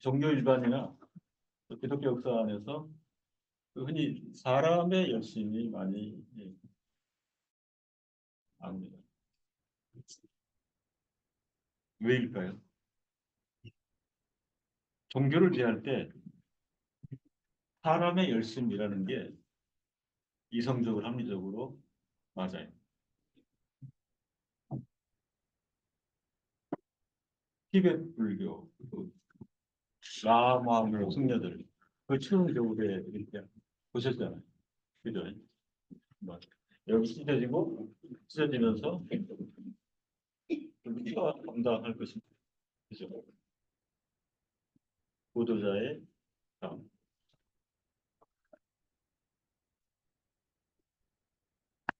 종교 일반이나 기독교 역사 안에서 흔히 사람의 열심이 많이 나옵니다. 왜일까요? 종교를 대할 때 사람의 열심이라는 게 이성적으로 합리적으로 맞아요. 티베트 불교, 라마의 승려들, 그 추운 겨울에 이렇게 보셨잖아요. 그죠? 뭐, 여기 찢어지면서 피가 감당할 것입니다. 그죠? 보도자의 삶.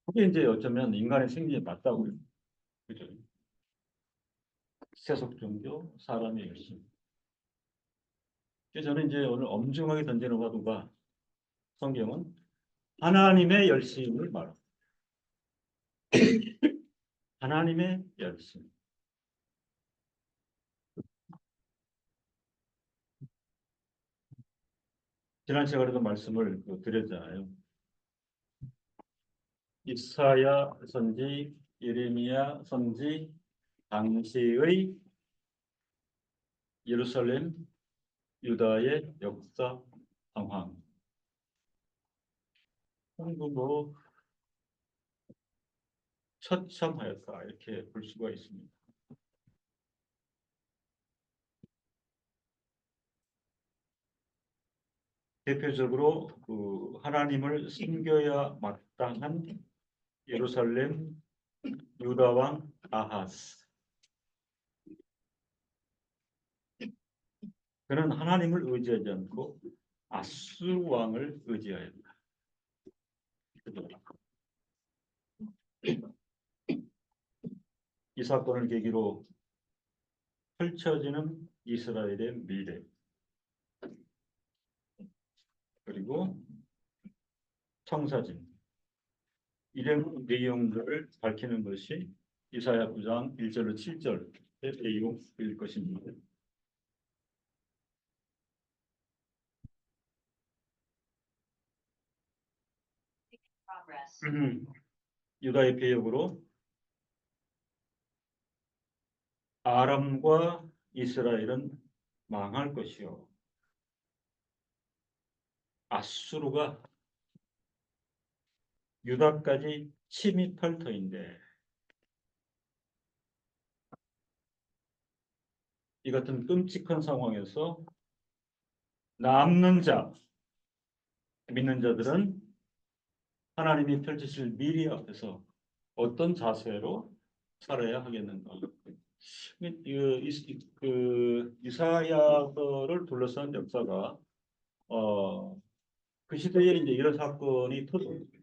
그게 이제 어쩌면 인간의 생기에 맞다고요. 그죠? 세속 종교, 사람의 열심. 그래서 저는 이제 오늘 엄중하게 던지는 화두가 성경은 하나님의 열심을 말합니다. 하나님의 열심. 지난 시간에도 말씀을 드렸잖아요. 이사야 선지, 예레미야 선지 당시의 예루살렘, 유다의 역사 상황. 뭐 처참하였다 이렇게 볼 수가 있습니다. 대표적으로 하나님을 섬겨야 마땅한 예루살렘 유다 왕 아하스. 그는 하나님을 의지하지 않고 아수르 왕을 의지하였다. 이 사건을 계기로 펼쳐지는 이스라엘의 미래, 그리고 청사진, 이런 내용들을 밝히는 것이 이사야 9장 1절로 7절의 내용일 것입니다. 유다의 배역으로 아람과 이스라엘은 망할 것이요, 아수르가 유다까지 침입할 터인데, 이 같은 끔찍한 상황에서 남는 자, 믿는 자들은 하나님이 펼치실 미래 앞에서 어떤 자세로 살아야 하겠는가? 이사야서를 둘러싼 역사가 그 시대에 이제 이런 사건이 터졌습니다.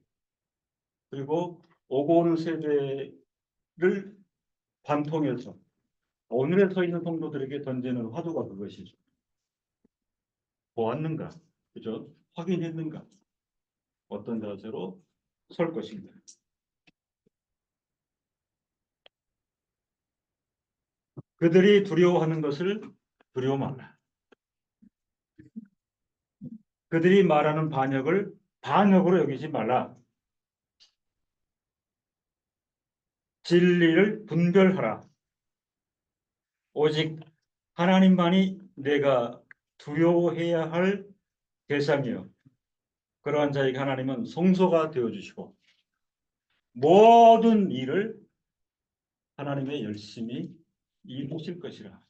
그리고 오고 오는 세대를 관통해서 오늘에 서 있는 성도들에게 던지는 화두가 그것이죠. 보았는가? 그죠? 확인했는가? 어떤 자세로 설 것인가? 그들이 두려워하는 것을 두려워 말라. 그들이 말하는 반역을 반역으로 여기지 말라. 진리를 분별하라. 오직 하나님만이 내가 두려워해야 할 대상이요, 그러한 자에게 하나님은 성소가 되어주시고 모든 일을 하나님의 열심히 이루실 것이라.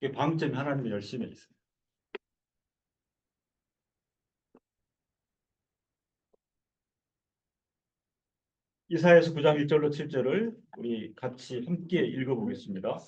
이게 방점이 하나님의 열심에 있어요. 이사야서 9장 1절로 7절을 우리 같이 함께 읽어보겠습니다.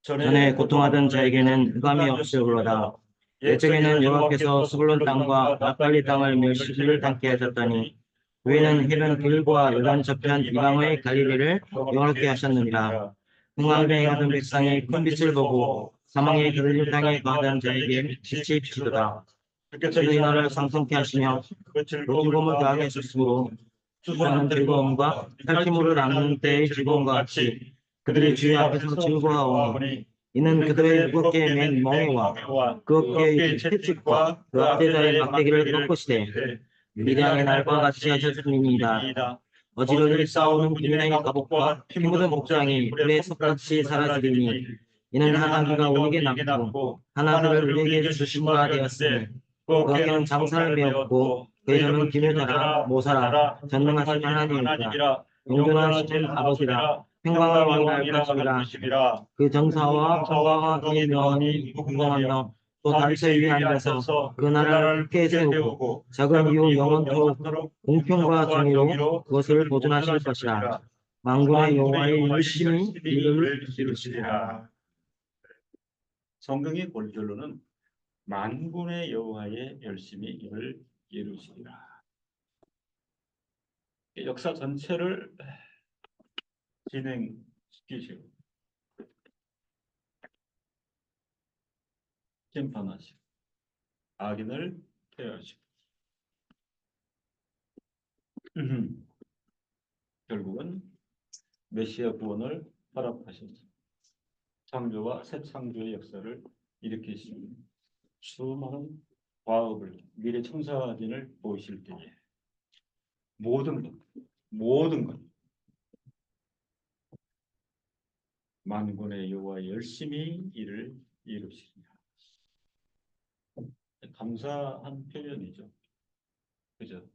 전에 고통하던 자에게는 흑암이 없으리로다. 옛적에는 여호와께서 스불론 땅과 납달리 땅을 멸시를 당케 하셨더니 후에는 해변 길과 요단 저편 이방의 갈릴리를 영원케 하셨느니라. 흑암에 가던 백성이 큰 빛을 보고 사망의 그들을 땅에 거하던 자에게 빛이 비치도다. 그들이 너를 상성케 하시며 그 즐거움을 더하게 하셨으므로 수고하는 즐거움과 탈취물을 나누는 때의 즐거움과 같이 그들이 주의 앞에서 즐거워하오니 이는 그들의 무겁게 맨 멍에와 그 어깨의 채찍과 그 압제자의 막대기를 꺾으시되 미량의 날과 같이 하셨음이니이다. 어지러니 싸우는 군인의 갑옷과 피 묻은 복장이 불의 석같이 사라지리니 이는 하나님과 우리에게 남고 하나님을 우리에게 주신 바 되었으니 그 어깨는 장사를 메었고 그 이름은 기묘자라 모사라 전능하신 하나님이라 영존하시는 아버지라 평강을 왕이라 할 것이라 그 정사와 평강과 이 명함이 무궁하며 또 단체 위에 앉아서 그 나라를 굳게 세우고 작은 이후 영원토록 공평과 정의로 그것을 보존하실 것이라. 만군의 여호와의 열심히 이를 이루시리라. 성경의 본결론은 만군의 여호와의 열심히 이를 이루시리라. 역사 전체를 진행시키시고 심판하시고 악인을 퇴하시고 결국은 메시아 구원을 허락하셔서 창조와 새 창조의 역사를 일으키시고 수많은 과업을 미래 청사진을 보이실 때에 모든 것 만군의 여호와 열심히 이를 이루시리라. 감사한 표현이죠. 그죠?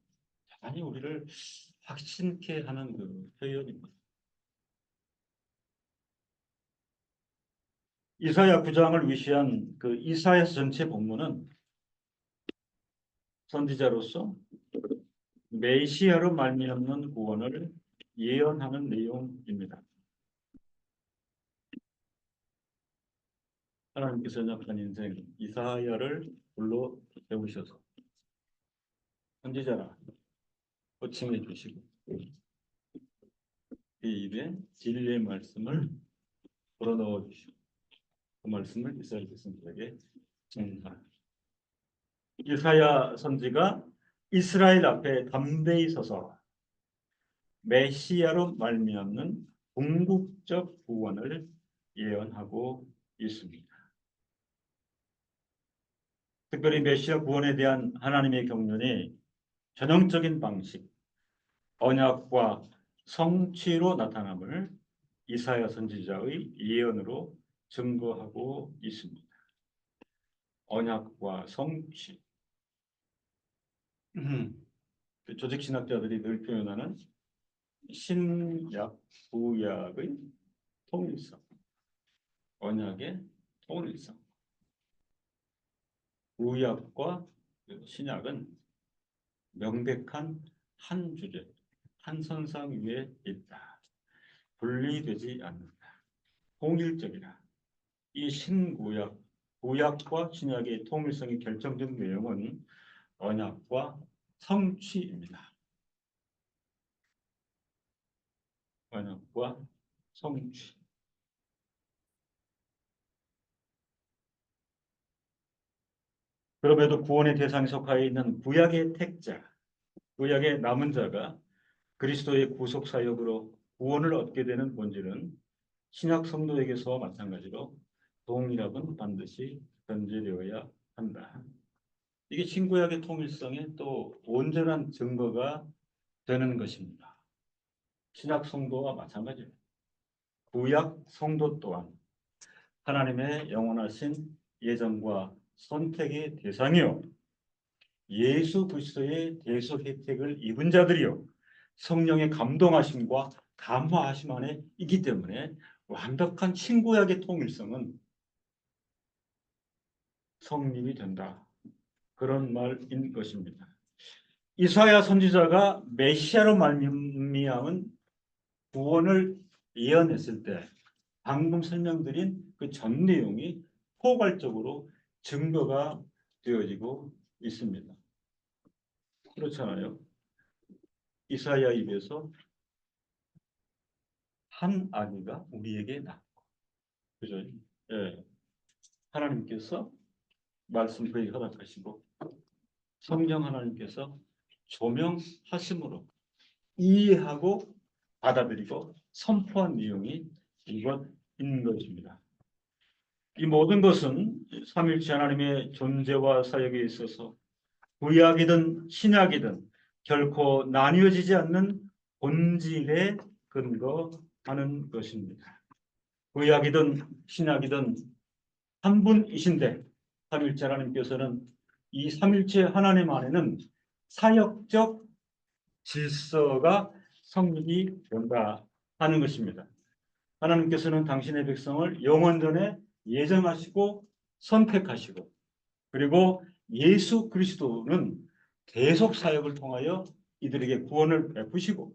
많이 우리를 확신케 하는 그 표현입니다. 이사야 9장을 위시한 그 이사야 전체 본문은 선지자로서 메시아로 말미암는 구원을 예언하는 내용입니다. 하나님께서 연약한 인생 이사야를 불러 세우셔서 선지자라 호칭해 주시고 그 입에 진리의 말씀을 불어넣어 주시고 그 말씀을 이스라엘 백성들에게 전하라. 이사야 선지가 이스라엘 앞에 담대히 서서 메시아로 말미암는 궁극적 구원을 예언하고 있습니다. 특별히 메시아 구원에 대한 하나님의 경륜이 전형적인 방식, 언약과 성취로 나타남을 이사야 선지자의 예언으로 증거하고 있습니다. 언약과 성취. 조직 신학자들이 늘 표현하는 신약, 구약의 통일성, 언약의 통일성. 구약과 신약은 명백한 한 주제, 한 선상 위에 있다. 분리되지 않는다. 통일적이다. 이 신구약, 구약과 신약의 통일성이 결정된 내용은 언약과 성취입니다. 언약과 성취. 그럼에도 구원의 대상에 속하여 있는 구약의 택자, 구약의 남은 자가 그리스도의 구속 사역으로 구원을 얻게 되는 본질은 신약 성도에게서와 마찬가지로 동일합은 반드시 전제되어야 한다. 이게 신구약의 통일성의 또 온전한 증거가 되는 것입니다. 신약 성도와 마찬가지로 구약 성도 또한 하나님의 영원하신 예정과 선택의 대상이요 예수 그리스도의 대속 혜택을 입은 자들이요 성령의 감동하심과 감화하심 안에 있기 때문에 완벽한 신구약의 통일성은 성립이 된다. 그런 말인 것입니다. 이사야 선지자가 메시아로 말미암은 구원을 예언했을 때 방금 설명드린 그 전 내용이 포괄적으로 증거가 되어지고 있습니다. 그렇잖아요. 이사야 입에서 한 아기가 우리에게 낳고, 그죠? 예. 하나님께서 말씀 그에게 허락하시고 성령 하나님께서 조명하심으로 이해하고 받아들이고 선포한 내용이 이것인 것입니다. 이 모든 것은 삼일체 하나님의 존재와 사역에 있어서 구약이든 신약이든 결코 나뉘어지지 않는 본질에 근거하는 것입니다. 구약이든 신약이든 한 분이신데 삼일체 하나님께서는 이 삼일체 하나님 안에는 사역적 질서가 성립이 된다 하는 것입니다. 하나님께서는 당신의 백성을 영원전에 예정하시고 선택하시고 그리고 예수 그리스도는 계속 사역을 통하여 이들에게 구원을 베푸시고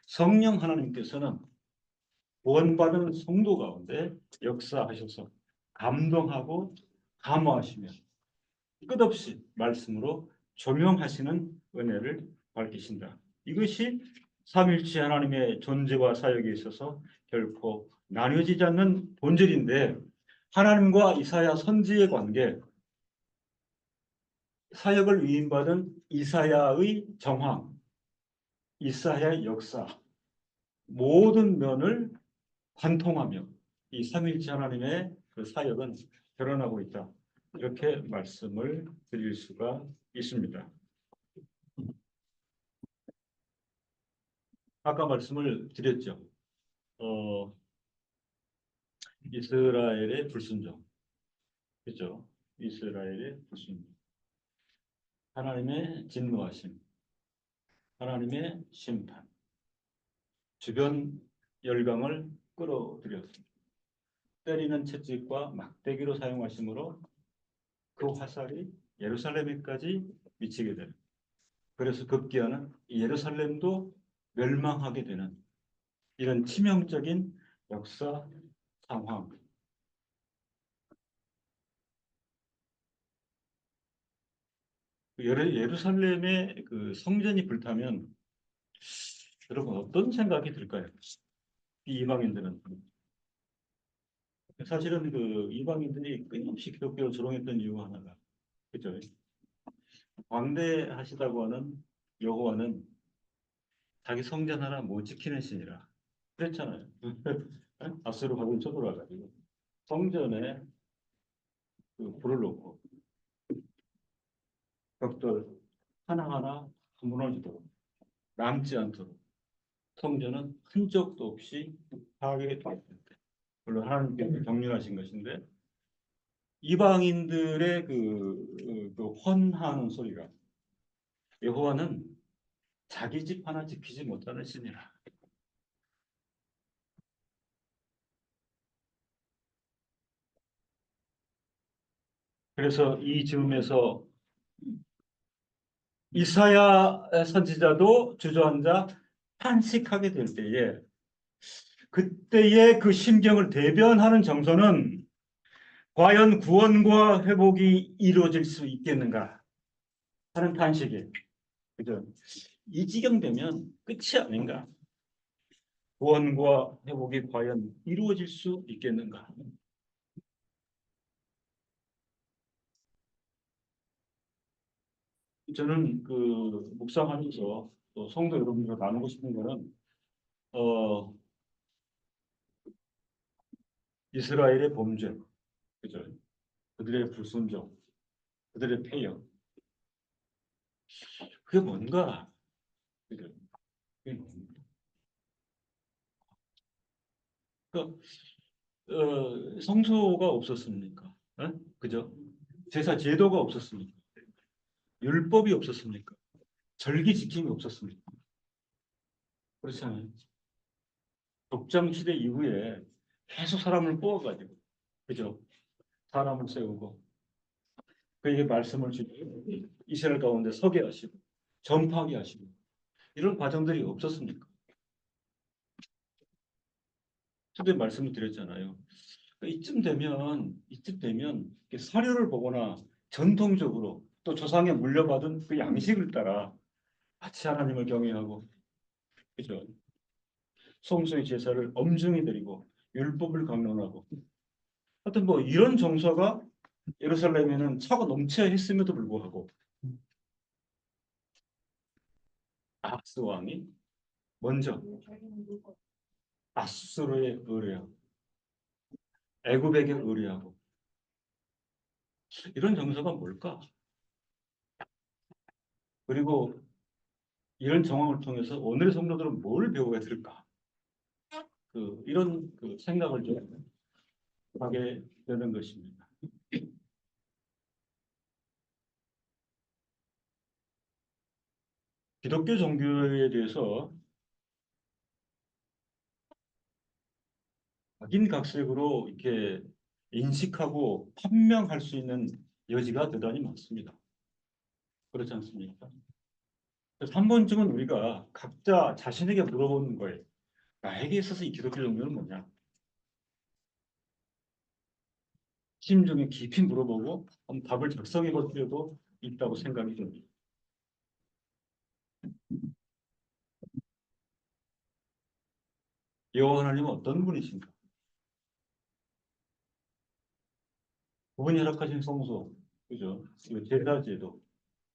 성령 하나님께서는 구원받은 성도 가운데 역사하셔서 감동하고 감화하시며 끝없이 말씀으로 조명하시는 은혜를 밝히신다. 이것이 삼일체 하나님의 존재와 사역에 있어서 결코 나뉘어지지 않는 본질인데 하나님과 이사야 선지의 관계, 사역을 위임받은 이사야의 정황, 이사야의 역사 모든 면을 관통하며 이 삼일체 하나님의 그 사역은 드러나고 있다. 이렇게 말씀을 드릴 수가 있습니다. 아까 말씀을 드렸죠. 이스라엘의 불순종, 그렇죠? 이스라엘의 불순종, 하나님의 진노하심, 하나님의 심판, 주변 열강을 끌어들였습니다. 때리는 채찍과 막대기로 사용하심으로 그 화살이 예루살렘에까지 미치게 되는. 그래서 급기야는 예루살렘도 멸망하게 되는 이런 치명적인 역사 상황. 예루살렘의 그 성전이 불타면 여러분 어떤 생각이 들까요? 이 이방인들은 사실은 그 이방인들이 끊임없이 기독교를 조롱했던 이유 하나가 그죠? 광대하시다고 하는 여호와는 자기 성전 하나 못 지키는 신이라 그랬잖아요. 아수르 바벨 쳐들어와가지고 성전에 그 불을 놓고 벽돌 하나하나 무너지도록 남지 않도록 성전은 흔적도 없이 파괴됐는데 물론 하나님께서 경륜하신 것인데 이방인들의 그 헌하는 소리가 여호와는 자기 집 하나 지키지 못하는 신이라. 그래서 이 즈음에서 이사야 선지자도 주저앉아 탄식하게 될 때에 그때의 그 심경을 대변하는 정서는 과연 구원과 회복이 이루어질 수 있겠는가 하는 탄식이 그죠? 이 지경 되면 끝이 아닌가? 구원과 회복이 과연 이루어질 수 있겠는가? 저는 그 묵상하면서 또 성도 여러분들과 나누고 싶은 거는 어, 이스라엘의 범죄, 그죠? 그들의 불순종, 그들의 폐역, 그게 뭔가, 그죠? 그게 뭔가. 그, 성소가 없었습니까? 그죠? 제사 제도가 없었습니까? 율법이 없었습니까? 절기 지킴이 없었습니까? 그렇잖아요. 독장 시대 이후에 계속 사람을 뽑아가지고, 그죠? 사람을 세우고, 그에게 말씀을 주고, 이스라엘 가운데 서게 하시고, 전파하게 하시고, 이런 과정들이 없었습니까? 그때 말씀을 드렸잖아요. 이쯤 되면 사료를 보거나 전통적으로 또 조상에 물려받은 그 양식을 따라 같이 하나님을 경외하고, 그죠? 성소의 제사를 엄중히 드리고 율법을 강론하고, 하여튼 뭐 이런 정서가 예루살렘에는 차고 넘쳐야 했음에도 불구하고 아하스 왕이 먼저 아수르에 의뢰하고 애굽에게 의뢰하고 이런 정서가 뭘까? 그리고 이런 정황을 통해서 오늘의 성도들은 뭘 배워야 될까? 이런 생각을 좀 하게 되는 것입니다. 기독교 종교에 대해서 각인각색으로 이렇게 인식하고 판명할 수 있는 여지가 대단히 많습니다. 그렇지 않습니까? 그래서 한 번쯤은 우리가 각자 자신에게 물어보는 거예요. 나에게 있어서 이 기독교 종교는 뭐냐? 심중에 깊이 물어보고 답을 작성해 볼 필요도 있다고 생각이 듭니다. 여호와 하나님은 어떤 분이신가? 그분이 허락하신 성소, 그죠? 그리고 제사제도,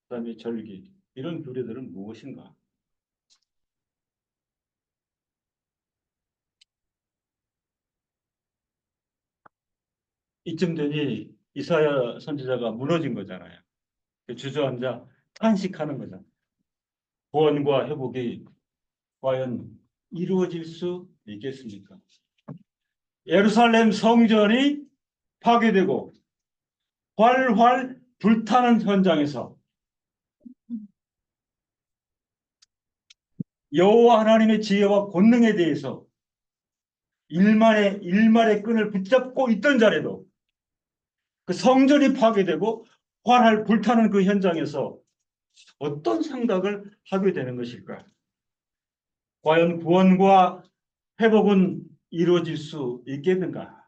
그다음에 절기 이런 규례들은 무엇인가? 이쯤 되니 이사야 선지자가 무너진 거잖아요. 주저앉아 탄식하는 거잖아요. 구원과 회복이 과연 이루어질 수 있겠습니까? 예루살렘 성전이 파괴되고 활활 불타는 현장에서 여호와 하나님의 지혜와 권능에 대해서 일말의 끈을 붙잡고 있던 자라도 그 성전이 파괴되고 활활 불타는 그 현장에서 어떤 생각을 하게 되는 것일까? 과연 구원과 회복은 이루어질 수 있겠는가?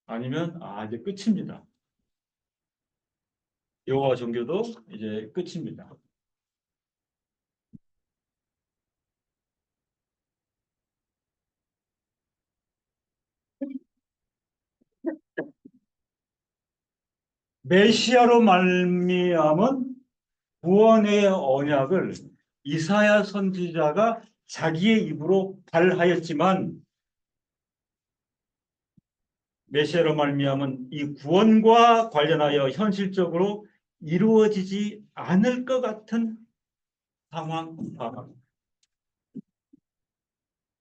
아니면 이제 끝입니다. 여호와 종교도 이제 끝입니다. 메시아로 말미암은 구원의 언약을 이사야 선지자가 자기의 입으로 발하였지만 메시아로 말미암은 이 구원과 관련하여 현실적으로 이루어지지 않을 것 같은 상황.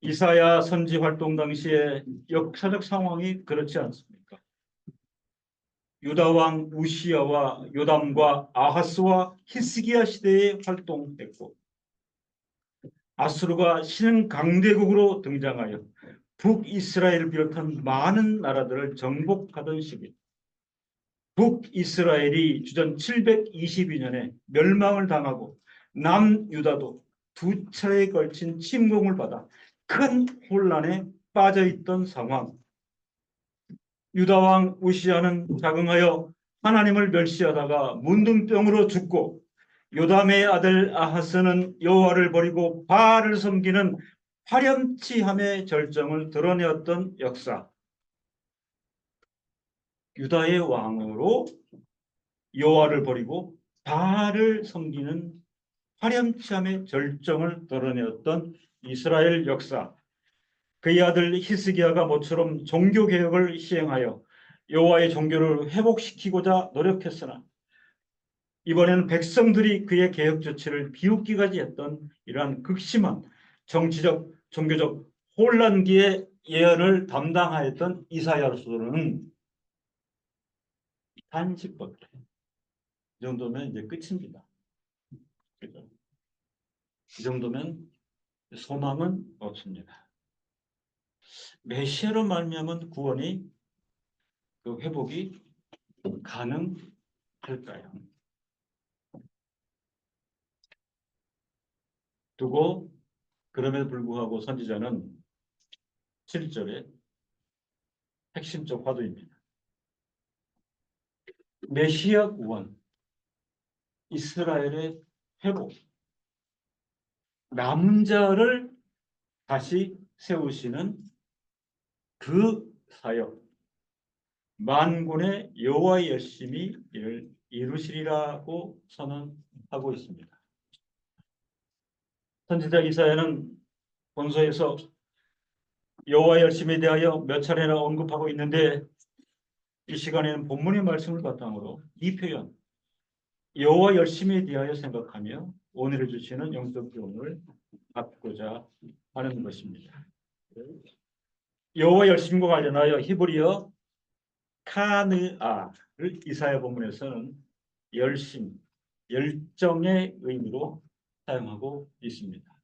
이사야 선지 활동 당시의 역사적 상황이 그렇지 않습니까? 유다 왕 우시야와 요담과 아하스와 히스기야 시대에 활동했고 아수르가 신강대국으로 등장하여 북이스라엘을 비롯한 많은 나라들을 정복하던 시기, 북이스라엘이 주전 722년에 멸망을 당하고 남유다도 두 차례에 걸친 침공을 받아 큰 혼란에 빠져있던 상황. 유다왕 우시야는 자긍하여 하나님을 멸시하다가 문둥병으로 죽고 요담의 아들 아하스는 여호와를 버리고 바알을 섬기는 파렴치함의 절정을 드러내었던 역사. 유다의 왕으로 여호와를 버리고 바알을 섬기는 파렴치함의 절정을 드러내었던 이스라엘 역사. 그의 아들 히스기야가 모처럼 종교개혁을 시행하여 여호와의 종교를 회복시키고자 노력했으나 이번에는 백성들이 그의 개혁 조치를 비웃기까지 했던 이러한 극심한 정치적, 종교적 혼란기의 예언을 담당하였던 이사야로서는 단식밖에. 이 정도면 이제 끝입니다. 그죠? 이 정도면 소망은 없습니다. 메시아로 말미암은 구원이 회복이 가능할까요? 두고 그럼에도 불구하고 선지자는 7절에 핵심적 화두입니다. 메시아 구원, 이스라엘의 회복, 남은 자를 다시 세우시는 그 사역, 만군의 여호와의 열심히 이를 이루시리라고 선언하고 있습니다. 선지자 이사야는 본서에서 여호와의 열심에 대하여 몇 차례나 언급하고 있는데 이 시간에는 본문의 말씀을 바탕으로 이 표현 여호와 열심에 대하여 생각하며 오늘에 주시는 영적 교훈을 받고자 하는 것입니다. 여호와 열심과 관련하여 히브리어 카느아를 이사야 본문에서는 열심, 열정의 의미로 사용하고 있습니다.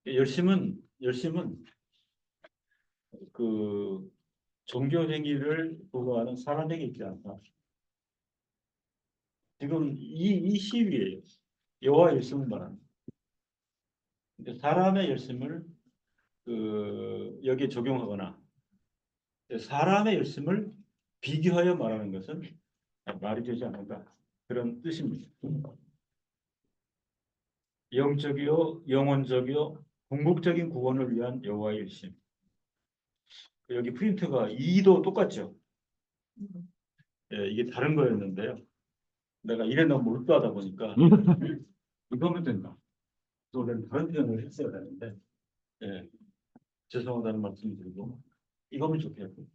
열심은 그 종교 행위를 부과하는 사람에게 있지 않다. 지금 이 시위에 여호와 열심을 말하는 사람의 열심을 여기에 적용하거나 사람의 열심을 비교하여 말하는 것은 말이 되지 않는다. 그런 뜻입니다. 영적이요, 영혼적이요, 궁극적인 구원을 위한 여호와의 열심. 여기 프린트가 2도 똑같죠. 예, 이게 다른 거였는데요. 내가 이래 너무 몰두하다 보니까 이거면 된다. 또 내가 다른 표현을 했어야 되는데, 예, 죄송하다는 말씀 드리고 이거면 좋겠고,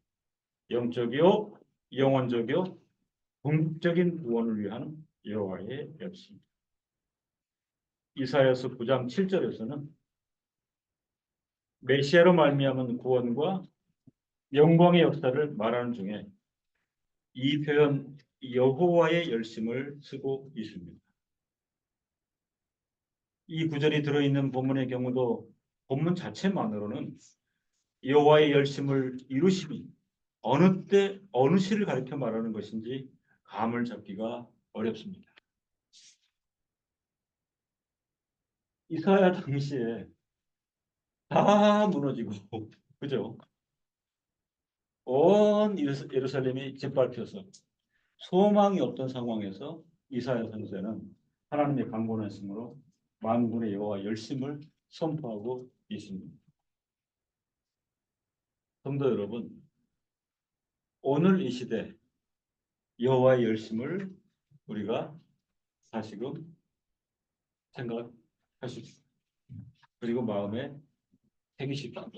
영적이요, 영혼적이요, 궁극적인 구원을 위한 여호와의 열심. 이사야서 9장 7절에서는 메시아로 말미암은 구원과 영광의 역사를 말하는 중에 이 표현 여호와의 열심을 쓰고 있습니다. 이 구절이 들어있는 본문의 경우도 본문 자체만으로는 여호와의 열심을 이루심이 어느 때 어느 시를 가리켜 말하는 것인지 감을 잡기가 어렵습니다. 이사야 당시에 다 무너지고 그죠? 온 예루살렘이 짓밟혀서 소망이 없던 상황에서 이사야 선지자는 하나님의 강권하심으로 만군의 여호와 열심을 선포하고 있습니다. 성도 여러분, 오늘 이 시대 여호와의 열심을 우리가 다시금 생각하십시오. 그리고 마음에 새기십시오.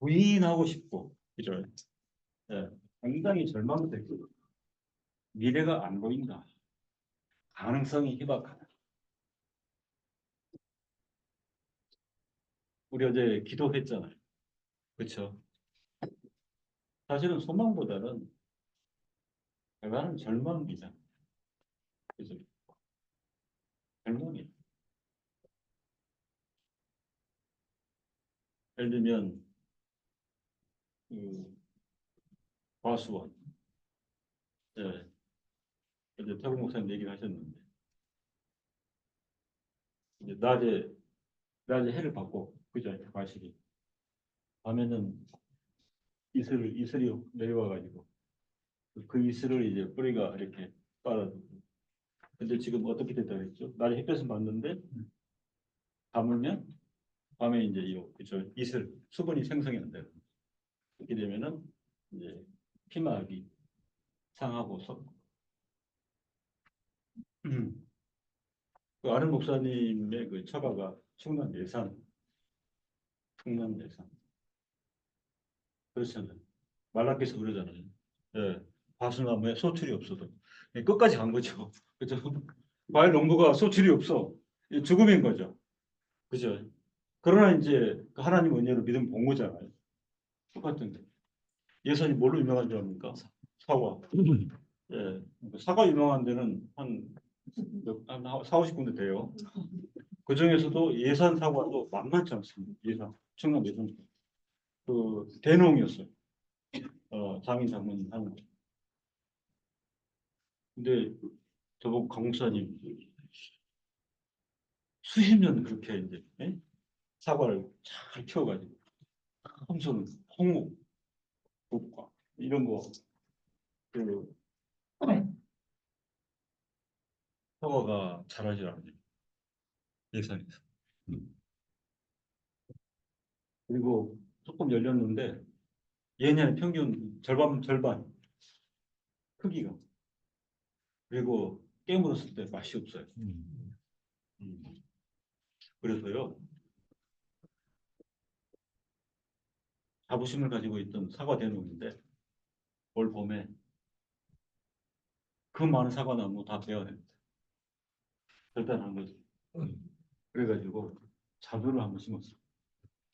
부인하고 싶고, 그죠? 예, 상당히 절망되고 미래가 안 보인다. 가능성이 희박하다. 우리 어제 기도했잖아요. 그렇죠? 사실은 소망보다는 대단한 절망이잖아요. 그죠? 절망이. 예를 들면 그 과수원, 예, 이제 태국 목사님 얘기를 하셨는데 이제 낮에 해를 받고 그죠? 과실이 밤에는 이슬이 내려와가지고 그 이슬을 이제 뿌리가 이렇게 빨아들고. 근데 지금 어떻게 됐다 그랬죠? 낮에 햇볕을 받는데 밤이면 밤에 이제 그죠? 이슬 수분이 생성이 안 돼요. 그렇게 되면은 이제 피막이 상하고 그 아는 목사님의 그 처가가 충남 예산 그렇잖아요. 말라께서 그러잖아요. 예, 과수나무에 소출이 없어도 끝까지 간 거죠. 그죠? 과일 농부가 소출이 없어 죽음인 거죠. 그죠? 그러나 이제 그 하나님 은혜로 믿음 본 거잖아요. 똑같은 데 예산이 뭘로 유명한 줄 압니까? 사과. 예, 사과 유명한 데는 한 4, 50군데 돼요. 그 중에서도 예산 사과도 만만치 않습니다. 충남 예산. 그 대농이었어요. 장인 장모님 하는 거. 근데 저보고 강목사님 수십 년 그렇게 이제 사과를 잘 키워가지고 함son, 홍목, 국과 이런 거그 사과가 잘하지 않아요. 예산에서. 그리고 조금 열렸는데 예년의 평균 절반 크기가. 그리고 깨물었을 때 맛이 없어요. 음. 그래서요, 자부심을 가지고 있던 사과 대농인데 올 봄에 그 많은 사과나무 다 베어냅니다. 결단한 거죠. 그래가지고 자두를 한번 심었어요.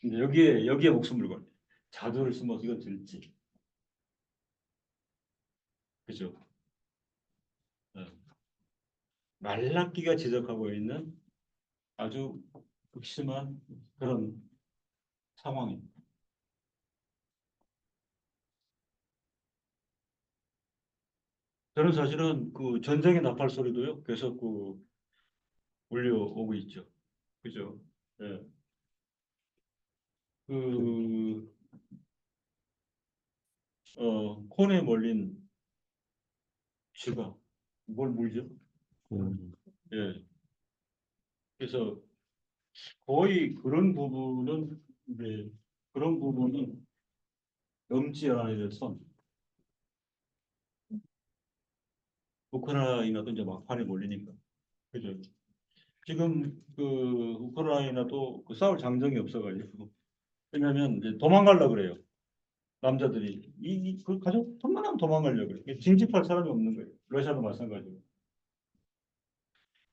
근데 여기에 목숨을 걸요. 자두를 심어서 이거 들지. 그죠? 어. 말라끼가 지적하고 있는 아주 극심한 그런 상황입니다. 저는 사실은 그 전쟁의 나팔 소리도요 계속 그 울려오고 있죠. 그죠? 예. 그 콘에 몰린 쥐가 뭘 물죠? 예. 그래서 거의 그런 부분은 이제 그런 부분은 넘지 않아야 선. 우크라이나도 이제 막판에 몰리니까. 그죠? 지금 그 우크라이나도 그 싸울 장정이 없어가지고 왜냐면 이제 도망가려 그래요. 남자들이 그 가족 돈만 하면 도망가려 그래요. 징집할 사람이 없는 거예요. 러시아도 마찬가지고.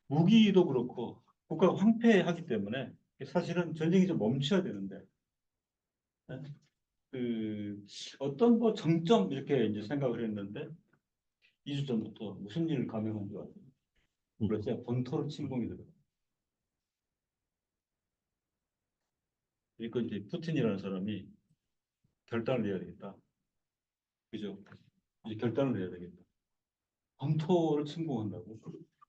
무기도 그렇고 국가가 황폐하기 때문에 사실은 전쟁이 좀 멈춰야 되는데 예? 그 어떤 뭐 정점 이렇게 이제 생각을 했는데 2주 전부터 무슨 일을 감행한 줄 알아요? 러시아 본토로 침공이 들어요. 그러니까 이제 푸틴이라는 사람이 결단을 내야 되겠다. 그죠? 이제 결단을 내야 되겠다. 본토를 침공한다고.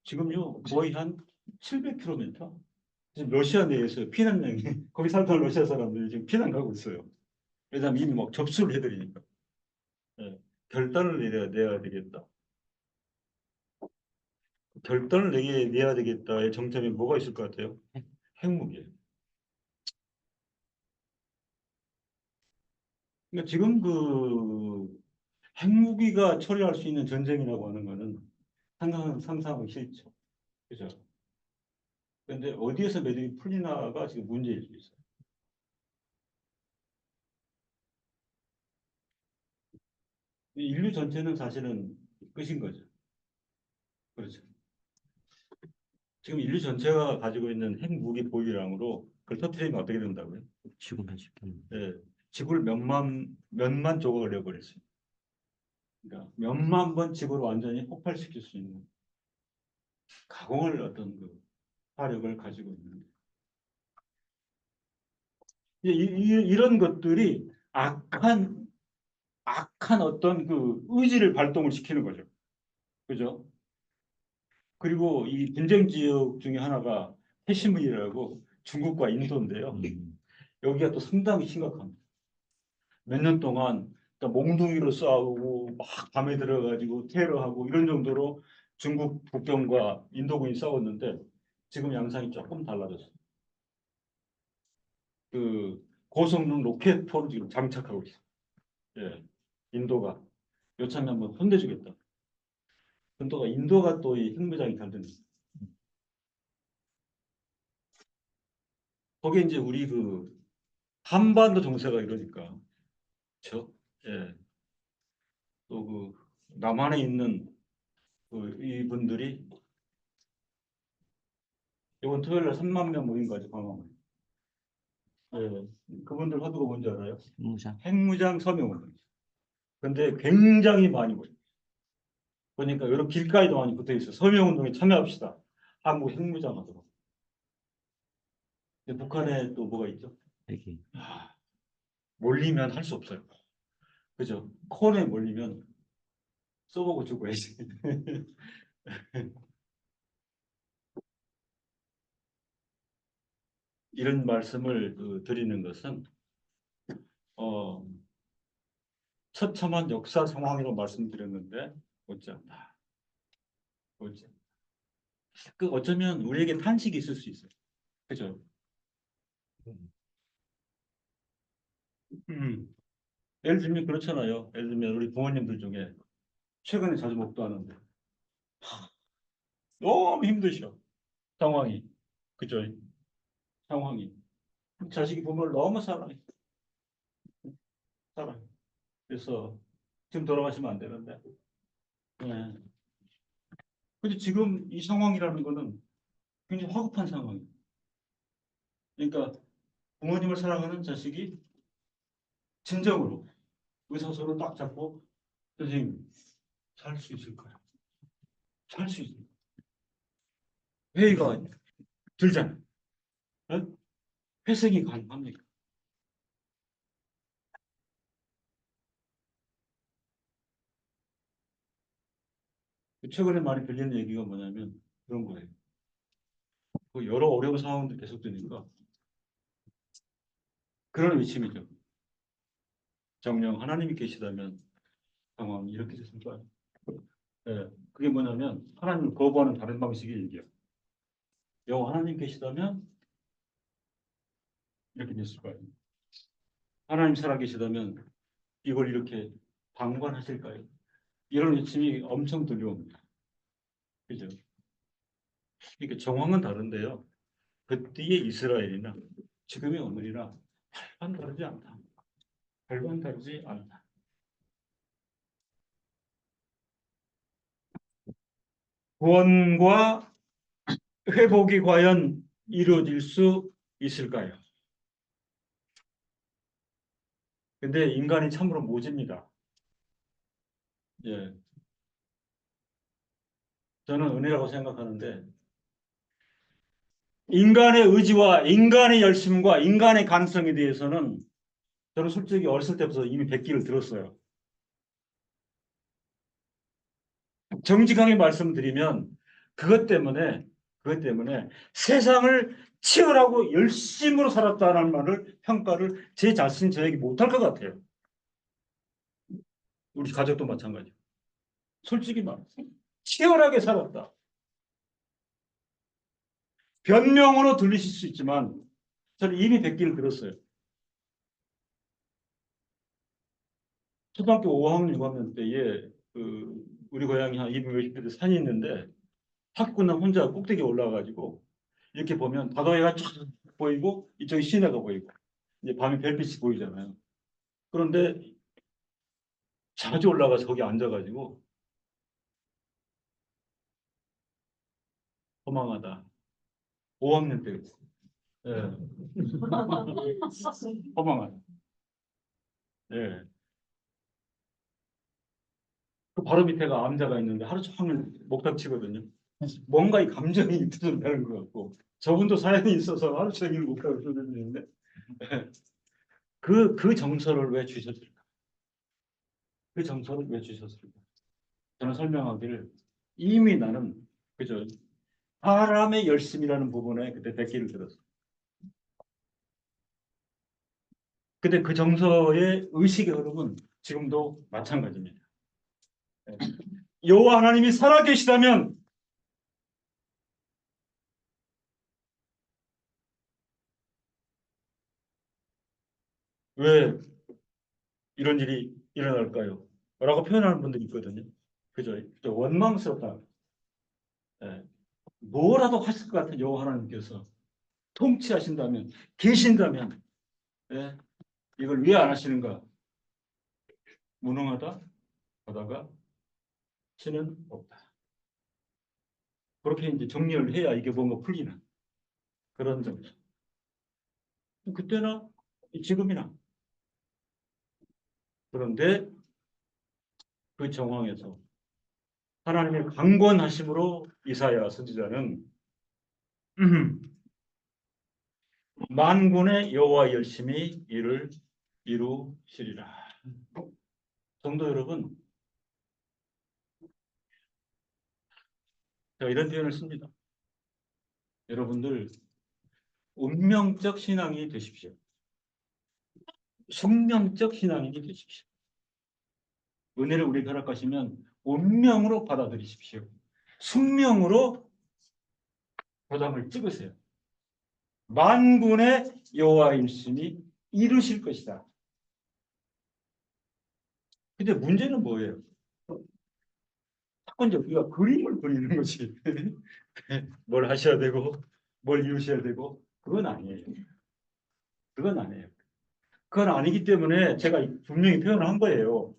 지금요 거의 한 700km. 지금 러시아 내에서 피난량이 거기 살던 러시아 사람들이 지금 피난 가고 있어요. 왜냐하면 이미 막 접수를 해드리니까. 예. 결단을 내야 되겠다. 결단을 내야 되겠다의 정점이 뭐가 있을 것 같아요? 핵무기예요. 그러니까 지금 그 핵무기가 처리할 수 있는 전쟁이라고 하는 거는 상상하기 싫죠. 그죠? 그런데 어디에서 매듭이 풀리나가 지금 문제일 수 있어요. 인류 전체는 사실은 끝인 거죠. 그렇죠. 지금 인류 전체가 가지고 있는 핵무기 보유량으로 그걸 터뜨리면 어떻게 된다고요? 지구만 지켰는데. 예, 지구를 몇만 조각을 내버렸어요. 그러니까 몇만 번 지구를 완전히 폭발시킬 수 있는 가공을 어떤 그 화력을 가지고 있는. 이런 것들이 악한 어떤 그 의지를 발동을 시키는 거죠. 그죠? 그리고 이 분쟁 지역 중에 하나가 캐시미르라고 중국과 인도인데요. 여기가 또 상당히 심각합니다. 몇 년 동안 또 몽둥이로 싸우고 막 밤에 들어가지고 테러하고 이런 정도로 중국 국경과 인도군이 싸웠는데 지금 양상이 조금 달라졌어요. 그 고성능 로켓포를 지금 장착하고 있어요. 예, 인도가 요참에 한번 혼내주겠다. 인도가 또 이 핵무장이 잘 됩니다. 거기에 이제 우리 그 한반도 정세가 이러니까 그렇죠? 예, 또 그 남한에 있는 그 이분들이 이번 토요일 날 3만 명 모인 거죠, 광화문. 예, 그분들 화두가 뭔지 알아요? 무장. 핵무장 서명운동. 근데 굉장히 많이 모여요. 그러니까 여러 길가에도 많이 붙어 있어요. 서명운동에 참여합시다. 한국 핵무장 하도록. 근데 북한에 또 뭐가 있죠? 여기. 아, 몰리면 할 수 없어요. 그죠? 콘에 몰리면 써보고 죽어야지. 이런 말씀을 드리는 것은 어, 처참한 역사 상황이라고 말씀드렸는데 못지않다. 못지않다. 그 어쩌면 우리에게 탄식이 있을 수 있어요. 그죠? 음. 예를 들면 그렇잖아요. 예를 들면 우리 부모님들 중에 최근에 자주 목도하는데 너무 힘드셔. 상황이. 그죠? 상황이. 자식이 부모를 너무 사랑해. 사랑해. 그래서 지금 돌아가시면 안 되는데. 네. 근데 지금 이 상황이라는 거는 굉장히 화급한 상황이에요. 그러니까 부모님을 사랑하는 자식이 진정으로 의사소를 딱 잡고 선생님 살 수 있을까요? 살 수 있을까요? 회의가 들잖아요. 어? 회생이 가능합니까? 최근에 많이 들리는 얘기가 뭐냐면 그런 거예요. 그 여러 어려운 상황들이 계속되니까 그런 의심이죠. 정녕 하나님이 계시다면 상황이 이렇게 됐을까요? 네, 그게 뭐냐면 하나님을 거부하는 다른 방식의 얘기예요. 여호와 하나님 계시다면 이렇게 됐을까요? 하나님 살아계시다면 이걸 이렇게 방관하실까요? 이런 의심이 엄청 들려옵니다. 그죠? 그러니까 정황은 다른데요. 그때의 이스라엘이나 지금의 오늘이나 별반 다르지 않다. 별반 다르지 않다. 구원과 회복이 과연 이루어질 수 있을까요? 근데 인간이 참으로 모집니다. 예. 저는 은혜라고 생각하는데 인간의 의지와 인간의 열심과 인간의 가능성에 대해서는 저는 솔직히 어렸을 때부터 이미 백기를 들었어요. 정직하게 말씀드리면 그것 때문에 세상을 치열하고 열심으로 살았다는 말을 평가를 제 자신 저에게 못할 것 같아요. 우리 가족도 마찬가지. 솔직히 말해서 치열하게 살았다. 변명으로 들리실 수 있지만 저는 이미 백기를 들었어요. 초등학교 5학년, 6학년 때에 우리 고향이 한 250m 산이 있는데 학교 끝나면 혼자 꼭대기에 올라가가지고 이렇게 보면 바다가 쫙 보이고 이쪽에 시내가 보이고 이제 밤에 별빛이 보이잖아요. 그런데 자주 올라가서 거기 앉아가지고 허망하다. 5학년 때였어요. 예. 허망하다. 예. 그 바로 밑에가 암자가 있는데 하루 종일 목탁 치거든요. 뭔가 이 감정이 드러나는 것 같고 저분도 사연이 있어서 하루 종일 목탁을 쏘는데 그 정서를 왜 주셨을까? 그 정서를 왜 주셨을까? 저는 설명하기를 이미 나는 그죠 사람의 열심이라는 부분에 그때 백기를 들었어. 근데 그 정서의 의식의 흐름은 지금도 마찬가지입니다. 여호와 하나님이 살아계시다면 왜 이런 일이 일어날까요? 라고 표현하는 분들이 있거든요. 그죠? 원망스럽다. 예. 뭐라도 하실 것 같은 여호와 하나님께서 통치하신다면, 계신다면, 예. 이걸 왜 안 하시는가? 무능하다? 하다가 신은 없다. 그렇게 이제 정리를 해야 이게 뭔가 풀리는 그런 점이죠. 그때나 지금이나. 그런데 그 정황에서 하나님의 강권하심으로 이사야 선지자는 만군의 여호와 열심히 이를 이루시리라. 성도 여러분, 제가 이런 표현을 씁니다. 여러분들 운명적 신앙이 되십시오. 숙명적 신앙인이 되십시오. 은혜를 우리에게 허락하시면 운명으로 받아들이십시오. 숙명으로 도장을 찍으세요. 만군의 여호와 열심히 이루실 것이다. 근데 문제는 뭐예요? 자꾸 이제 우리가 그림을 그리는 것이 뭘 하셔야 되고 뭘 이루셔야 되고 그건 아니에요. 그건 아니에요. 그건 아니기 때문에 제가 분명히 표현을 한 거예요.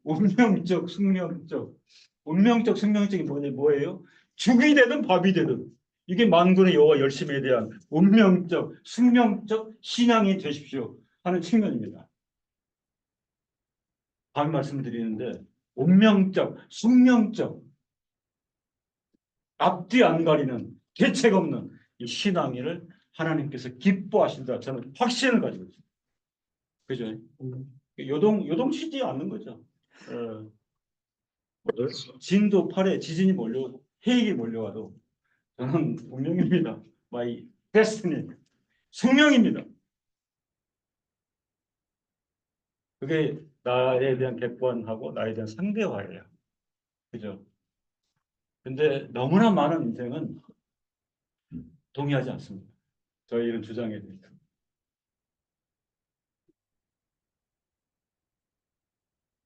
운명적, 숙명적. 운명적, 숙명적이 뭐예요? 죽이 되든 밥이 되든. 이게 만군의 여호와 열심에 대한 운명적, 숙명적 신앙이 되십시오 하는 측면입니다. 다음 말씀을 드리는데 운명적, 숙명적, 앞뒤 안 가리는 대책 없는 이 신앙을 하나님께서 기뻐하신다. 저는 확신을 가지고 있습니다. 그죠? 요동치지 않는 거죠. 어, 진도 8에 지진이 몰려오고 해익이 몰려와도 저는 운명입니다. My destiny. 숙명입니다. 그게 나에 대한 객관하고 나에 대한 상대화예요. 그죠? 근데 너무나 많은 인생은 동의하지 않습니다. 저희 이런 주장에 대해서.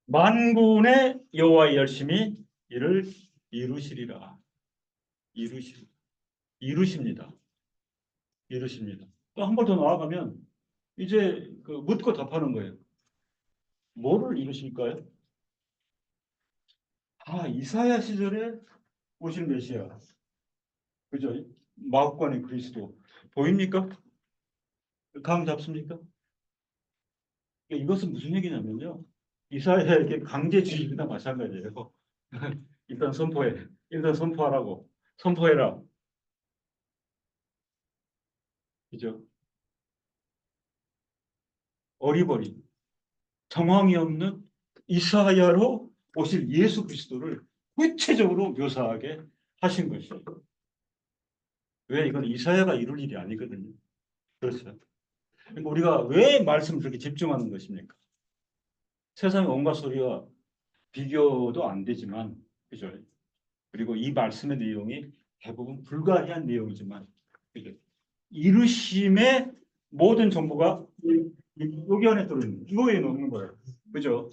만군의 여호와의 열심히 이를 이루시리라. 이루시, 이루십니다. 이루십니다. 또 한 번 더 나아가면 이제 그 묻고 답하는 거예요. 뭐를 이루실까요? 아, 이사야 시절에 오신 메시아. 그죠? 마국간의 그리스도. 보입니까? 감 잡습니까? 이것은 무슨 얘기냐면요. 이사야에게 강제주의나 마찬가지예요. 일단 선포해. 일단 선포하라고. 선포해라. 그죠? 어리버리. 정황이 없는 이사야로 오실 예수 그리스도를 구체적으로 묘사하게 하신 것이에요. 왜 이건 이사야가 이룰 일이 아니거든요. 그렇죠. 그러니까 우리가 왜 말씀을 그렇게 집중하는 것입니까? 세상의 온갖 소리와 비교도 안 되지만, 그죠? 그리고 이 말씀의 내용이 대부분 불가리한 내용이지만, 그죠? 이루심의 모든 정보가 여기 안에 들어있는, 이거에 넣는 거예요. 그죠?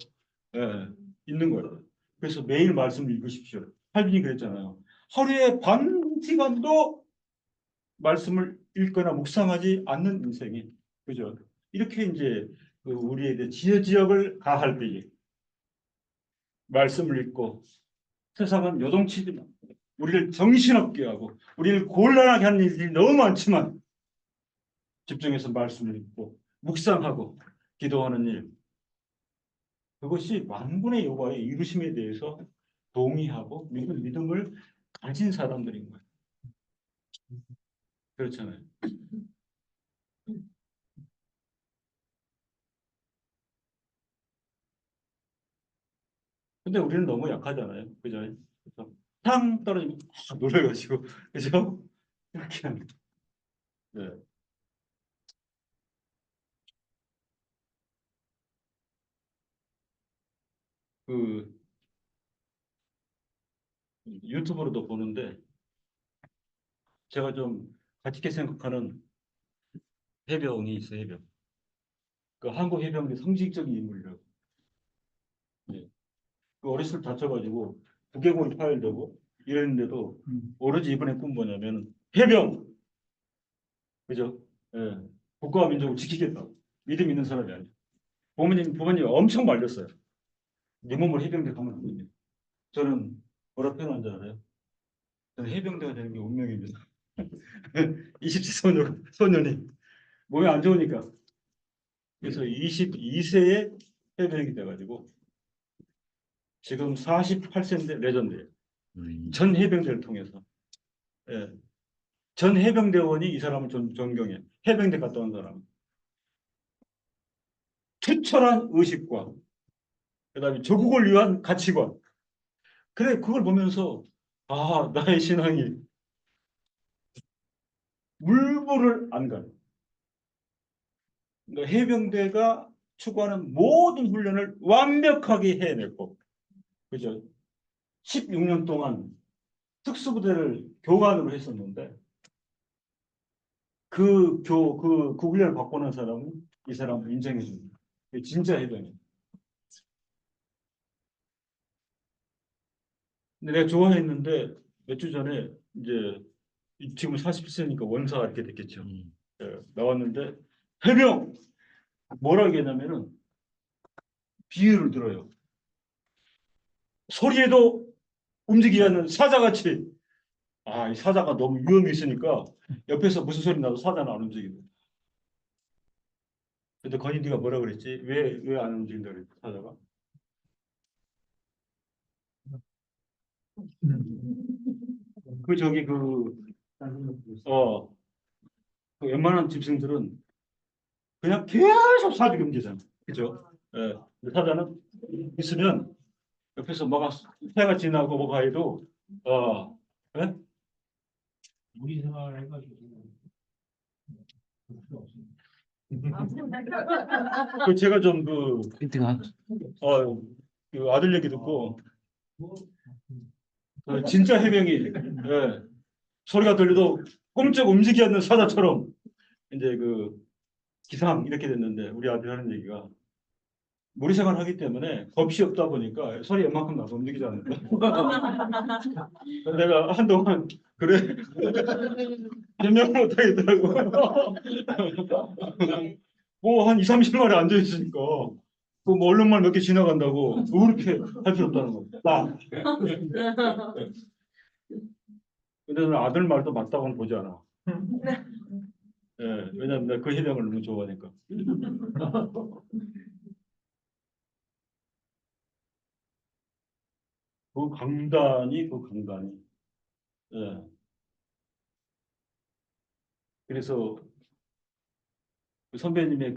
예, 있는 거예요. 그래서 매일 말씀 읽으십시오. 할빈이 그랬잖아요. 하루에 반 시간도 말씀을 읽거나 묵상하지 않는 인생이, 그죠? 이렇게 이제 그 우리에게 지역을 가할 때에 말씀을 읽고 세상은 요동치지만 우리를 정신없게 하고 우리를 곤란하게 하는 일들이 너무 많지만 집중해서 말씀을 읽고 묵상하고 기도하는 일, 그것이 만군의 여호와의 이루심에 대해서 동의하고 믿음을 가진 사람들인 거예요. 그렇잖아요. 근데 우리는 너무 약하잖아요. 그죠? 그래서 탕 떨어지면 놀래가지고 그죠? 이렇게 하는. 네. 그 유튜브로도 보는데 제가 좀 가치있게 생각하는 해병이 있어요. 해병. 그 한국 해병대 상징적인 인물이라고. 네. 그 어렸을 때 다쳐가지고 부계골 파열되고 이랬는데도 오로지 이번에 꿈 뭐냐면 해병. 그죠? 예. 국가와 민족을 지키겠다. 믿음 있는 사람이 아니에요. 부모님 엄청 말렸어요. 네 몸을 해병대 가면 안 됩니다. 저는 뭐라 표현한 줄 알아요? 저는 해병대가 되는 게 운명입니다. 20세 소년이 몸이 안 좋으니까. 그래서 22세에 해병이 돼가지고 지금 48세인데 레전드예요. 전 해병대를 통해서. 예. 전 해병대원이 이 사람을 존경해. 해병대 갔다 온 사람. 투철한 의식과 그다음에 조국을 위한 가치관. 그래 그걸 보면서 아 나의 신앙이 물불을 안 가요. 그러니까 해병대가 추구하는 모든 훈련을 완벽하게 해냈고, 그죠? 16년 동안 특수부대를 교관으로 했었는데 그 훈련을 받고 난 사람은 이 사람을 인정해 줍니다. 진짜 해병이. 근데 내가 좋아했는데 몇 주 전에 이제 지금 40세니까 원사 이렇게 됐겠죠. 나왔는데 해명 뭐라 얘기했냐면은 비유를 들어요. 소리에도 움직이지 않는 사자같이. 이 사자가 너무 위험이 있으니까 옆에서 무슨 소리 나도 사자는 안 움직이고. 근데 건인디가 뭐라 그랬지? 왜 안 움직인다 그랬지, 사자가? 그 저기 어, 그 웬만한 짐승들은 그냥 계속 사주 경계잖아. 그죠? 예. 근데 사자는 있으면 옆에서 뭐가 해가 지나고 뭐가 해도 예? 우리 생활 해가지고 그 제가 좀 힌트가 그 아들 얘기 듣고 진짜 해명이 소리가 들려도 꼼짝 움직이지 않는 사자처럼 이제 기상 이렇게 됐는데 우리 아들이 하는 얘기가 무리 생활을 하기 때문에 겁이 없다 보니까 소리 웬만큼 나도 움직이지 않는다. 내가 한동안 그래 해명을 못 하겠더라고. 뭐 한 2, 30마리 앉아 있으니까 뭐 얼른말 몇 개 지나간다고 그렇게 할 필요 없다는 거. 근데 는 아들 말도 맞다고는 보지 않아. 왜냐면 내가 그 해명을 너무 좋아하니까. 그 강단이. 예. 그래서 그 선배님의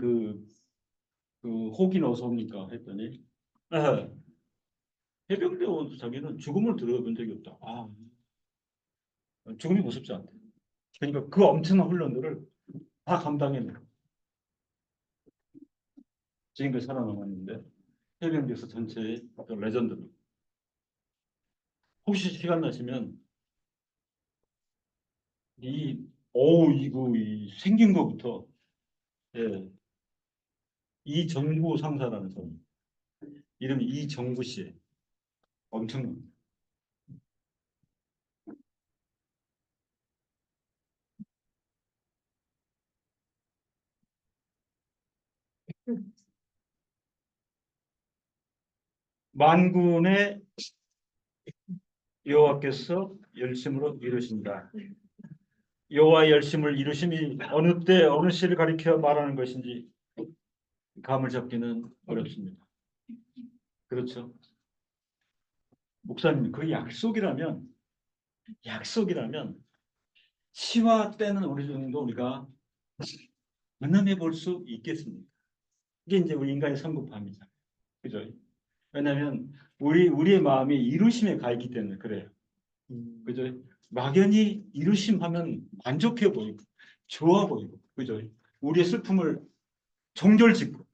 혹이 어서 옵니까 했더니 예. 해병대 원도 자기는 죽음을 들어본 적이 없다. 죽음이 무섭지 않대. 그러니까 그 엄청난 훈련들을 다 감당해내. 지금까지 살아남았는데 해병대에서 전체의 레전드로. 혹시 시간 나시면 이 생긴 것부터 예, 이정구 상사라는 사람 이름이 이정구 씨 엄청납니다. 만군의 여호와께서 열심으로 이루신다. 여호와의 열심을 이루심이 어느 때 어느 시를 가리켜 말하는 것인지 감을 잡기는 어렵습니다. 그렇죠. 목사님, 그 약속이라면 시와 때는 어느 정도 우리가 만남해 볼 수 있겠습니까? 이게 이제 우리 인간의 성급함이잖아요. 그죠? 왜냐하면 우리의 마음이 이루심에 가 있기 때문에 그래요. 그죠? 막연히 이루심하면 만족해 보이고 좋아 보이고 그죠? 우리의 슬픔을 정결짓고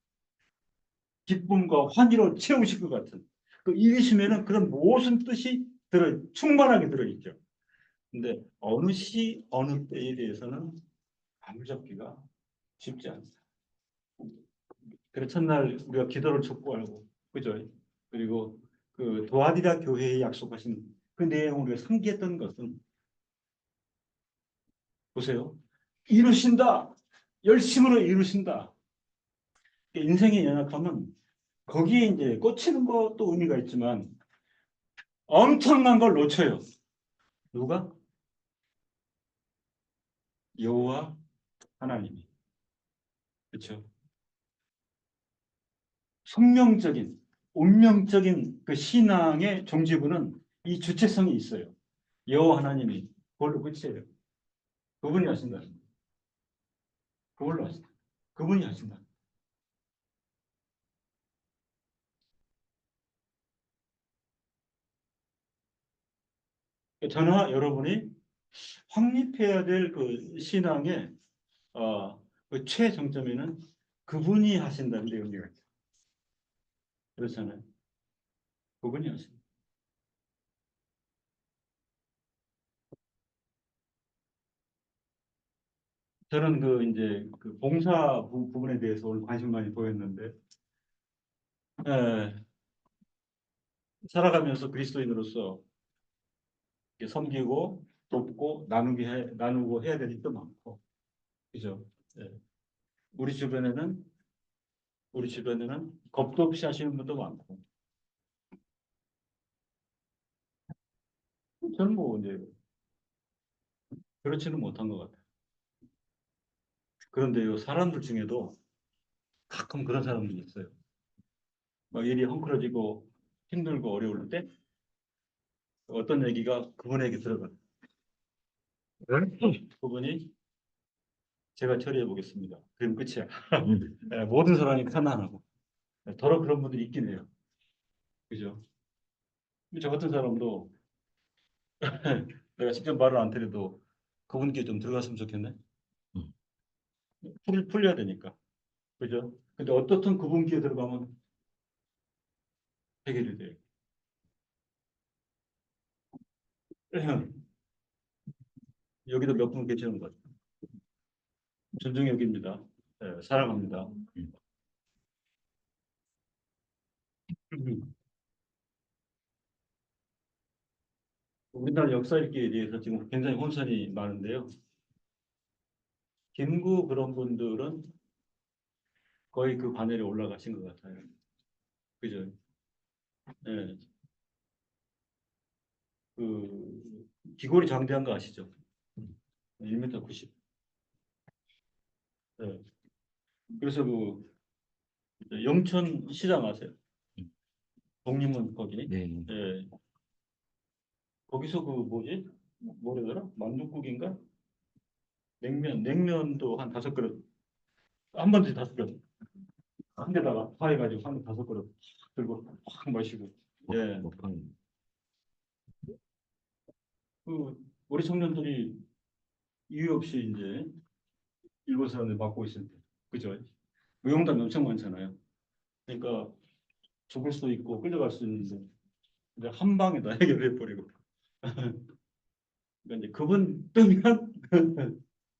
기쁨과 환희로 채우실 것 같은 그 이루심에는 그런 모든 뜻이 충만하게 들어있죠. 근데 어느 시 어느 때에 대해서는 감을 잡기가 쉽지 않습니다. 그래서 첫날 우리가 기도를 촉구하고 그죠? 그리고 그 도하디라 교회에 약속하신 그 내용을 우리가 상기했던 것은 보세요. 이루신다. 열심으로 이루신다. 인생의 연약함은 거기에 이제 꽂히는 것도 의미가 있지만 엄청난 걸 놓쳐요. 누가? 여호와 하나님이. 그렇죠? 숙명적인 운명적인 그 신앙의 종지부는 이 주체성이 있어요. 여호와 하나님이 그걸로 끝이에요. 그분이 하신다. 그걸로 하신다. 그분이 하신다. 저나 여러분이 확립해야 될 그 신앙의 그 최정점에는 그분이 하신다는 데 의미가 있죠. 그렇잖아요. 그분이 하신다. 저는 이제 그 봉사 부분에 대해서 오늘 관심 많이 보였는데, 에, 살아가면서 그리스도인으로서 이렇게 섬기고 돕고 나누고 해야 될 일도 많고, 그죠? 예. 우리 주변에는 겁도 없이 하시는 분도 많고, 저는 뭐 이제 그렇지는 못한 것 같아요. 그런데요, 사람들 중에도 가끔 그런 사람들이 있어요. 막 일이 헝클어지고 힘들고 어려울 때 어떤 얘기가 그분에게 들어가요. 그분이 제가 처리해 보겠습니다. 그럼 끝이야. 예, 모든 사람이 편안하고. 더러 그런 분들이 있긴 해요. 그죠? 근데 저 같은 사람도 내가 직접 말을 안 드려도 그분께 좀 들어갔으면 좋겠네. 음. 풀려야 되니까. 그죠? 근데 어떻든 그분 귀에 들어가면 해결이 돼요. 여기도 몇 분 계시는 것 같아요. 존중 여기입니다. 네, 사랑합니다. 우리나라 역사 읽기에 대해서 지금 굉장히 혼선이 많은데요. 김구 그런 분들은 거의 그 반열에 올라가신 것 같아요. 그죠? 네. 그 기골이 장대한 거 아시죠? 1m 90. 네. 그래서 그 영천 시장 아세요? 독립문 거기. 네. 예. 거기서 그 뭐지? 뭐래더라? 만둣국인가? 냉면도 한 5그릇. 한 번에 5그릇. 한 데다가 파해가지고 한 5그릇 들고 확 마시고. 예. 먹방. 그 우리 청년들이 이유 없이 이제 일본 사람들 맡고 있을 때, 그죠? 무용담이 엄청 많잖아요. 그러니까 죽을 수도 있고 끌려갈 수 있는데 이제 한 방에 다 해결해 버리고. 그러니까 이제 그분 뜨면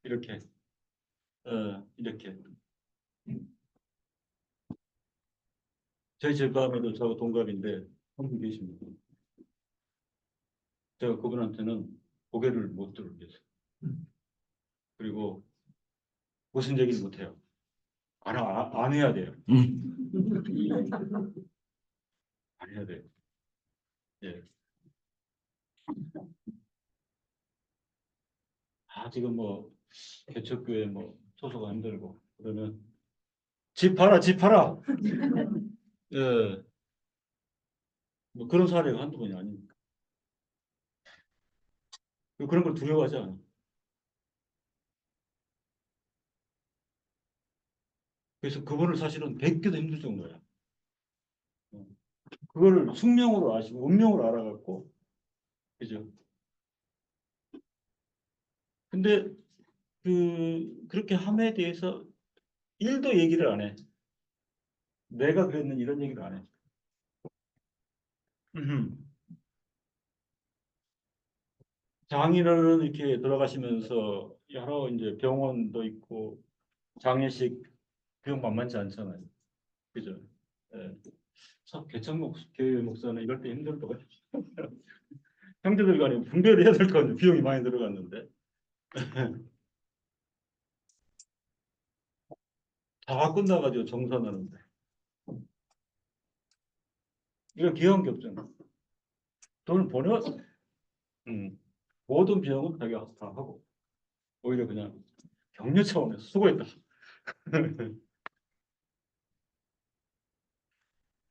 이렇게 이렇게 저희 집안에도 저하고 동갑인데 한 분 계십니다. 제가 그분한테는 고개를 못 들겠어요. 그리고 무슨 얘기를 못 해요. 안 해야 돼요. 안 해야 돼요. 예. 지금 뭐 개척교회 뭐 소속 힘들고 그러면 집 팔아, 집 팔아. 예. 뭐 그런 사례가 한두 번이 아니니까. 그런 걸 두려워하지 않아요. 그래서 그분을 사실은 뵙기도 힘들 정도야. 어. 그거를 숙명으로 아시고 운명으로 알아갖고, 그죠? 근데 그렇게 함에 대해서 일도 얘기를 안 해. 내가 그랬는 이런 얘기를 안 해. 장인어른 이렇게 돌아가시면서 여러 이제 병원도 있고 장례식 비용 만만치 않잖아요. 그죠? 예. 참 개천목 교회 목사는 이럴 때 힘들 것 같아요. 형제들 간에 분배를 해야 될 거 아니에요. 비용이 많이 들어갔는데. 다 끝나가지고 정산하는데. 이거 귀여운 게 없잖아. 돈을 버려, 모든 비용은 자기가 다 하고, 오히려 그냥 격려 차원에서 수고했다.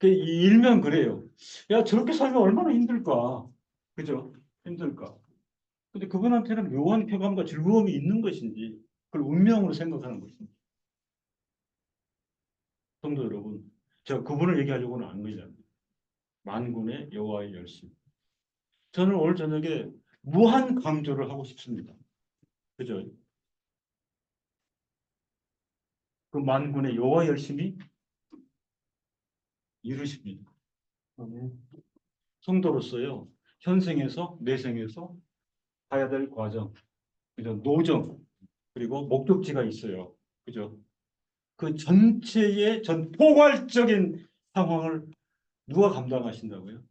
일면 그래요. 야, 저렇게 살면 얼마나 힘들까. 그죠? 힘들까. 근데 그분한테는 묘한 쾌감과 즐거움이 있는 것인지, 그걸 운명으로 생각하는 것인지. 성도 여러분, 제가 그분을 얘기하려고는 안 거잖아요. 만군의 여호와의 열심. 저는 오늘 저녁에 무한 강조를 하고 싶습니다. 그죠? 그 만군의 여호와 열심이 이루십니다. 성도로서요, 현생에서, 내생에서 가야 될 과정, 그죠? 노정, 그리고 목적지가 있어요. 그죠? 그 전체의 포괄적인 상황을 누가 감당하신다고요?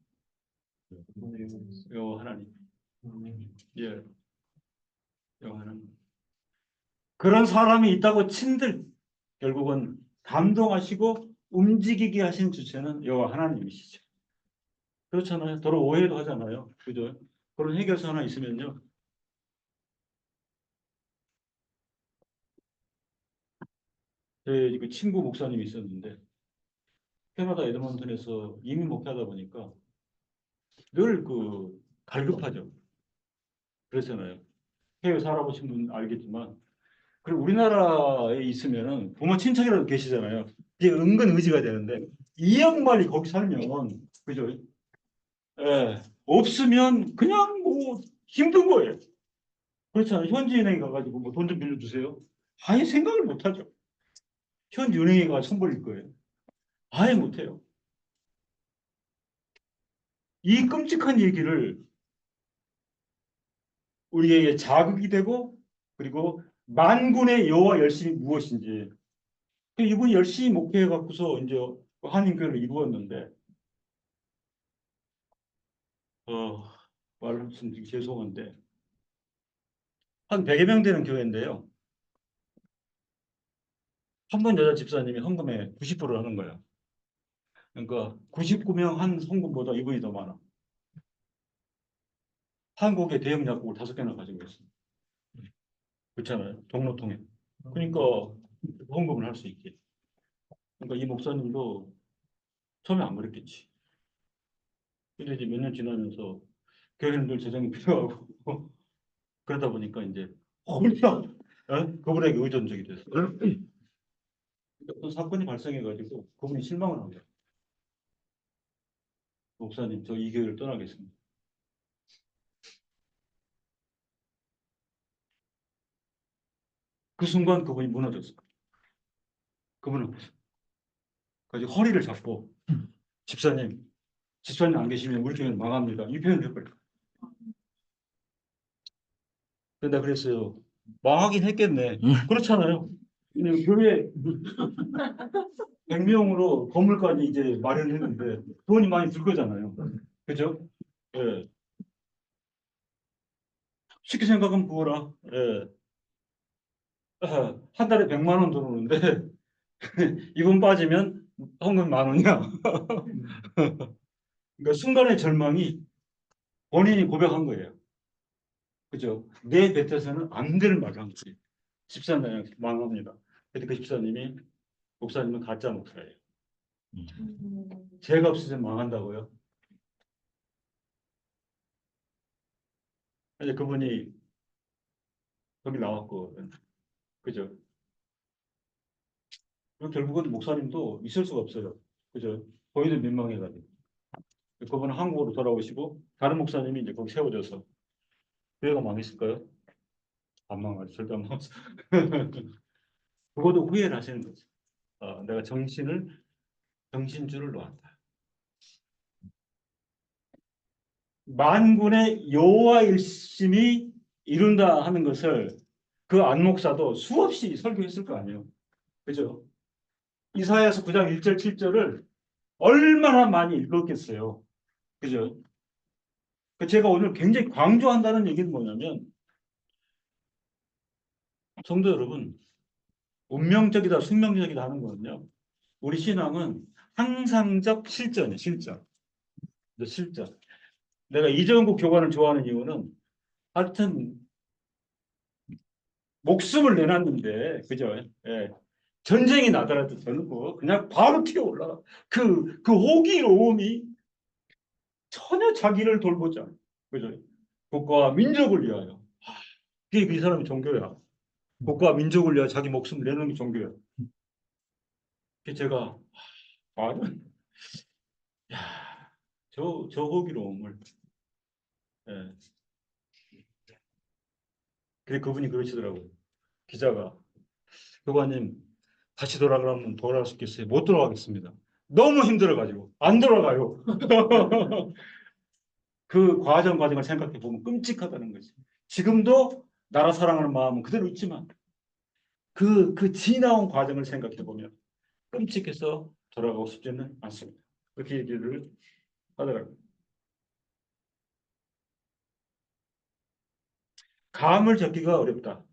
요 하나님. 예, 요 하나님. 그런 사람이 있다고 친들 결국은 감동하시고 움직이게 하신 주체는 여호와 하나님이시죠. 그렇잖아요. 서로 오해도 하잖아요. 그죠? 그런 해결사 하나 있으면요. 제 그 친구 목사님이 있었는데 캐나다 에드먼튼에서 이민 목회하다 보니까 늘 그 갈급하죠. 그렇잖아요. 해외 살아보신 분 알겠지만 그리고 우리나라에 있으면은 부모 친척이라도 계시잖아요. 이게 은근 의지가 되는데 이 양반이 거기 살면 그죠? 예, 없으면 그냥 뭐 힘든 거예요. 그렇잖아요. 현지은행에 가가지고 뭐 돈 좀 빌려주세요. 아예 생각을 못 하죠. 현지은행에 가서 손 벌릴 거예요. 아예 못 해요. 이 끔찍한 얘기를 우리에게 자극이 되고 그리고 만군의 여호와 열심이 무엇인지 이분이 열심히 목회해 갖고서 이제 한인교회를 이루었는데 어 말씀 드리기 죄송한데 한 100여 명 되는 교회인데요. 한 분 여자 집사님이 헌금에 90%를 하는 거예요. 그러니까 99명 한 헌금보다 이분이 더 많아. 한국의 대형 약국을 5개나 가지고 있어요. 그렇잖아요. 종로통에. 그러니까 헌금을 할 수 있게. 그러니까 이 목사님도 처음에 안 그랬겠지. 근데 이제 몇 년 지나면서 교회는 늘 재정이 필요하고 그러다 보니까 이제 홀딱 그분에게 의존적이 됐어요. 그러니까 어떤 사건이 발생해가지고 그분이 실망을 한 거예요. 목사님, 저 이 교회를 떠나겠습니다. 그 순간 그분이 무너졌어요. 그분은 그래서 허리를 잡고 집사님, 집사님 안 계시면 우리 교회는 망합니다. 이 표현을 해버려요. 근데 내가 그랬어요. 망하긴 했겠네. 그렇잖아요. 근데 교회 100명으로 건물까지 이제 마련했는데 돈이 많이 들 거잖아요. 그죠? 예. 쉽게 생각하면 부어라. 예. 한 달에 100만 원 들어오는데 이분 빠지면 헌금 10,000원이야. 그러니까 순간의 절망이 본인이 고백한 거예요. 그죠? 내 곁에서는 안 될 말을 한 거지. 집사님 망합니다. 그때 그 집사님이 목사님은 가짜 목사예요. 제가 없으면 망한다고요. 근데 그분이 거기 나왔고, 그죠? 그리고 결국은 목사님도 있을 수가 없어요. 그죠? 거의도 민망해가지고. 그분은 한국으로 돌아오시고 다른 목사님이 이제 거기 세워져서 교회가 망했을까요? 안 망하죠. 절대 안 망했어. 그것도 후회를 하시는 거죠. 내가 정신줄을 놓았다. 만군의 여호와 일심이 이룬다 하는 것을 그 안 목사도 수없이 설교했을 거 아니에요. 그죠? 이사야서 9장 1절 7절을 얼마나 많이 읽었겠어요. 그죠? 제가 오늘 굉장히 강조한다는 얘기는 뭐냐면 성도 여러분 운명적이다 숙명적이다 하는 거는요. 우리 신앙은 항상적 실전이에요. 실전. 실전. 내가 이정국 교관을 좋아하는 이유는 하여튼 목숨을 내놨는데 그죠? 예. 전쟁이 나더라도 저는 뭐 그냥 바로 튀어 올라가. 그 호기로움이 전혀 자기를 돌보지 않아요. 그죠? 국가와 민족을 위하여. 그게 그 사람의 종교야. 국가와 민족을 위하여 자기 목숨을 내놓는 게 종교야. 그래서 제가 나는 야, 저 호기로움을 예. 그래 그분이 그러시더라고요. 기자가 교관님 다시 돌아가면 돌아갈 수 있겠어요? 못 돌아가겠습니다. 너무 힘들어가지고 안 돌아가요. 그 과정을 생각해 보면 끔찍하다는 거지. 지금도 나라 사랑하는 마음은 그대로 있지만 그 지나온 과정을 생각해 보면 끔찍해서 돌아가고 싶지는 않습니다. 그렇게 얘기를 하더라고요. 감을 잡기가 어렵다.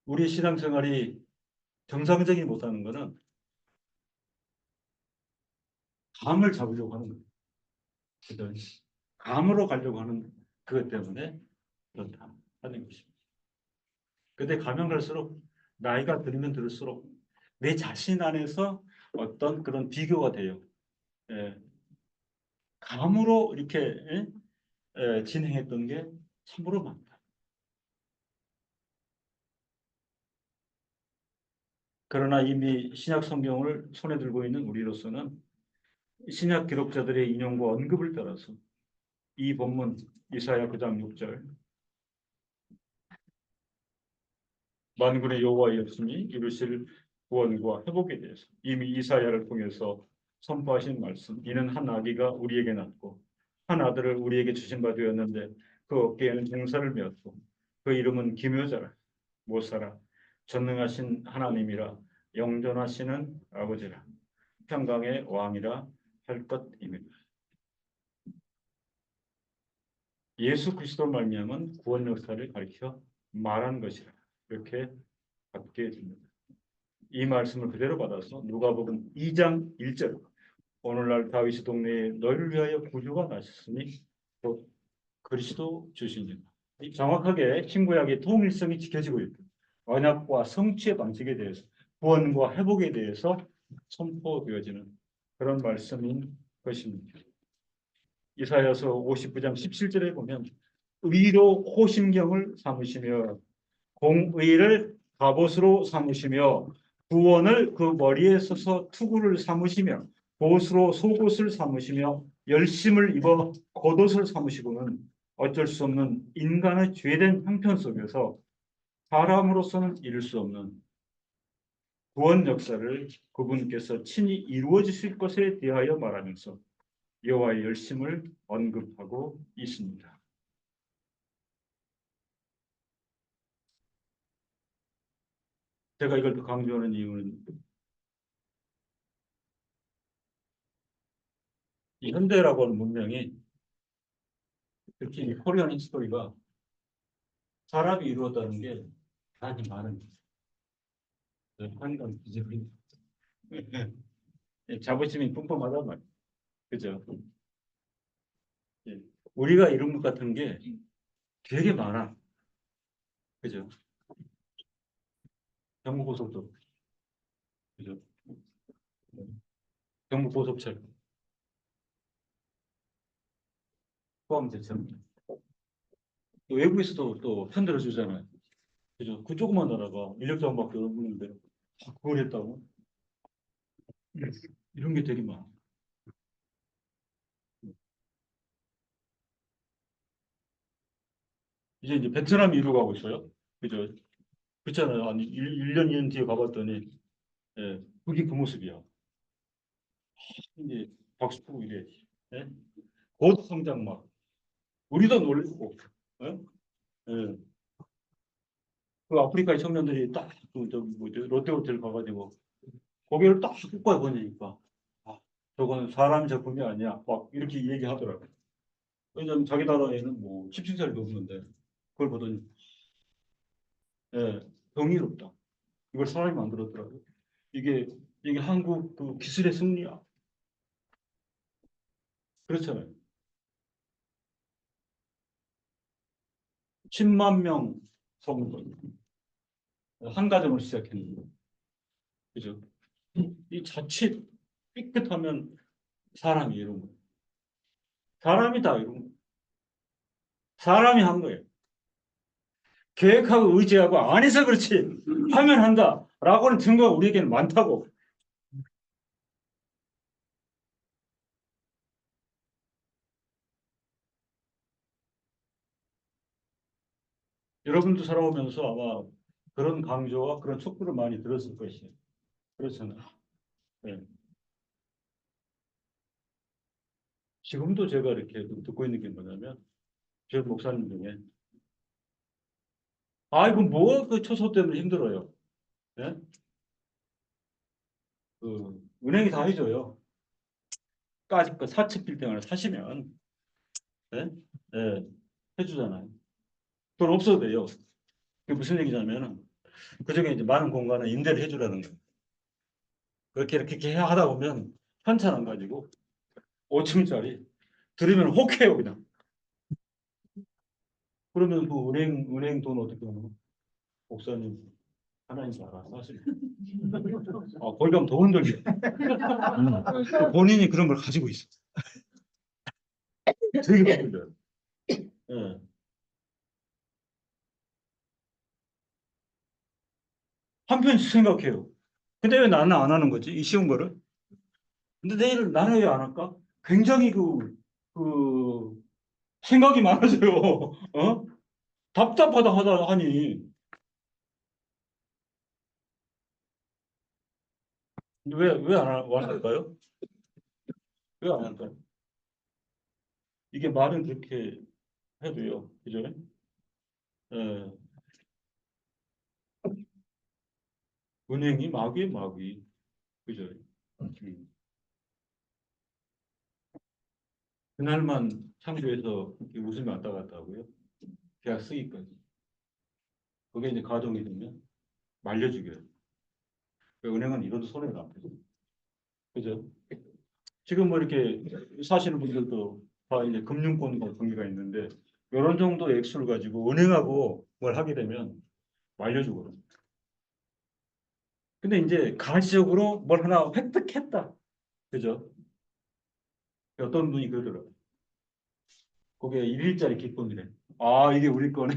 우리 신앙생활이 정상적이지 못하는 것은 감을 잡으려고 하는 거예요. 그죠? 감으로 가려고 하는 그것 때문에 그렇다 하는 것입니다. 근데 가면 갈수록 나이가 들면 들수록 내 자신 안에서 어떤 그런 비교가 돼요. 예. 감으로 이렇게 진행했던 게 참으로 많다. 그러나 이미 신약 성경을 손에 들고 있는 우리로서는 신약 기록자들의 인용과 언급을 따라서 이 본문 이사야 9장 6절 만군의 여호와의 열심히 이루실 구원과 회복에 대해서 이미 이사야를 통해서 선포하신 말씀. 이는 한 아기가 우리에게 낳고 한 아들을 우리에게 주신 바 되었는데 그 어깨에는 종살을 메었고 그 이름은 기묘자라 못살아 전능하신 하나님이라 영존하시는 아버지라 평강의 왕이라 할 것입니다. 예수 그리스도 말미암은 구원 역사를 가리켜 말한 것이라 이렇게 받게 됩니다. 이 말씀을 그대로 받아서 누가복음 2장 1절 오늘날 다윗의 동네에 너희를 위하여 구주가 나셨으니 곧 그리스도 주시니라. 정확하게 신구약의 통일성이 지켜지고 있고 언약과 성취의 방식에 대해서 구원과 회복에 대해서 선포되어지는 그런 말씀인 것입니다. 이사야서 59장 17절에 보면 의로 호심경을 삼으시며 공의를 갑옷으로 삼으시며 구원을 그 머리에 써서 투구를 삼으시며 보수로 속옷을 삼으시며 열심을 입어 겉옷을 삼으시고는 어쩔 수 없는 인간의 죄된 형편 속에서 사람으로서는 이룰 수 없는 구원 역사를 그분께서 친히 이루어 주실 것에 대하여 말하면서 여호와의 열심을 언급하고 있습니다. 제가 이걸 더 강조하는 이유는 이 현대라고 하는 문명이 특히 이 코리안 히스토리가 사람이 이루었다는 게 아주 많은 한강 기적이 자부심이 뿜뿜하단 말이에요. 그죠? 예. 우리가 이룬 것 같은 게 되게 많아. 그죠? 경부고속도로. 그죠? 경부고속철 포함됐잖아요. 외국에서도 또 편들어 주잖아요. 그죠? 그 조그만 나라가 인력자원밖에 없는데 그걸 했다고? 이런 게 되게 많아. 이제 베트남이 이루고 있어요. 그죠? 그렇잖아요. 한 1년, 2년 뒤에 가봤더니, 예, 그게 그 모습이야. 이제 박수 치고 이래. 예? 고도 성장 막. 우리도 놀리고, 예? 예. 그 아프리카의 청년들이 딱, 롯데호텔 가가지고, 고개를 딱 숙고해 보니까, 아, 저거는 사람 작품이 아니야. 막 이렇게 얘기하더라고요. 왜냐면 자기 나라에는 뭐, 17살도 없는데, 그걸 보더니, 예, 경이롭다. 이걸 사람이 만들었더라고요. 이게, 이게 한국 그 기술의 승리야. 그렇잖아요. 10만 명 성공. 한 가정을 시작했는데. 그죠? 이 자칫 삐끗하면 사람이 이룬 거예요. 사람이 다 이룬 거예요. 사람이 한 거예요. 계획하고 의지하고 안 해서 그렇지 하면 한다 라고는 증거가 우리에게는 많다고. 여러분도 살아오면서 아마 그런 강조와 그런 촉구를 많이 들었을 것이에요. 그렇잖아요. 네. 지금도 제가 이렇게 듣고 있는 게 뭐냐면 저 목사님 중에 아이고 뭐 그 초소 때문에 힘들어요. 네? 그 은행이 다 해줘요. 까짓 거 사채 빌딩을 사시면 네? 네, 해주잖아요. 돈 없어도 돼요. 그게 무슨 얘기냐면은 그중에 이제 많은 공간을 임대를 해주라는 거예요. 그렇게 하다 보면 현찰 안 가지고 5층짜리 들으면 혹해요 그냥. 그러면 그 은행 돈 어떻게 하는 목사님 하나님 알아서 하시면. 거기 가면 더 흔들려. 본인이 그런 걸 가지고 있어. 되게 흔들려요. 예. 한편 생각해요. 근데 왜 나는 안 하는 거지? 이 쉬운 거를. 근데 내일 나는 왜 안 할까? 굉장히 그 생각이 많아져요. 어? 답답하다 하다 하니 왜 안 할까요? 왜 안 할까요? 이게 말은 그렇게 해도요. 그죠? 예. 은행이 마귀의 마귀. 그죠? 음. 그날만 창조해서 이렇게 웃음이 왔다 갔다 하고요. 계약 쓰기까지. 그게 이제 가동이 되면 말려 죽여요. 은행은 이러도 손해가 안 되죠. 그죠? 지금 뭐 이렇게 사시는 분들도 다 이제 금융권과 관계가 있는데 이런 정도의 액수를 가지고 은행하고 뭘 하게 되면 말려주거든요. 근데 이제 가시적으로 뭘 하나 획득했다. 그죠? 어떤 분이 그러더라고요. 그게 일일짜리 기쁨이래. 아, 이게 우리 거네.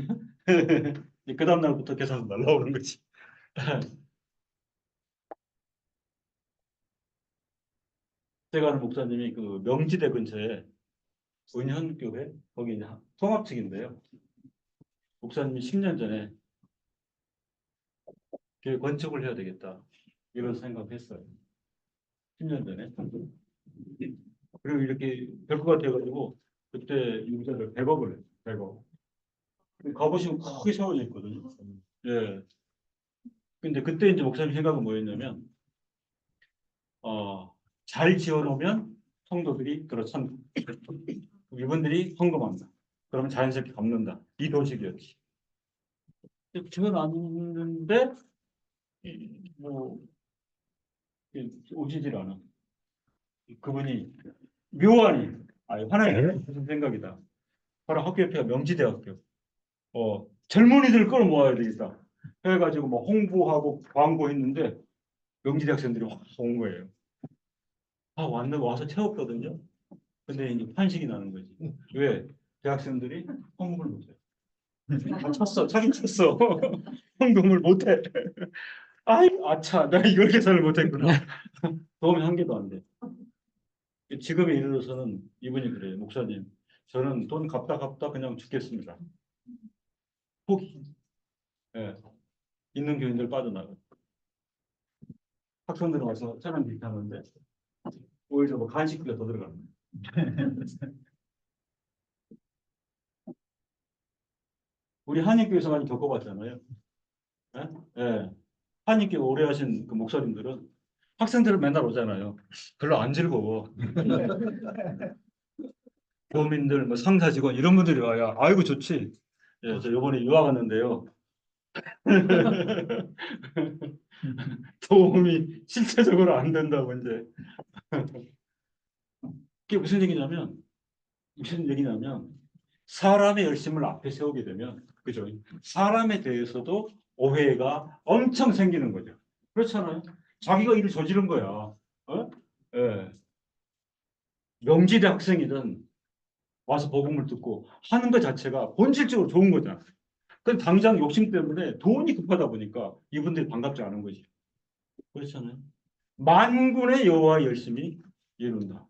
그 다음날부터 계산 날라오는 거지. 제가 아는 목사님이 그 명지대 근처에 은현교회, 거기 이제 통합측인데요. 목사님이 10년 전에 교회 건축을 해야 되겠다. 이런 생각을 했어요. 10년 전에. 그리고 이렇게 될 것 같아가지고 그때 유자를 100억을 했어요. 100억. 가보시면 크게 세워져 있거든요. 예. 근데 그때 이제 목사님 생각은 뭐였냐면, 어, 잘 지어놓으면 성도들이 그렇잖아. 이분들이 헌금한다. 그러면 자연스럽게 갚는다. 이 도식이었지. 지어놨는데, 뭐, 오지질 않아. 그분이 묘하니, 하나님 무슨 생각이다. 바로 학교 옆에가 명지대학교. 젊은이들 끌어모아야 되겠다. 해가지고 뭐 홍보하고 광고했는데 명지대 학생들이 확 온 거예요. 와서 채웠거든요. 근데 이제 판식이 나는 거지. 왜? 대학생들이 헌금을 못해. 다 쳤어. 자기 쳤어. 헌금을 못해. 아이, 아차. 내가 이걸 계산을 못했구나. 도움이 한 개도 안 돼. 지금에 이르러서는 이분이 그래요. 목사님, 저는 돈 갚다 그냥 죽겠습니다. 포기. 예. 있는 교인들 빠져나가. 학생들 와서 차량 비슷하는데 오히려 뭐 간식비가 더 들어가는 거예요. 우리 한인교회에서 많이 겪어봤잖아요. 예? 예. 한인교회 오래 하신 그 목사님들은 학생들은 맨날 오잖아요. 별로 안 즐거워. 교민들, 뭐 상사 직원 이런 분들이 와야 아이고 좋지. 예, 저 이번에 유학 왔는데요. 도움이 실제적으로 안 된다고 이제. 그게 무슨 얘기냐면 사람의 열심을 앞에 세우게 되면 그죠? 사람에 대해서도 오해가 엄청 생기는 거죠. 그렇잖아요. 자기가 일을 저지른 거야. 예. 명지대 학생이든 와서 복음을 듣고 하는 것 자체가 본질적으로 좋은 거잖아. 근데 당장 욕심 때문에 돈이 급하다 보니까 이분들이 반갑지 않은 거지. 그렇잖아요. 만군의 여호와 열심히 이룬다.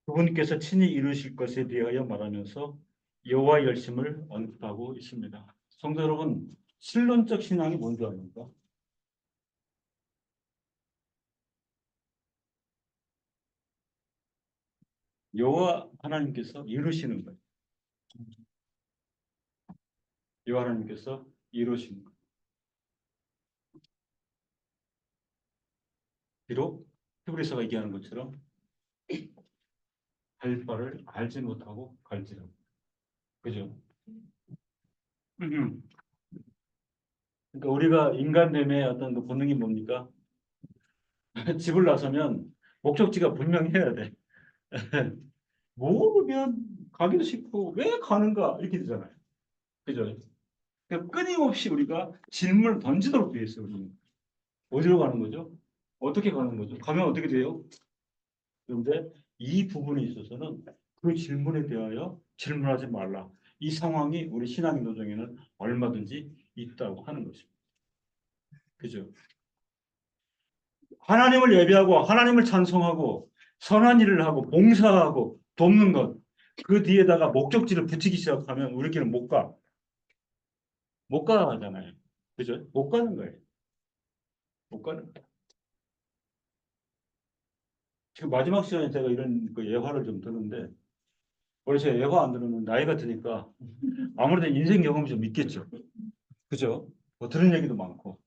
그분께서 친히 이루실 것에 대하여 말하면서 여호와 열심을 언급하고 있습니다. 성도 여러분, 실론적 신앙이 뭔지 아닙니까? 여호와 하나님께서 이루시는 거예요. 여호와 하나님께서 이루시는 거예요. 비록 히브리서가 얘기하는 것처럼 갈 바를 알지 못하고 갈지라. 그죠? 그러니까 우리가 인간됨의 어떤 그 본능이 뭡니까? 집을 나서면 목적지가 분명해야 돼. 모르면 가기도 싫고 왜 가는가 이렇게 되잖아요. 그죠? 그러니까 끊임없이 우리가 질문을 던지도록 되어 있어요. 우리는. 어디로 가는 거죠? 어떻게 가는 거죠? 가면 어떻게 돼요? 그런데 이 부분에 있어서는 그 질문에 대하여 질문하지 말라. 이 상황이 우리 신앙의 도정에는 얼마든지 있다고 하는 것입니다. 그죠? 하나님을 예배하고 하나님을 찬송하고 선한 일을 하고 봉사하고 돕는 것. 그 뒤에다가 목적지를 붙이기 시작하면 우리끼리는 못 가. 못 가잖아요. 그죠? 못 가는 거예요. 못 가는 거예요. 지금 마지막 시간에 제가 이런 그 예화를 좀 드는데 원래 제가 예화 안 들으면 나이가 드니까 아무래도 인생 경험이 좀 있겠죠. 그죠? 뭐 들은 얘기도 많고.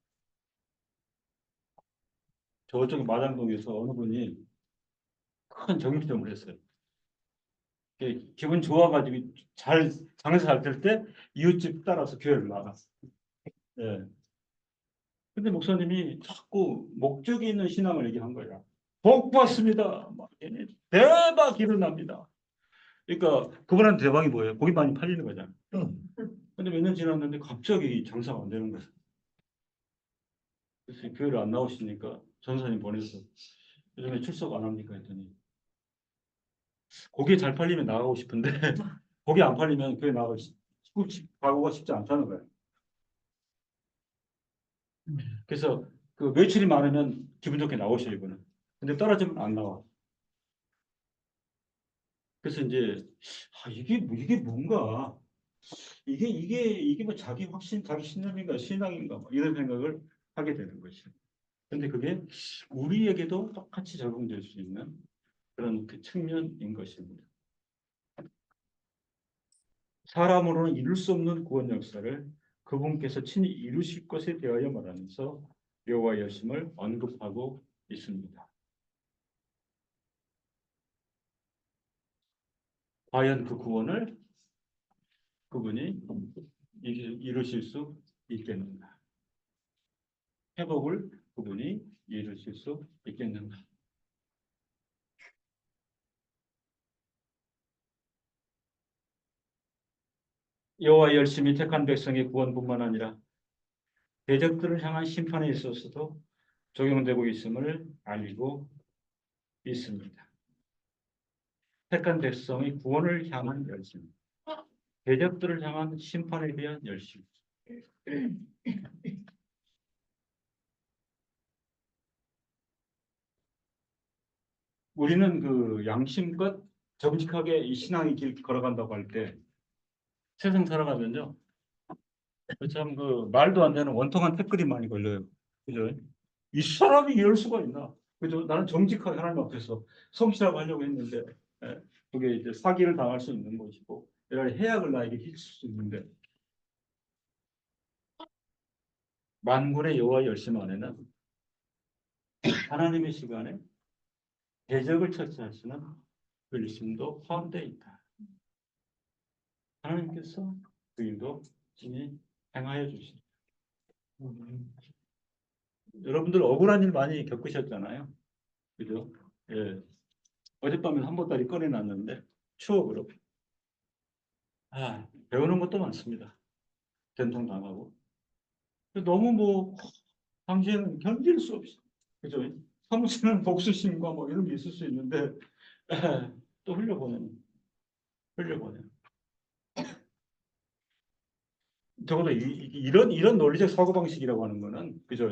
저쪽에 마장동에서 어느 분이 큰 정육점을 했어요. 기분 좋아가지고 잘 장사 잘 될 때 이웃집 따라서 교회를 나갔어. 예. 근데 목사님이 자꾸 목적이 있는 신앙을 얘기한 거야. 복 받습니다. 막 얘네 대박 일어납니다. 그러니까 그분한테 대박이 뭐예요? 복이 많이 팔리는 거잖아. 근데 몇 년 지났는데 갑자기 장사가 안 되는 거야. 그래서 교회를 안 나오시니까 전사님 보내서 요즘에 출석 안 합니까 했더니 거기에 잘 팔리면 나가고 싶은데 거기 안 팔리면 교회 가고가 쉽지 않다는 거예요. 그래서 그 매출이 많으면 기분 좋게 나오셔요 이거는. 근데 떨어지면 안 나와. 그래서 이제 이게 뭔가 이게 뭐 자기 확신, 자기 신념인가 신앙인가 뭐 이런 생각을 하게 되는 것이죠. 근데 그게 우리에게도 똑같이 적용될 수 있는 그런 그 측면인 것입니다. 사람으로는 이룰 수 없는 구원 역사를 그분께서 친히 이루실 것에 대하여 말하면서 여호와의 열심을 언급하고 있습니다. 과연 그 구원을 그분이 이루실 수 있겠는가? 회복을 그분이 이루실 수 있겠는가? 여호와의 열심히 택한 백성의 구원뿐만 아니라 대적들을 향한 심판에 있어서도 적용되고 있음을 알고 있습니다. 택한 백성의 구원을 향한 열심, 대적들을 향한 심판에 대한 열심. 우리는 그 양심껏 정직하게 이 신앙의 길 걸어간다고 할 때 세상 살아가면요. 참 그 말도 안 되는 원통한 댓글이 많이 걸려요. 그죠? 이 사람이 이럴 수가 있나? 그죠? 나는 정직하게 하나님 앞에서 성실하고 하려고 했는데 그게 이제 사기를 당할 수 있는 것이고 이런 해악을 나에게 끼칠 수 있는데 만군의 여호와 열심 안에는 하나님의 시간에 대적을 처치하시는 그 열심도 포함되어 있다. 하나님께서 그 일도 친히 행하여 주시다. 여러분들 억울한 일 많이 겪으셨잖아요. 그죠? 예. 어젯밤에 한보따리 꺼내놨는데 추억으로. 배우는 것도 많습니다. 된통 당하고. 너무 뭐 당시에는 견딜 수 없이. 그죠? 사무치는 복수심과 뭐 이런 게 있을 수 있는데 또 흘려보내는. 적어도 이런 논리적 사고방식이라고 하는 거는 그죠?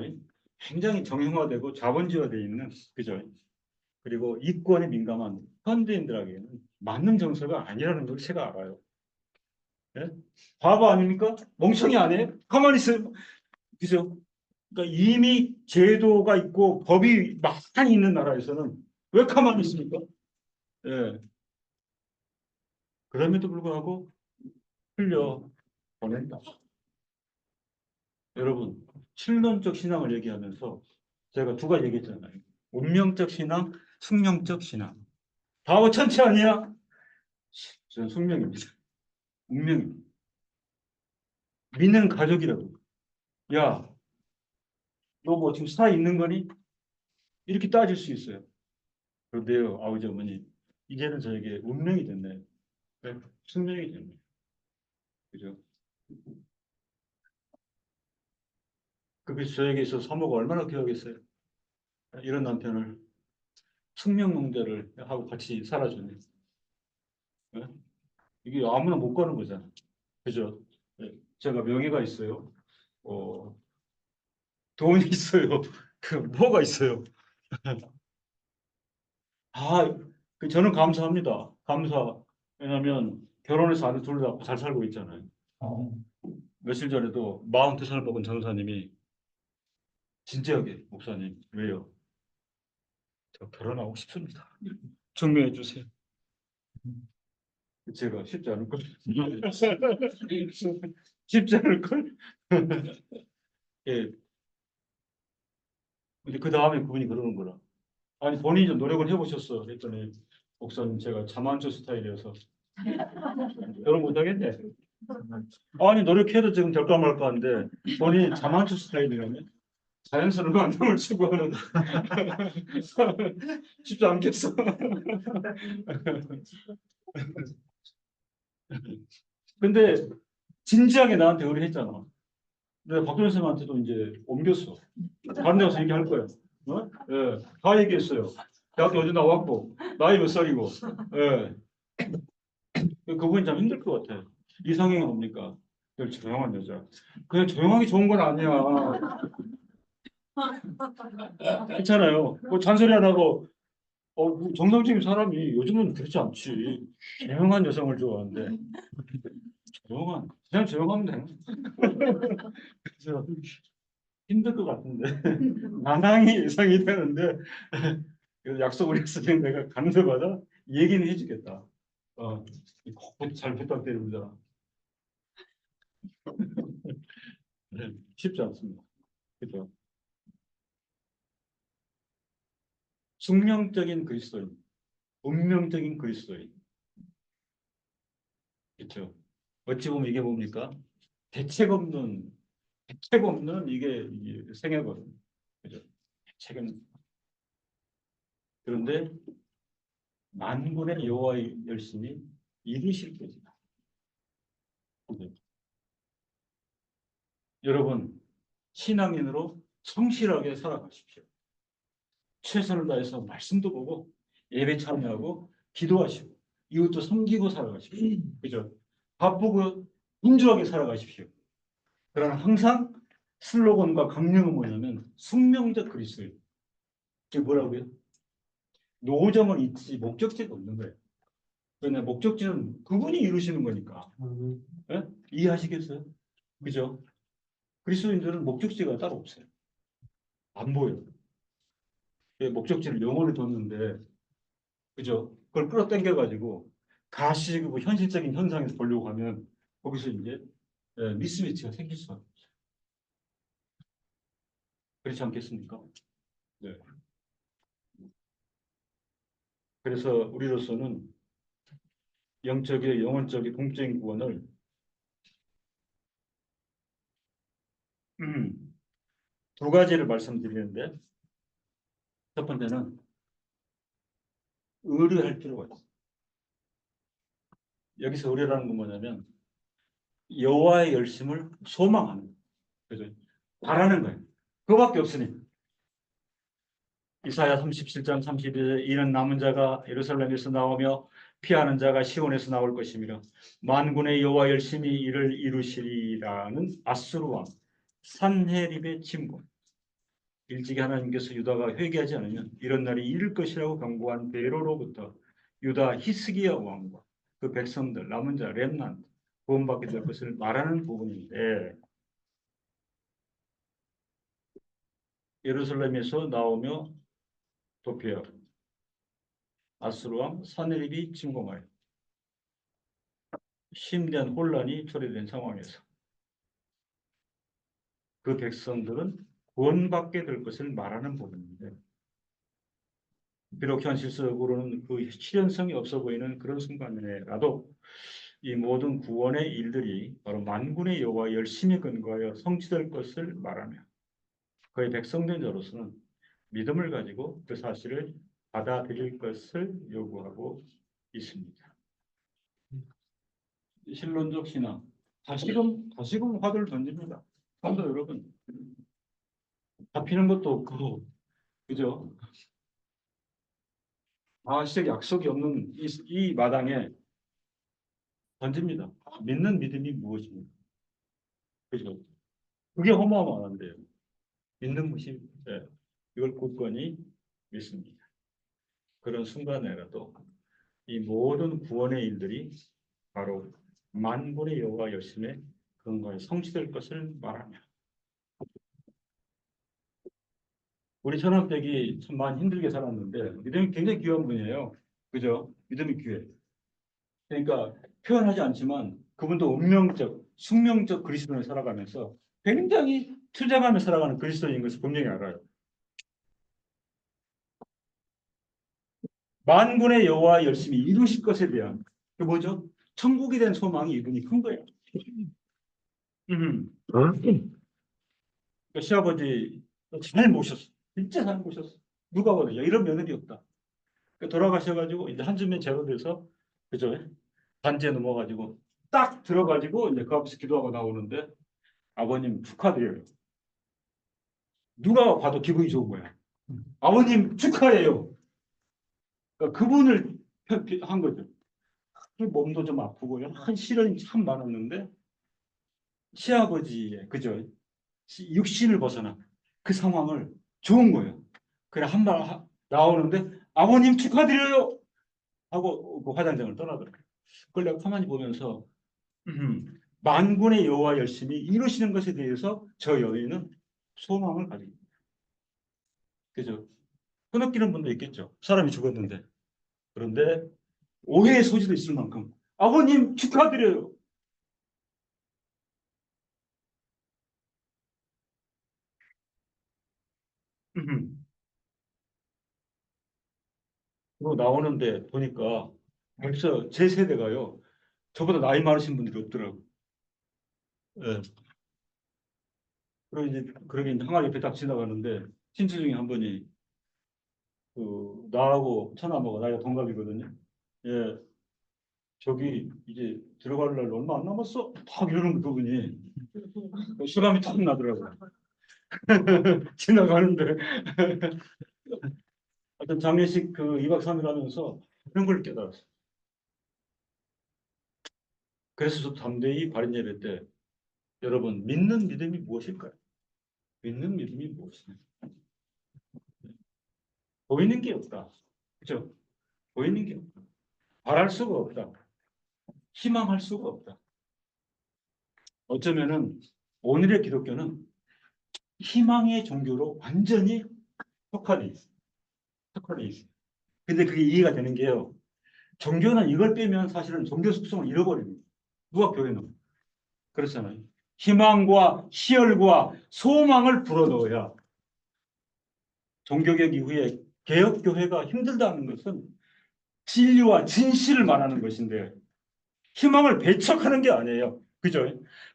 굉장히 정형화되고 자본주의화되어 있는 그죠? 그리고 이권에 민감한 현대인들에게는 맞는 정서가 아니라는 걸 제가 알아요. 예? 바보 아닙니까? 멍청이 아니에요? 가만히 있어요. 그죠? 그러니까 이미 제도가 있고 법이 많이 있는 나라에서는 왜 가만히 있습니까? 예. 그럼에도 불구하고 흘려 보낸다. 여러분, 7년적 신앙을 얘기하면서 제가 두 가지 얘기했잖아요. 운명적 신앙, 숙명적 신앙. 다오 천체 아니야? 저는 숙명입니다. 운명입니다. 믿는 가족이라도. 야, 너 뭐 지금 사 있는 거니? 이렇게 따질 수 있어요. 그런데요, 아버지, 어머니, 이제는 저에게 운명이 됐네. 네, 숙명이 됐네. 그죠? 그것이 저에게 있어서 사모가 얼마나 귀하겠어요. 이런 남편을 숙명농자를 하고 같이 살아주네. 네? 이게 아무나 못 가는 거잖아. 그죠? 네. 제가 명예가 있어요. 어, 돈이 있어요. 그 뭐가 있어요? 아, 저는 감사합니다. 감사. 왜냐하면 결혼해서 아들 둘 다 잘 살고 있잖아요. 며칠 전에도 42살 먹은 전사님이 진지하게 목사님 왜요? 저 결혼하고 싶습니다. 증명해 주세요. 제가 쉽지 않을 걸. 쉽지 않을 걸. 예. 근데 그 다음에 그분이 그러는 거라. 아니 본인이 좀 노력을 해보셨어. 그랬더니 목사님 제가 자만추 스타일이어서 결혼 못하겠네. 아니 노력해도 지금 될까 말까 한데 본인이 자만추 스타일이라면 자연스러운 안정을 추구하는 쉽지 않겠어. 근데 진지하게 나한테 의뢰했잖아. 내가 박준호 선생님한테도 이제 옮겼어. 다른 데 가서 얘기할 거야. 어? 예, 다 얘기했어요. 대학교 어디 나왔고, 나이 몇 살이고. 예. 그분이 참 힘들 것 같아. 이상형이 뭡니까? 늘 조용한 여자. 그냥 조용하게 좋은 건 아니야. 그렇잖아요. 뭐 잔소리 안 하고, 뭐 정상적인 사람이 요즘은 그렇지 않지. 조용한 여성을 좋아하는데, 그냥 조용하면 돼. 그래서 힘들 것 같은데. 난항이 예상이 되는데, 그래서 약속을 했으니 내가 가는 데마다 얘기는 해주겠다. 꼭 잘 부탁드립니다. 네, 쉽지 않습니다. 그죠? 숙명적인 그리스도인, 운명적인 그리스도인. 그렇죠? 어찌 보면 이게 뭡니까? 대책 없는, 대책 없는 이게 생애거든요. 그죠? 대책은. 그런데 만군의 여호와의 열심히 이루실 것이다. 그죠? 여러분, 신앙인으로 성실하게 살아가십시오. 최선을 다해서 말씀도 보고 예배 참여하고 기도하시고 이웃도 섬기고 살아가십시오. 그죠? 바쁘고 분주하게 살아가십시오. 그러나 항상 슬로건과 강령은 뭐냐면 숙명적 그리스도예요. 이게 뭐라고요? 노점은 있지 목적지가 없는 거예요. 그러나 목적지는 그분이 이루시는 거니까. 예? 이해하시겠어요? 그죠? 그리스도인들은 목적지가 따로 없어요. 안 보여요. 목적지를 영원히 뒀는데 그죠? 그걸 끌어당겨 가지고 가시적이고 현실적인 현상에서 보려고 하면 거기서 이제 미스매치가 생길 수가 있죠. 그렇지 않겠습니까? 네. 그래서 우리로서는 영적의 영혼적인 공적인 구원을 두 가지를 말씀드리는데 첫 번째는 의뢰할 필요가 있어요. 여기서 의뢰라는 건 뭐냐면 여호와의 열심을 소망하는 거예요. 그죠? 바라는 거예요. 그거밖에 없으니 이사야 37장 32절에 이는 남은 자가 예루살렘에서 나오며 피하는 자가 시온에서 나올 것이며 만군의 여호와 열심히 이를 이루시리라는 아수르 왕 산헤립의 침공. 일찍이 하나님께서 유다가 회개하지 않으면 이런 날이 이를 것이라고 경고한 베로로부터 유다 히스기야 왕과 그 백성들 남은 자 렘넌트 구원받게 될 것을 말하는 부분인데 예루살렘에서 나오며 도피하고 아수르 왕 산헤립이 침공하여 심대한 혼란이 초래된 상황에서 그 백성들은 구원받게 될 것을 말하는 부분인데 비록 현실적으로는 그 실현성이 없어 보이는 그런 순간에라도 이 모든 구원의 일들이 바로 만군의 여호와 열심히 근거하여 성취될 것을 말하며 그의 백성된 자로서는 믿음을 가지고 그 사실을 받아들일 것을 요구하고 있습니다. 신론적 신앙. 다시금 화두를 던집니다. 성도 여러분, 잡히는 것도 없고, 그죠? 시작 약속이 없는 이 마당에 던집니다. 믿는 믿음이 무엇입니까? 그죠? 그게 어마어마한데요. 믿는 무심, 네. 이걸 굳건히 믿습니다. 그런 순간에라도 이 모든 구원의 일들이 바로 만군의 여호와 열심에 근거에 성취될 것을 말하며 우리 천황댁이 참 많이 힘들게 살았는데 믿음이 굉장히 귀한 분이에요. 그죠? 믿음이 귀해. 그러니까 표현하지 않지만 그분도 운명적, 숙명적 그리스도인을 살아가면서 굉장히 투쟁하며 살아가는 그리스도인인 것을 분명히 알아요. 만군의 여호와 열심히 이루실 것에 대한 그 뭐죠? 천국에 대한 소망이 이분이 큰 거예요. 그 시아버지 잘 모셨어. 진짜 잘 모셨어. 누가 봐도 야, 이런 며느리 없다. 돌아가셔가지고 이제 한쯤에 제거돼서 그죠? 단지에 넘어가지고 딱 들어가지고 이제 그 앞에서 기도하고 나오는데 아버님 축하드려요. 누가 봐도 기분이 좋은 거야. 아버님 축하해요. 그러니까 그분을 한 거죠. 그 몸도 좀 아프고 한 시련이 참 많았는데 시아버지의 그죠? 육신을 벗어나 그 상황을 좋은 거예요. 그래 한 말 나오는데 아버님 축하드려요 하고 그 화장장을 떠나더라고요. 그걸 내가 가만히 보면서 만군의 여호와 열심히 이루시는 것에 대해서 저 여인은 소망을 가지고 있어요. 그죠? 끊어끼는 분도 있겠죠. 사람이 죽었는데. 그런데 오해의 소지도 있을 만큼 아버님 축하드려요. 그리고 나오는데 보니까 벌써 제 세대가요. 저보다 나이 많으신 분들이 없더라고요. 예. 그리고 이제 그러게 이제 항아리 옆에 딱 지나가는데 친구 중에 한 분이 그 나하고 처남하고 나이가 동갑이거든요. 예, 저기 이제 들어갈 날 얼마 안 남았어? 딱 이러는 거 그분이 실감이 탁 나더라고요. 지나가는데 하여튼 장례식 그 2박 3일 하면서 그런 걸 깨달았어요. 그래서 저 담대히 발인 예배 때 여러분 믿는 믿음이 무엇일까요? 믿는 믿음이 무엇이냐? 보이는 게 없다. 그죠? 보이는 게 없다. 바랄 수가 없다. 희망할 수가 없다. 어쩌면은 오늘의 기독교는 희망의 종교로 완전히 특화돼 있어요. 특화돼 있어요. 근데 그게 이해가 되는 게요. 종교는 이걸 빼면 사실은 종교 속성을 잃어버립니다. 누가 교회는 그렇잖아요. 희망과 희열과 소망을 불어넣어야 종교개혁 이후에 개혁교회가 힘들다는 것은 진리와 진실을 말하는 것인데 희망을 배척하는 게 아니에요. 그죠?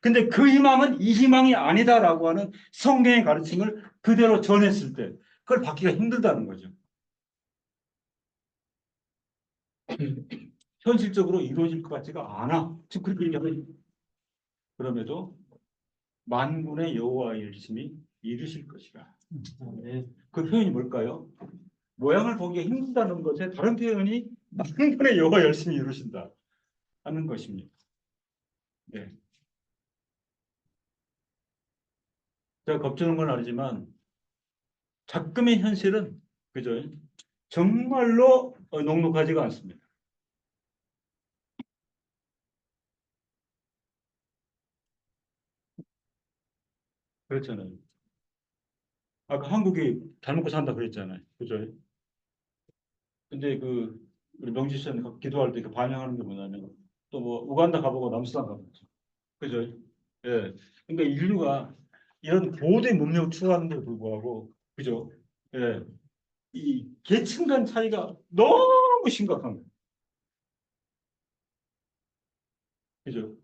근데 그 희망은 이 희망이 아니다라고 하는 성경의 가르침을 그대로 전했을 때 그걸 받기가 힘들다는 거죠. 현실적으로 이루어질 것 같지가 않아. 지금 그렇게 얘기하면 그럼에도 만군의 여호와의 열심히 이루실 것이라. 그 표현이 뭘까요? 모양을 보기가 힘들다는 것에 다른 표현이 만군의 여호와 열심히 이루신다 하는 것입니다. 네. 제가 겁주는 건 아니지만 작금의 현실은 그죠? 정말로 녹록하지가 않습니다. 그렇잖아요. 아까 한국이 잘 먹고 산다 그랬잖아요. 그죠? 근데 그 우리 명지 씨는 기도할 때 그 반영하는 게 뭐냐면 또 뭐 우간다 가보고 남수단 가보죠. 그죠? 예. 그러니까 인류가 이런 고도의 문명을 추구하는데도 불구하고 그죠? 예. 이 계층 간 차이가 너무 심각한 거예요. 그죠?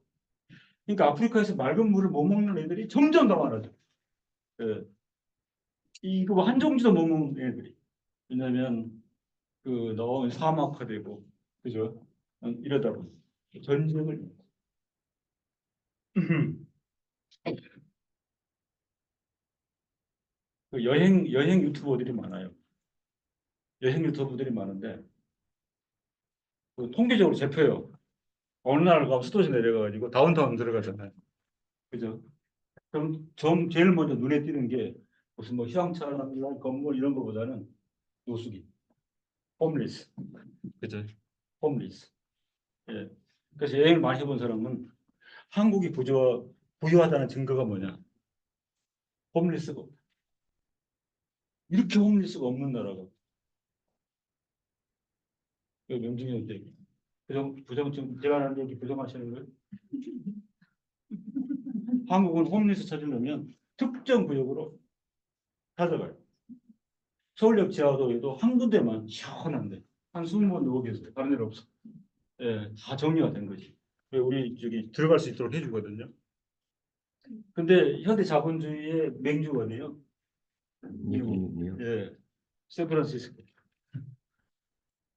그러니까 아프리카에서 맑은 물을 못 먹는 애들이 점점 더 많아져. 예. 이거 한 종지도 못 먹는 애들이. 왜냐면 그 너무 사막화되고 그죠? 이러다 보니 전쟁을 그 여행 유튜버들이 많아요. 여행 유튜버들이 많은데 그 통계적으로 잡혀요. 어느 날 가면 수도시 내려가가지고 다운타운 들어가잖아요. 그죠? 그럼 제일 먼저 눈에 띄는 게 무슨 뭐 휘황찬란 건물 이런 거보다는 노숙인, 홈리스, 그죠? 홈리스. 예. 그래서 여행을 많이 해본 사람은 한국이 부유하다는 증거가 뭐냐? 홈리스가 없다. 이렇게 홈리스가 없는 나라가 명중현 얘기. 지금 제가 하는 얘기 부정하시는 거예요? 한국은 홈리스 찾으려면 특정 구역으로 찾아가요. 서울역 지하도에도 한 군데만 시원한데 한 20번 누워 계세요. 다른 데는 없어. 예, 다 정리가 된 거지. 왜 우리 저기 들어갈 수 있도록 해주거든요. 근데 현대 자본주의의 맹주거든요. 미국. 예, 샌프란시스코.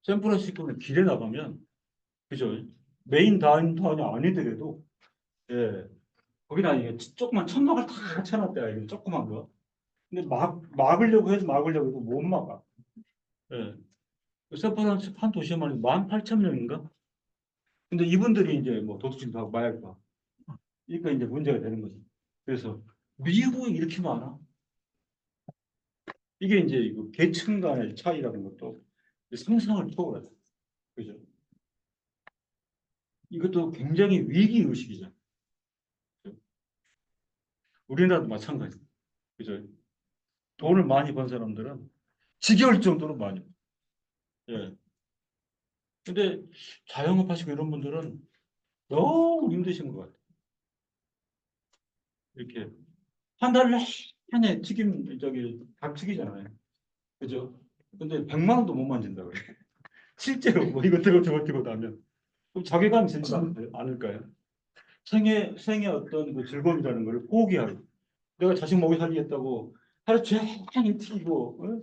샌프란시스코는 길에 나가면 그죠? 메인 다운타운이 아니더라도 예, 거기다 이게 조그만 천막을 다 쳐놨대요. 이거 조그만 거. 근데 막으려고 해도 막으려고 해도 못 막아. 예. 샌프란시스코 한 도시만 해도 18,000명인가? 근데 이분들이 이제 뭐 도둑질도 하고 마약도 하고. 그러니까 이제 문제가 되는 거지. 그래서 미국이 이렇게 많아. 이게 이제 이거 계층 간의 차이라는 것도 상상을 초월하죠. 그죠? 이것도 굉장히 위기 의식이죠. 우리나라도 마찬가지. 그죠? 돈을 많이 번 사람들은 지겨울 정도로 많이. 예. 근데 자영업 하시고 이런 분들은 너무 힘드신 것 같아요. 이렇게 한 달에 한해 튀김 닭 튀기잖아요. 그죠? 근데 100만 원도 못 만진다고 그래. 실제로 뭐 이거 뜨고 저거 뜨고 하면 그럼 자괴감이 생기지 않을까요? 생의 어떤 그 즐거움이라는 걸 포기하고 내가 자식 먹여 살리겠다고 하루 종일 튀기고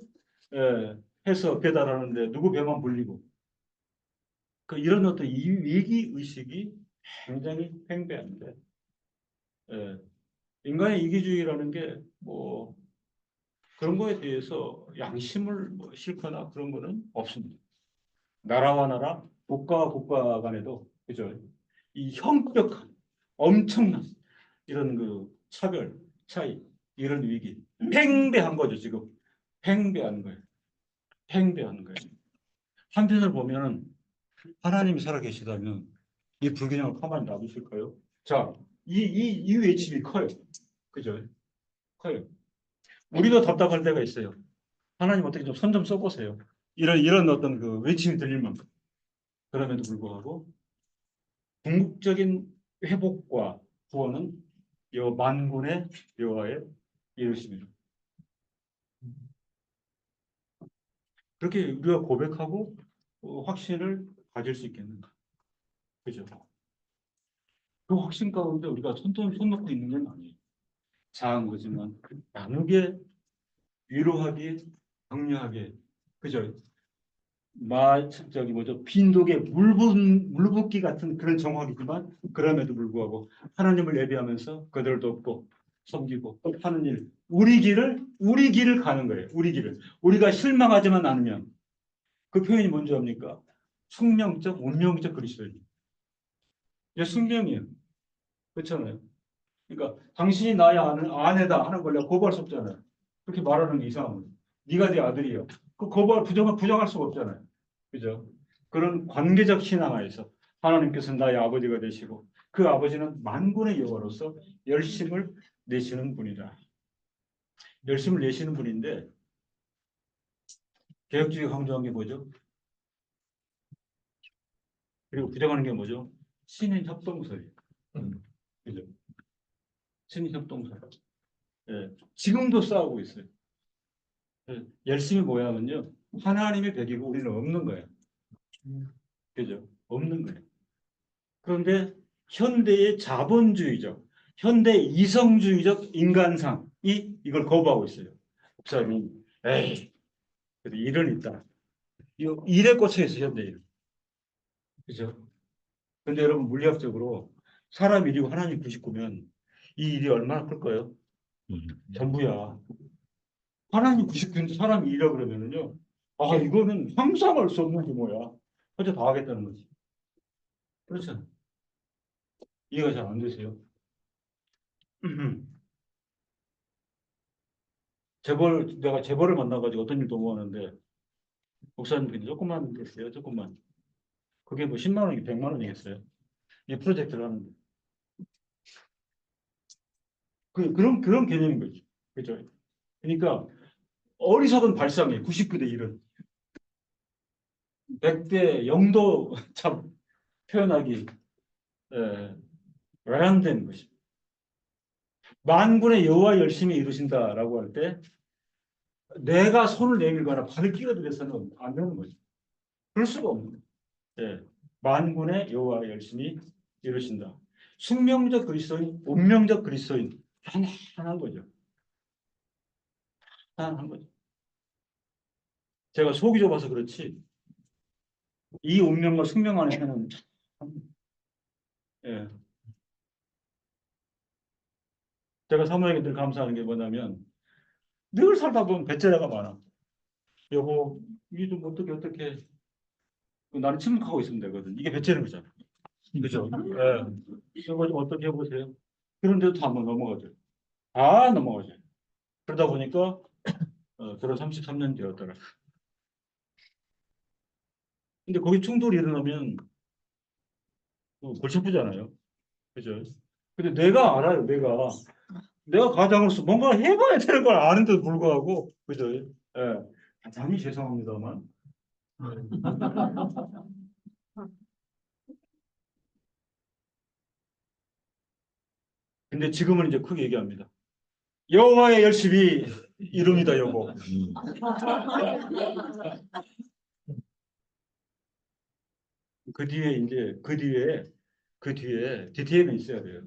예, 해서 배달하는데 누구 배만 불리고 그 이런 어떤 이 위기 의식이 굉장히 팽배한데 예, 인간의 이기주의라는 게 뭐 그런 거에 대해서 양심을 뭐 싫거나 그런 거는 없습니다. 나라와 나라, 국가와 국가 간에도 그죠? 이 형격한 엄청난 이런 그 차별, 차이, 이런 위기, 팽배한 거죠 지금. 팽배한 거예요. 팽배한 거예요. 한편을 보면 하나님이 살아계시다면 이 불균형을 가만히 놔두실까요? 자, 이 외침이 커요. 그죠? 커요. 우리도 답답할 때가 있어요. 하나님 어떻게 좀 손 좀 써보세요. 이런 어떤 그 외침이 들릴 만큼. 그럼에도 불구하고 궁극적인 회복과 구원은 여 만군의 여호와의 이루심이다. 그렇게 우리가 고백하고 확신을 가질 수 있겠는가? 그죠? 그 확신 가운데 우리가 손 놓고 있는 건 아니에요. 작은 거지만 나누게 위로하게 격려하게 그죠? 저기 뭐죠? 빈독에 물붓기 같은 그런 정황이지만 그럼에도 불구하고 하나님을 예배하면서 그들을 돕고 섬기고 하는 일 우리 길을 가는 거예요. 우리 길을 우리가 실망하지만 않으면 그 표현이 뭔지 압니까? 숙명적 운명적 그리스도예요. 이게 숙명이에요. 그렇잖아요. 그러니까 당신이 나의 아내다 하는 걸 내가 거부할 수 없잖아요. 그렇게 말하는 게 이상한 거예요. 네가 내 아들이요. 그 부정할 수가 없잖아요. 그죠? 그런 관계적 신앙 하에서 하나님께서 나의 아버지가 되시고 그 아버지는 만군의 여호와로서 열심을 내시는 분이다. 열심을 내시는 분인데 개혁주의가 강조한 게 뭐죠? 그리고 부정하는 게 뭐죠? 신인 협동설이에요. 그죠? 신인 협동설. 예, 지금도 싸우고 있어요. 예, 열심히 뭐야 하면요. 하나님의 벽이고 우리는 없는 거예요. 그죠? 없는 거예요. 그런데 현대의 자본주의적, 현대 이성주의적 인간상이 이걸 거부하고 있어요. 목사님, 에이, 그래도 일은 있다. 이 일에 꽂혀 있어요, 현대인. 그죠? 근데 여러분, 물리학적으로 사람 일이고 하나님 99면 이 일이 얼마나 클까요? 전부야. 하나님 99인데 사람 일이라 그러면은요, 아, 이거는 상상할 수 없는 규모야. 혼자 다 하겠다는 거지. 그렇죠? 이해가 잘 안 되세요? 내가 재벌을 만나가지고 어떤 일 도모하는데, 목사님, 근데 조금만 됐어요, 조금만. 그게 뭐 10만 원이 100만 원이겠어요? 이 프로젝트를 하는데. 그런 개념인 거죠. 그죠? 그러니까, 어리석은 발상이에요. 99대 1은. 100대 0도 참 표현하기, 예, 말안 되는 것이. 만군의 여호와 열심히 이루신다라고 할 때, 내가 손을 내밀거나 발을 끼어들여서는 안 되는 거죠. 그럴 수가 없는 거예요. 예. 만군의 여호와 열심히 이루신다. 숙명적 그리스도인, 운명적 그리스도인 하나한 거죠. 하나한 거죠. 제가 속이 좁아서 그렇지 이 운명과 숙명 안에서는 참, 예. 제가 사모에게 늘 감사하는 게 뭐냐면 늘 살다 보면 배째라가 많아. 여보, 이게 좀 어떻게 나는 침묵하고 있으면 되거든. 이게 배째는 거잖아. 그죠? 예. 이거 좀 어떻게 해보세요. 그런데도 다 한번 넘어가죠. 다 넘어가죠. 그러다 보니까 결혼 33년 되었더라. 근데 거기 충돌이 일어나면 골치 아프잖아요. 그죠? 근데 내가 알아요. 내가 가장으로서 뭔가 해봐야 되는 걸 아는데도 불구하고 그죠? 예. 대단히 죄송합니다만. 근데 지금은 이제 크게 얘기합니다. 여호와의 열심히 이룹니다, 여보. 그 뒤에 디테일은 있어야 돼요.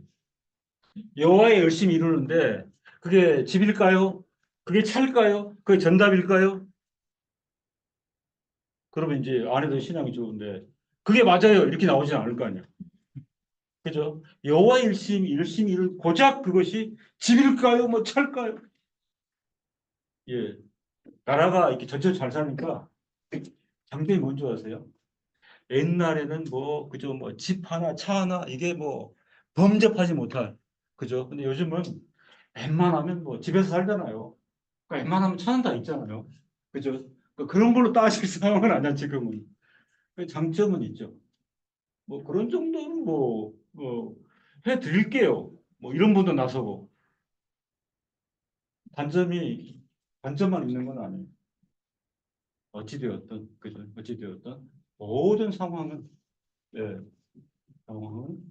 여호와의 열심히 이루는데 그게 집일까요? 그게 차일까요? 그게 정답일까요? 그러면 이제 아내도 신앙이 좋은데 그게 맞아요 이렇게 나오지 않을 거 아니야. 그죠? 여호와의 열심히 이룰 고작 그것이 집일까요? 뭐 차일까요? 예, 나라가 이렇게 전체로 잘 사니까 장점이 뭔지 아세요? 옛날에는 뭐 그죠 뭐 집 하나 차 하나 이게 뭐 범접하지 못할 그죠? 근데 요즘은 웬만하면 뭐 집에서 살잖아요. 그러니까 웬만하면 차는 다 있잖아요. 그죠? 그러니까 그런 걸로 따질 상황은 아니야 지금은. 그 장점은 있죠. 뭐 그런 정도는 해드릴게요. 뭐 이런 분도 나서고 단점이 단점만 있는 건 아니에요. 어찌되었든 그죠? 어찌되었든 모든 예, 상황은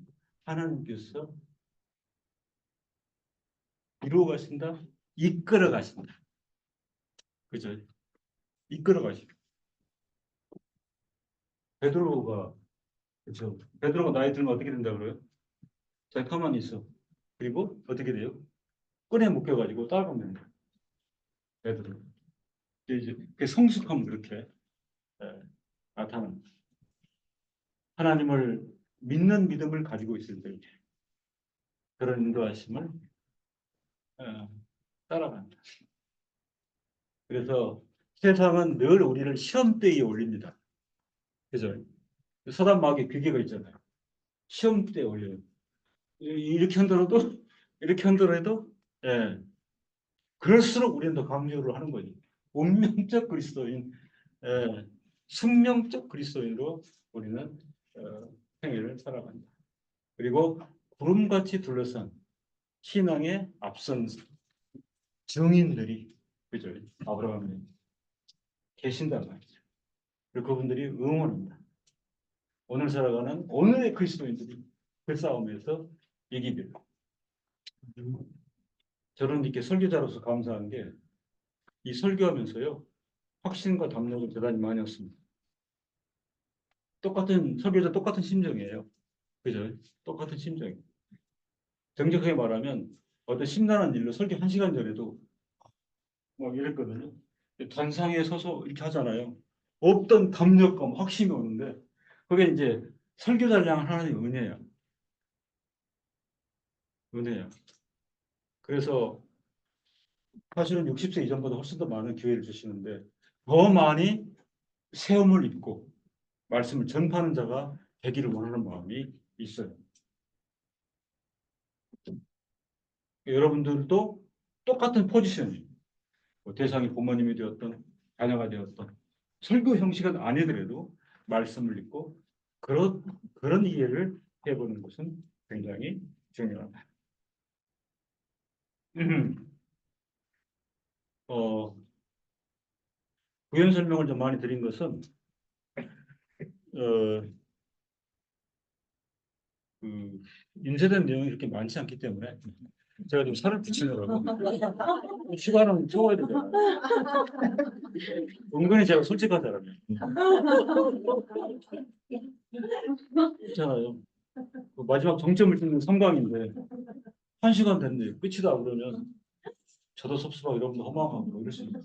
하나님께서 이루어 가신다, 이끌어 가신다. 그죠? 이끌어 가신다. 베드로가 그죠? 베드로가 나이 들면 어떻게 된다 그래요? 자, 가만히 있어. 그리고 어떻게 돼요? 끈에 묶여가지고 따라가면 돼요. 베드로. 이제 그 성숙함 그렇게 예, 나타납니다. 하나님을 믿는 믿음을 가지고 있을 때 그런 인도하심을 어, 따라간다. 그래서 세상은 늘 우리를 시험대에 올립니다. 그죠? 사단마귀의 비계가 있잖아요. 시험대에 올려요. 이렇게 흔들어도 이렇게 흔들어도 예, 그럴수록 우리는 더 강조를 하는 거죠. 운명적 그리스도인, 예, 숙명적 그리스도인으로 우리는 생애를 살아간다. 그리고 구름같이 둘러싼 신앙의 앞선 증인들이 그죠? 아브라함이 계신단 말이죠. 그리고 그분들이 응원합니다. 오늘 살아가는 오늘의 그리스도인들이 그 싸움에서 이깁니다. 저는 이렇게 설교자로서 감사한 게 이 설교하면서요 확신과 담력을 대단히 많이 했습니다. 똑같은 설교자 똑같은 심정이에요. 그죠? 똑같은 심정이에요. 정직하게 말하면 어떤 심란한 일로 설교 1시간 전에도 막 이랬거든요. 단상에 서서 이렇게 하잖아요. 없던 담력감, 확신이 오는데 그게 이제 설교자를 향한 하나님의 은혜야. 은혜야. 그래서 사실은 60세 이전보다 훨씬 더 많은 기회를 주시는데 더 많이 세움을 입고 말씀을 전파하는 자가 되기를 원하는 마음이 있어요. 여러분들도 똑같은 포지션이에요. 뭐 대상이 부모님이 되었던 자녀가 되었던 설교 형식은 아니더라도 말씀을 읽고 그런 이해를 해보는 것은 굉장히 중요하다. 어, 부연 설명을 좀 많이 드린 것은 어, 그 인쇄된 내용이 이렇게 많지 않기 때문에 제가 좀 살을 붙이느라고 시간은 채워야 되잖아요. 은근히 제가 솔직한 사람이에요. 있잖아요. 그 마지막 정점을 찍는 섬광인데 1시간 됐네. 끝이다 그러면 저도 섭섭하고 여러분도 허망하고 이럴 수 있어요.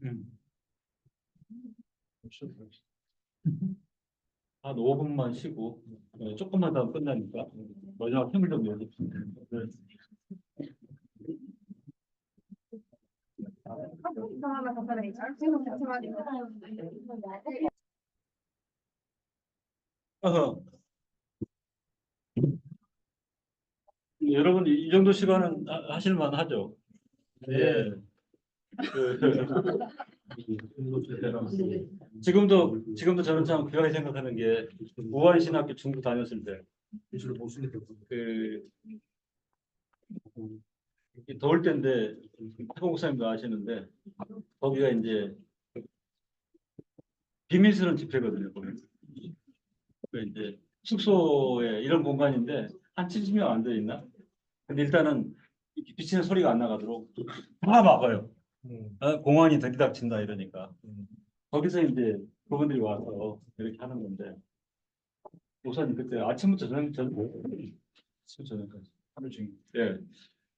음. 한 5분만 쉬고 조금만 더 끝나니까 마지막 힘을 좀 내겠습니다. 네. 어허. 여러분 이 정도 시간은 하실만 하죠. 네. 지금도 저는 참 귀하게 생각하는 게 우한신학교 중부 다녔을 때 그 더울 때인데 태국 목사님도 아시는데 거기가 이제 비밀스러운 집회거든요. 거기. 그 이제 숙소에 이런 공간인데 한 70명 앉아 있나? 근데 일단은 이렇게 비치는 소리가 안 나가도록 다 막아요. 공안이 들이닥친다 이러니까. 거기서 이제 그분들이 와서 이렇게 하는 건데 목사님 그때 아침부터 저녁까지 하루 종일 예.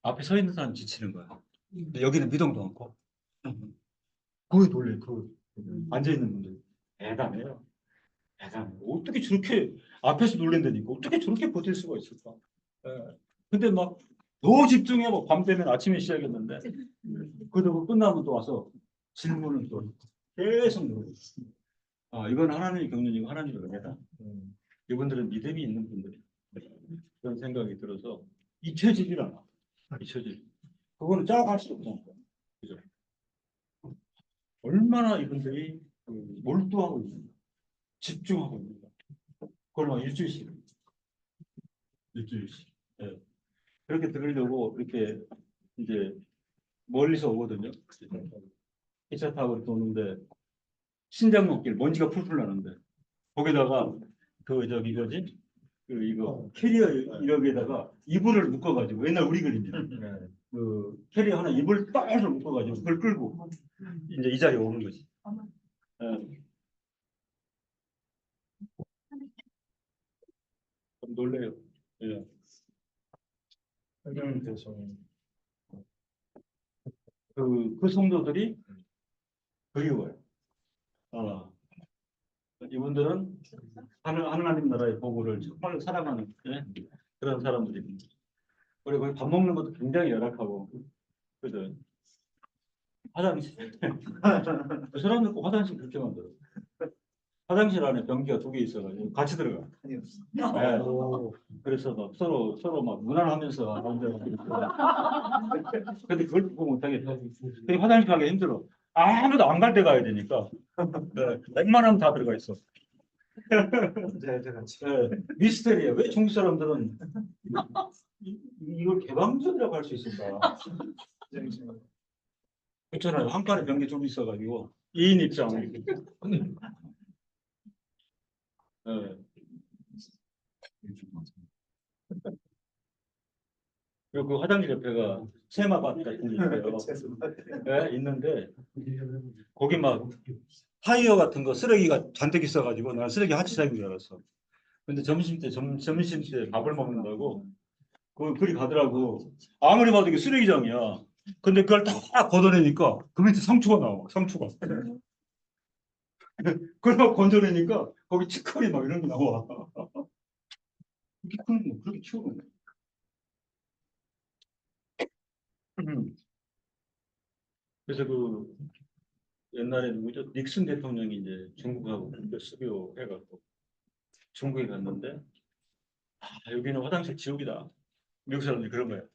앞에 서 있는 사람 지치는 거야. 근데 여기는 미동도 않고 그게 놀래. 그 앉아 있는 분들 대단해요. 대단해. 어떻게 저렇게 앞에서 놀랜다니까 어떻게 저렇게 버틸 수가 있을까? 예. 근데 막 더 집중해. 뭐 밤 되면 아침에 시작했는데 그러고 끝나고 또 와서 질문을 또 계속 물어보고. 아, 이건 하나님의 경륜이고 하나님의 은혜다. 이분들은 믿음이 있는 분들이 그런 생각이 들어서 잊혀지질 않아. 잊혀질. 그거는 짜고 할 수 없잖아요. 그죠? 얼마나 이분들이 몰두하고 있는가, 집중하고 있는가. 그걸 막 일주일씩, 일주일씩. 예. 그렇게 들으려고 이렇게 이제 멀리서 오거든요. 기차 타고 이렇게 오는데 신장로길 먼지가 풀풀 나는데 거기다가 그 저기 뭐지? 그 이거 캐리어 이력에다가 이불을 묶어가지고 옛날 우리 그림이야. 그 캐리어 하나 이불 딱 묶어가지고 그걸 끌고 이제 이 자리에 오는 거지. 예. 좀 놀래요. 예. 그 성도들이 그리워요. 어, 이분들은 하나님 나라의 복을 정말로 사랑하는 예? 그런 사람들입니다. 그리고 거기 밥 먹는 것도 굉장히 열악하고, 그죠? 화장실. 그 사람들 꼭 화장실 그렇게 만들어. 화장실 안에 변기가 2개 있어가지고 같이 들어가. 네. 그래서 막 서로 막 무난하면서 근데 그걸 보고 못하겠다. 근데 화장실 가기 힘들어. 아무도 안 갈 때 가야 되니까. 네. 웬만하면 다 들어가 있어. 네. 미스테리야. 왜 중국 사람들은 이걸 개방적이라고 할 수 있을까? 그렇잖아요. 한 칸에 변기 좀 있어가지고 2인 입장. 네. 그리고 그 화장실 옆에가 세마밭 같은 게 있어요. 예, 있는데 거기 막 타이어 같은 거 쓰레기가 잔뜩 있어가지고 난 쓰레기 하치사인 줄 알았어. 근데 점심 때 밥을 먹는다고 그리 가더라고. 아무리 봐도 이게 쓰레기장이야. 근데 그걸 딱 걷어내니까 그 밑에 상추가 나와. 상추가. 그걸 막 건져내니까 거기 치커리 막 이런 게 나와. 그렇게 크는 거 그렇게 키우는 거. 그래서 그 옛날에 누구죠? 닉슨 대통령이 이제 중국하고 국교 수교 해갖고 중국에 갔는데 여기는 화장실 지옥이다. 미국 사람들이 그런 거예요.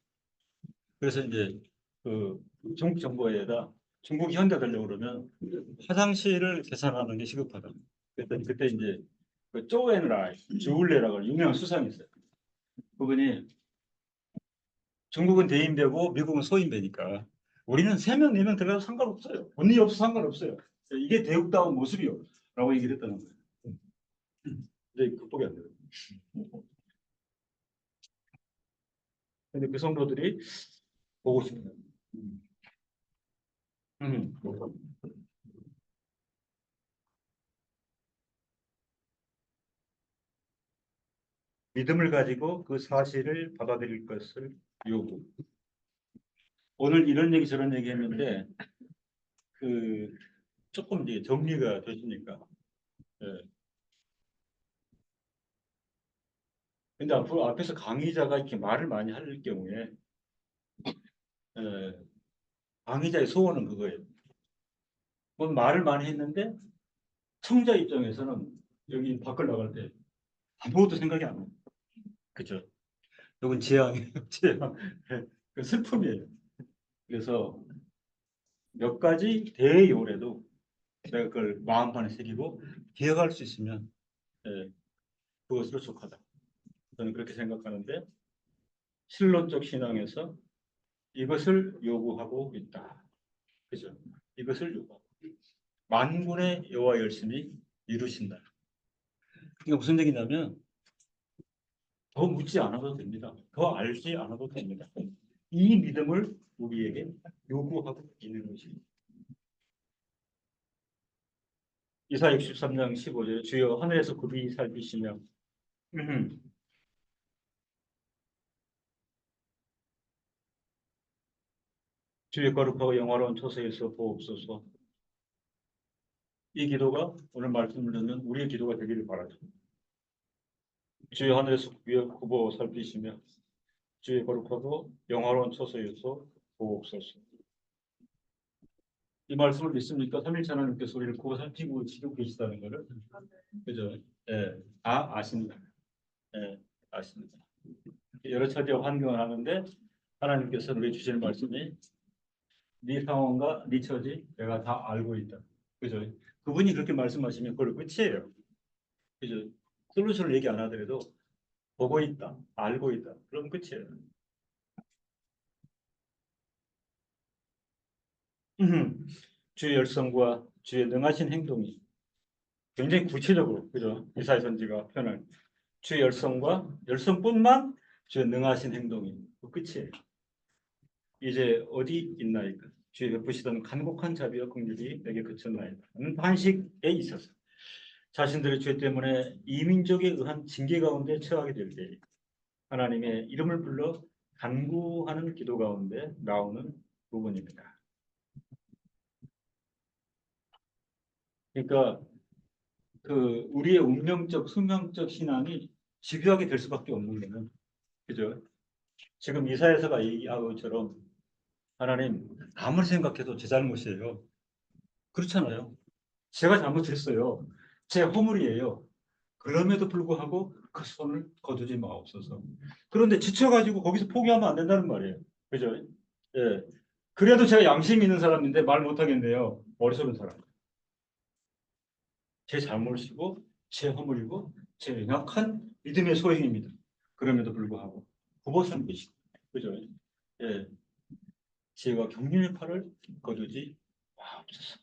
그래서 이제 그 중국 정부에다 중국이 현대되려고 그러면 화장실을 개선하는 게 시급하다. 그랬더니 그때 이제 그 쪼엔라이, 주울레라고 하는 유명한 수상이 있어요. 그분이 중국은 대인배고 미국은 소인배니까 우리는 3명, 4명 들어가도 상관없어요. 언니 없어 상관없어요. 이게 대국다운 모습이요. 라고 얘기를 했다는 거예요. 근데 극복이 안 돼요. 근데 그 성도들이 보고 싶어요. 음. 믿음을 가지고 그 사실을 받아들일 것을 요구. 오늘 이런 얘기 저런 얘기 했는데 그 조금 이제 정리가 되시니까. 예. 근데 앞으로 앞에서 강의자가 이렇게 말을 많이 할 경우에 예, 강의자의 소원은 그거예요. 뭐 말을 많이 했는데 청자 입장에서는 여기 밖을 나갈 때 아무것도 생각이 안 나요. 그죠? 이건 재앙이에요. 재앙. 예, 그 슬픔이에요. 그래서 몇 가지 대요래도 제가 그걸 마음판에 새기고 기억할 수 있으면 예, 그것으로 족하다. 저는 그렇게 생각하는데 실론적 신앙에서 이것을 요구하고 있다. 그죠? 이것을 요구하고 만군의 여호와 열심히 이루신다. 그게 무슨 얘기냐면 더 묻지 않아도 됩니다. 더 알지 않아도 됩니다. 이 믿음을 우리에게 요구하고 있는 것입니다. 이사 63장 15절 주여 하늘에서 굽이 살피시며 주의 거룩하고 영화로운 처소에서 보옵소서. 이 기도가 오늘 말씀을 듣는 우리의 기도가 되기를 바라죠. 주의 하늘에서 굽어 살피시며 주의 거룩하고 영화로운 처소에서 보옵소서. 이 말씀을 믿습니까? 삼일째 하나님께서 우리를 굽어 살피고 지키고 계시다는 것을. 그죠? 예, 아십니다. 예, 아십니다. 여러 차례 환경을 하는데 하나님께서 우리 주시는 말씀이 네 상황과 네 처지 내가 다 알고 있다. 그죠? 그분이 그렇게 말씀하시면 그걸 끝이에요. 그죠? 솔루션을 얘기 안 하더라도 보고 있다, 알고 있다. 그럼 끝이에요. 주의 열성과 주의 능하신 행동이 굉장히 구체적으로 그죠? 이사야 선지가 표현한 주의 열성과 열성뿐만 주의 능하신 행동이 그 끝이에요. 이제 어디 있나이까? 주의 베푸시던 간곡한 자비와 긍휼이 내게 그쳤나이다. 반식에 있어서 자신들의 죄 때문에 이민족에 의한 징계 가운데 처하게 될 때 하나님의 이름을 불러 간구하는 기도 가운데 나오는 부분입니다. 그러니까 그 우리의 운명적 숙명적 신앙이 집요하게 될 수밖에 없는 거는 그죠? 지금 이사야서가 얘기한 것처럼 하나님 아무리 생각해도 제 잘못이에요. 그렇잖아요. 제가 잘못했어요. 제 허물이에요. 그럼에도 불구하고 그 손을 거두지 마옵소서. 그런데 지쳐가지고 거기서 포기하면 안 된다는 말이에요. 그죠? 예. 그래도 제가 양심 있는 사람인데 말 못하겠네요. 머리속은 사람. 제 잘못이고 제 허물이고 제 연약한 믿음의 소행입니다. 그럼에도 불구하고 굽어선 것이고. 그죠? 예. 지혜와 경륜의 팔을 거두지 마옵소서.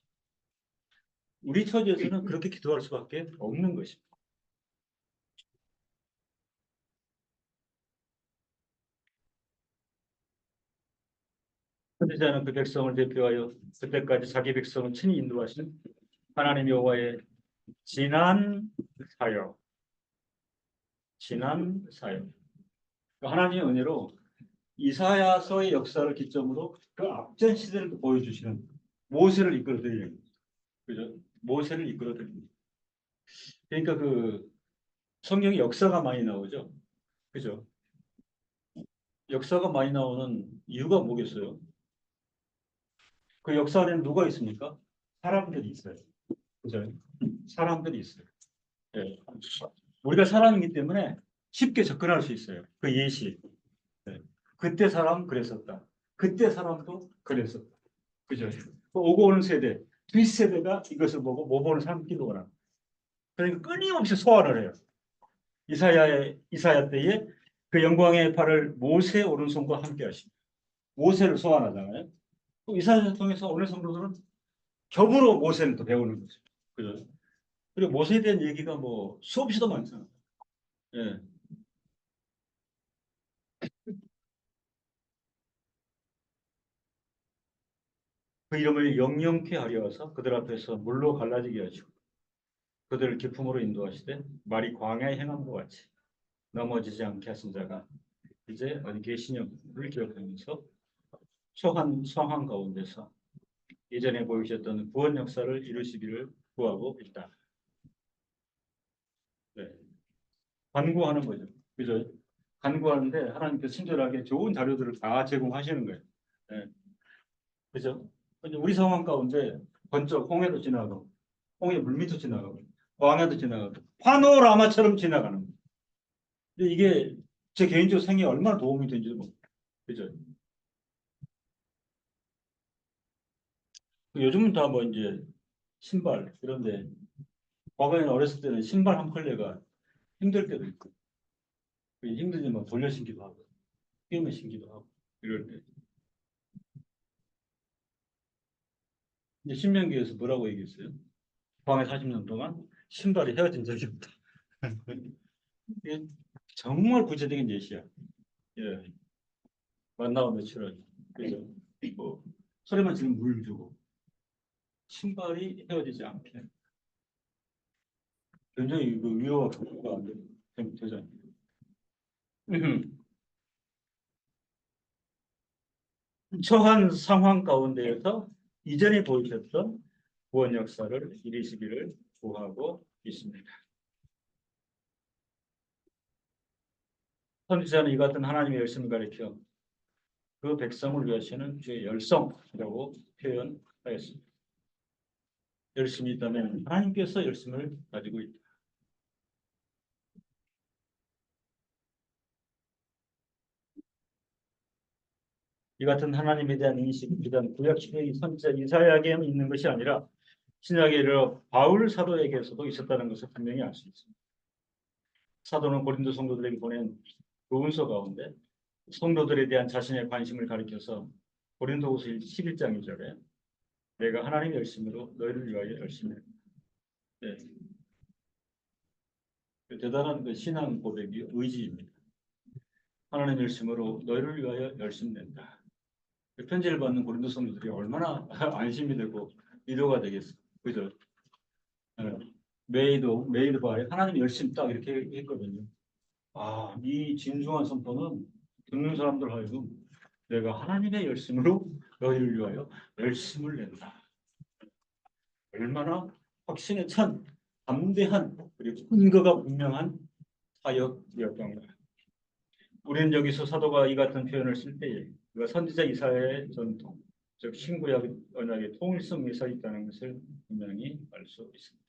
우리 처지에서는 그렇게 기도할 수밖에 없는 것입니다. 선지자는 그 백성을 대표하여 그때까지 자기 백성을 친히 인도하신 하나님 여호와의 지난 사역, 하나님의 은혜로 이사야서의 역사를 기점으로 그 앞전 시대를 보여주시는 모세를 이끌어드리는 거죠. 그죠? 모세를 이끌어드립니다. 그러니까 그 성경에 역사가 많이 나오죠. 그죠? 역사가 많이 나오는 이유가 뭐겠어요? 그 역사 안에는 누가 있습니까? 사람들이 있어요. 그죠? 사람들이 있어요. 예. 우리가 사람이기 때문에 쉽게 접근할 수 있어요. 그 예시. 예. 그때 사람 그랬었다. 그때 사람도 그랬었다. 그죠? 그 오고 오는 세대, 뒷세대가 이것을 보고 못 보는 사람 기도가 나. 그러니까 끊임없이 소환을 해요. 이사야 때에 그 영광의 팔을 모세 오른손과 함께 하십니다. 모세를 소환하잖아요. 또 이사야를 통해서 오늘 성도들은 겹으로 모세를 또 배우는 거죠. 그죠? 그리고 모세에 대한 얘기가 뭐 수없이도 많잖아요. 예. 그 이름을 영영케 하려 하사 그들 앞에서 물로 갈라지게 하시고 그들을 기품으로 인도하시되 말이 광야에 행한 것 같이 넘어지지 않게 하신 자가 이제 어디 계시냐를 기억하면서 초한 상황 가운데서 예전에 보이셨던 구원 역사를 이루시기를 구하고 있다. 네. 간구하는 거죠. 그죠? 간구하는데 하나님께 친절하게 좋은 자료들을 다 제공하시는 거예요. 네. 그죠? 근데 우리 상황 가운데 번쩍 홍해도 지나가고 홍해 물밑도 지나가고 광야도 지나가고 파노라마처럼 지나가는 거예요. 근데 이게 제 개인적 생애에 얼마나 도움이 되는지도 모르겠어요. 그죠? 요즘은 다 뭐 이제 신발 이런데 과거에는 어렸을 때는 신발 한 컬레가 힘들 때도 있고 힘들지만 돌려 신기도 하고 끼우며 신기도 하고 이럴 때 이제 신명기에서 뭐라고 얘기했어요? 광야 40년 동안 신발이 헤어진 적이 없다. 이게 정말 구체적인 예시야. 예. 만나고 며칠 그죠? 뭐 소리만 지르면 물 주고 신발이 헤어지지 않게 굉장히 그 위로가 안 되잖아요. 처한 상황 가운데에서 이전에 보이셨던 구원 역사를 이루시기를 구하고 있습니다. 선지자는 이 같은 하나님의 열심을 가리켜 그 백성을 위하시는 주의 열성이라고 표현하였습니다. 열심이 있다면 하나님께서 열심을 가지고 있다. 이 같은 하나님에 대한 인식이 비단 구약 시대의 선지자 이사야에게만 있는 것이 아니라 신약에 이르러 바울 사도에게서도 있었다는 것을 분명히 알 수 있습니다. 사도는 고린도 성도들에게 보낸 교훈서 가운데 성도들에 대한 자신의 관심을 가리켜서 고린도후서 11장 2절에 내가 하나님의 열심으로 너희를 위하여 열심히 했다. 네. 대단한 그 신앙 고백이 의지입니다. 하나님의 열심으로 너희를 위하여 열심히 낸다. 편지를 받는 고린도 성도들이 얼마나 안심이 되고 위로가 되겠어. 그죠? 메이드 바에 하나님 열심 딱 이렇게 했거든요. 아, 이 진중한 선포는 듣는 사람들 하여금 내가 하나님의 열심으로 너희를 위하여 열심을 낸다. 얼마나 확신에 찬 담대한 그리고 근거가 분명한 사역이었던가. 우리는 여기서 사도가 이 같은 표현을 쓸 때에 그가 선지자 이사야의 전통, 즉 신구약 언약의 통일성 위에 서 있다는 것을 분명히 알 수 있습니다.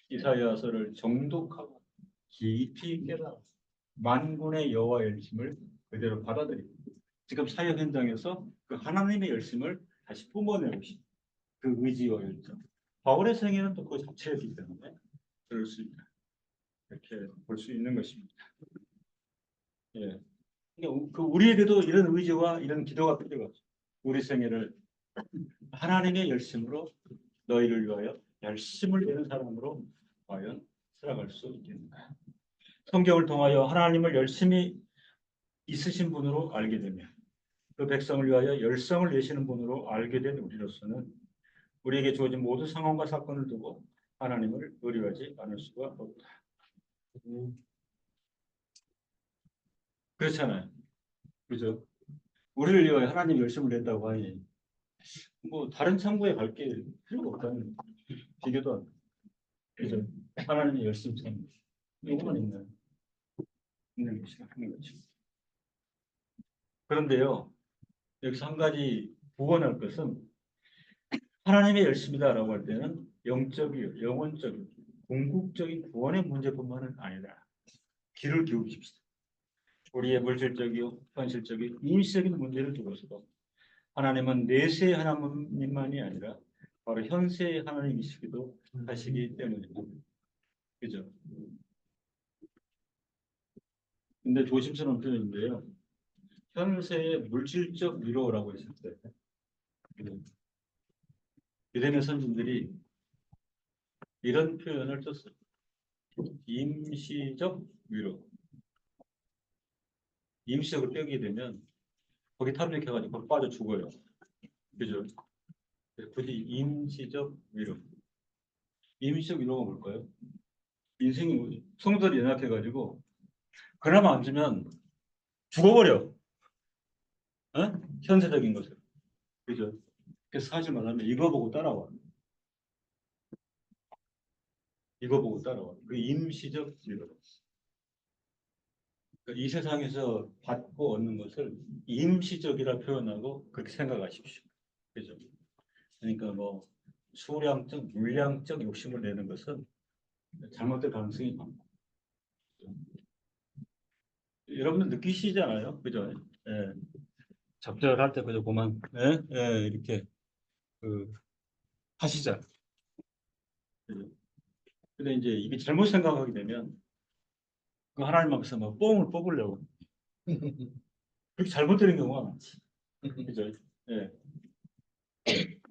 이사야서를 정독하고 깊이 깨달아 만군의 여호와 열심을 그대로 받아들이고 지금 사역 현장에서 그 하나님의 열심을 다시 뿜어내고 싶은 그 의지와 열정. 바울의 생애는 또 그 자체이기 때문에 그럴 수 있다. 이렇게 볼 수 있는 것입니다. 예. 그 우리에게도 이런 의지와 이런 기도가 필요하죠. 우리 생애를 하나님의 열심으로 너희를 위하여 열심을 내는 사람으로 과연 살아갈 수 있겠는가. 성경을 통하여 하나님을 열심히 있으신 분으로 알게 되면 그 백성을 위하여 열성을 내시는 분으로 알게 된 우리로서는 우리에게 주어진 모든 상황과 사건을 두고 하나님을 의뢰하지 않을 수가 없다. 그렇잖아요. 그죠? 우리를 위하여 하나님 열심을 냈다고 하니 뭐 다른 창구에 갈 게 필요가 없다는 비교도 안 돼. 그죠? 하나님의 열심 참 이거만 있는 것이 하는 거죠. 그런데요, 여기서 한 가지 구원할 것은 하나님의 열심이다라고 할 때는 영적이요, 영혼적인, 궁극적인 구원의 문제뿐만은 아니다. 귀를 기울이십시오. 우리의 물질적이요, 현실적인, 임시적인 문제를 두고서도 하나님은 내세의 하나님만이 아니라 바로 현세의 하나님이시기도 하시기 때문입니다. 그죠? 근데 조심스러운 표현인데요. 현세의 물질적 위로라고 했을 때 유대인의 선진들이 이런 표현을 썼어요. 임시적 위로. 임시적으로 빼게 되면 거기 탐닉해가지고 거기 빠져 죽어요. 그죠? 굳이 임시적 위로. 임시적 위로가 뭘까요? 인생이 뭐지? 성도들이 연약해가지고 그나마 안 주면 죽어버려. 어? 현세적인 것을. 그죠? 그래서 사실 말하면 이거 보고 따라와. 이거 보고 따라와. 그 임시적 위로. 그러니까 이 세상에서 받고 얻는 것을 임시적이라 표현하고 그렇게 생각하십시오. 그죠? 그러니까 뭐 수량적, 물량적 욕심을 내는 것은 잘못될 가능성이 많고. 여러분들 느끼시잖아요. 그죠? 예. 적절할 때 그저 그만, 예? 예, 이렇게, 하시자. 그죠? 근데 이제 이게 잘못 생각하게 되면 그 하나님 앞에서 막 뽕을 뽑으려고. 그렇게 잘못되는 경우가 많지. 그죠? 예.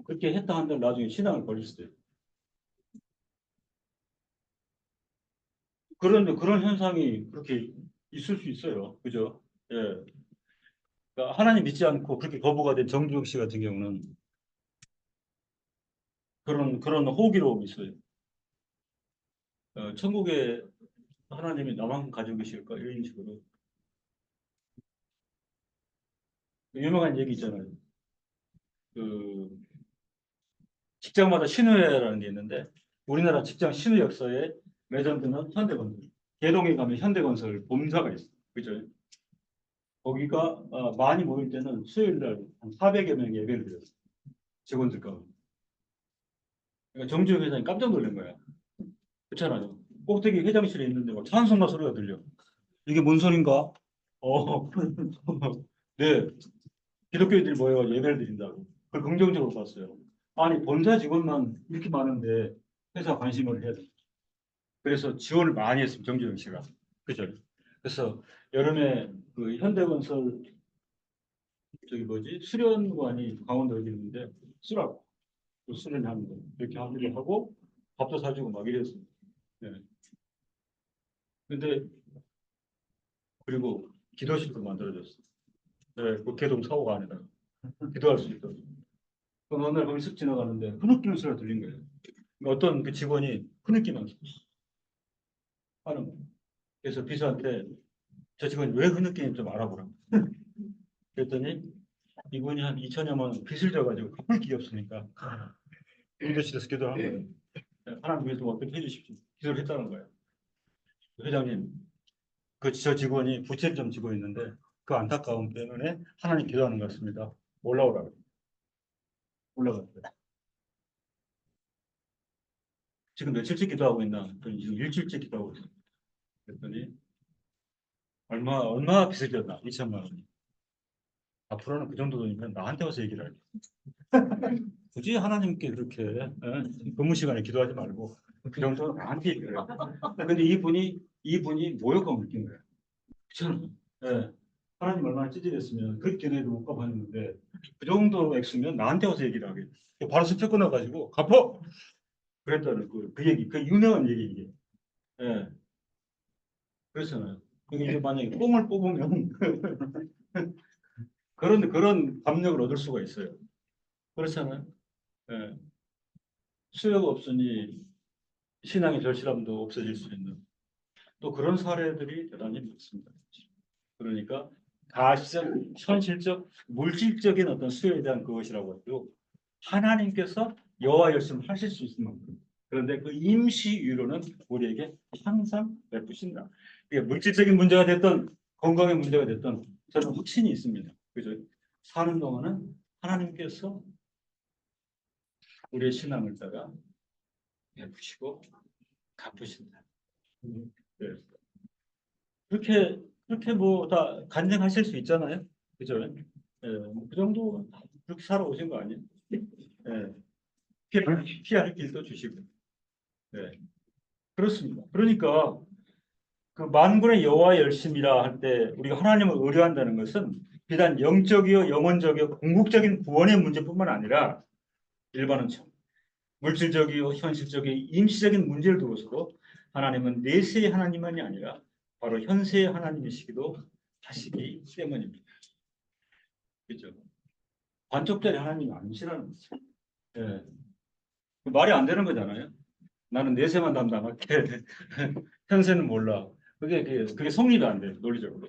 그렇게 했다 한들 나중에 신앙을 버릴 수도 있고. 그런데 그런 현상이 그렇게 있을 수 있어요. 그죠? 예. 그러니까 하나님 믿지 않고 그렇게 거부가 된 정주영 씨 같은 경우는 그런 호기로움이 있어요. 천국에 하나님이 나만 가지고 계실까? 이런 식으로. 유명한 얘기 있잖아요. 그 직장마다 신우회라는 게 있는데 우리나라 직장 신우 역사에 레전드는 현대건설. 개동에 가면 현대건설 본사가 있어요. 그죠? 거기가 많이 모일 때는 수요일 날 한 400여 명 예배를 드렸어요. 직원들 가운데. 그러니까 정주영 회장이 깜짝 놀란 거야. 그렇잖아요. 꼭대기 회장실에 있는데 막 찬송가 소리가 들려. 이게 뭔 소린가? 어, 네. 기독교인들이 모여 예배를 드린다고. 그걸 긍정적으로 봤어요. 아니, 본사 직원만 이렇게 많은데 회사 관심을 해야 돼. 그래서 지원을 많이 했습니다. 정주영 씨가. 그죠? 그래서 여름에 그 현대건설 저기 뭐지? 수련관이 강원도에 있는데 쓰라고. 수련하는 거. 이렇게 하고 밥도 사주고 막 이랬어요. 네. 근데 그리고 기도실도 만들어줬어. 네, 그 개동 사고가 아니라 기도할 수 있도록. 어느 날 거기 쓱 지나가는데 흐느끼는 소리가 들린 거예요. 그러니까 어떤 그 직원이 흐느끼면서 하는 거예요. 그래서 비서한테 저 직원이 왜 흐느끼는지 좀 알아보라. 그랬더니 이분이 한 2천여만 원 빚을 져가지고 갚을 길이 없으니까 응대실에서 기도를 한 거예요. 하나님 위해서 어떻게 해주십시오. 기도를 했다는 거예요. 회장님, 그 저 직원이 부채를 좀 지고 있는데 그 안타까움 때문에 하나님 기도하는 것 같습니다. 올라오라고. 올라갔어요. 지금 며칠째 기도하고 있나? 그랬더니 지금 일주일째 기도하고 있어요. 그랬더니 얼마 빚을 졌나? 2천만 원. 앞으로는 그 정도 돈이면 나한테 와서 얘기를 할게. 굳이 하나님께 그렇게 근무 시간에 기도하지 말고 그 정도는 나한테 얘기를 해. 근데 이분이 모욕감을 느낀 거예요. 그렇잖아요. 예. 하나님 얼마나 찌질했으면 그렇게 내도 못 갚았는데 그 정도 액수면 나한테 와서 얘기를 하게. 바로 스쳐 끊어가지고 갚어. 그랬다는 그 얘기, 그 유명한 얘기 이게. 예. 그렇잖아요. 이게 만약에 뽕을 뽑으면 그런 감력을 얻을 수가 있어요. 그렇잖아요. 예. 수요가 없으니 신앙의 절실함도 없어질 수 있는 또 그런 사례들이 대단히 많습니다. 그러니까 가시적, 현실적, 물질적인 어떤 수요에 대한 그것이라고 해도 하나님께서 여호와 열심을 하실 수 있을 만큼 그런데 그 임시 유로는 우리에게 항상 베푸신다. 이게 물질적인 문제가 됐던 건강의 문제가 됐던 저는 확신이 있습니다. 그죠? 사는 동안은 하나님께서 우리의 신앙을 따라 베푸시고 갚으신다. 네. 그렇게 뭐 다 간증하실 수 있잖아요. 그죠? 예, 뭐그 정도 그렇게 살아오신 거 아니에요? 예, 피할 길도 주시고. 네, 그렇습니다. 그러니까 그 만군의 여호와의 열심이라 할 때 우리가 하나님을 의뢰한다는 것은 비단 영적이요, 영혼적이요, 궁극적인 구원의 문제뿐만 아니라 일반은 물질적이요, 현실적이요, 임시적인 문제를 두고서도 하나님은 내세의 하나님만이 아니라 바로 현세의 하나님이시기도 하시기 때문입니다. 그렇죠? 반쪽짜리 하나님이 아니시라는 거죠. 예. 말이 안 되는 거잖아요. 나는 내세만 담당할게. 현세는 몰라. 그게 성립이 안 돼요, 논리적으로.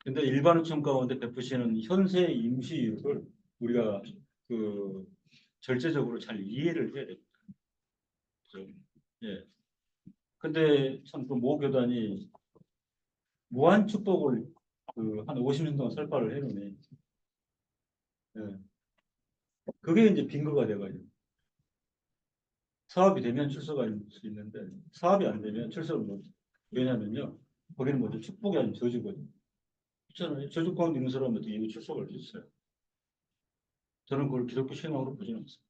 근데 일반의총 가운데 베푸시는 현세의 임시유를 우리가 그 절제적으로 잘 이해를 해야 됩니다. 그죠? 예. 근데 참 그 모 교단이 무한 축복을 그 한 50년 동안 설파를 해놓네. 예. 그게 이제 빙거가 돼가지고 사업이 되면 출소가 있을 수 있는데 사업이 안 되면 출소를 못. 왜냐면요, 거기는 뭐죠? 축복이 아닌 저주거든요. 그렇잖아요. 저주 가운데 있는 사람한테 이미 출소가 할 수 있어요. 저는 그걸 기독교 신앙으로 보지는 않습니다.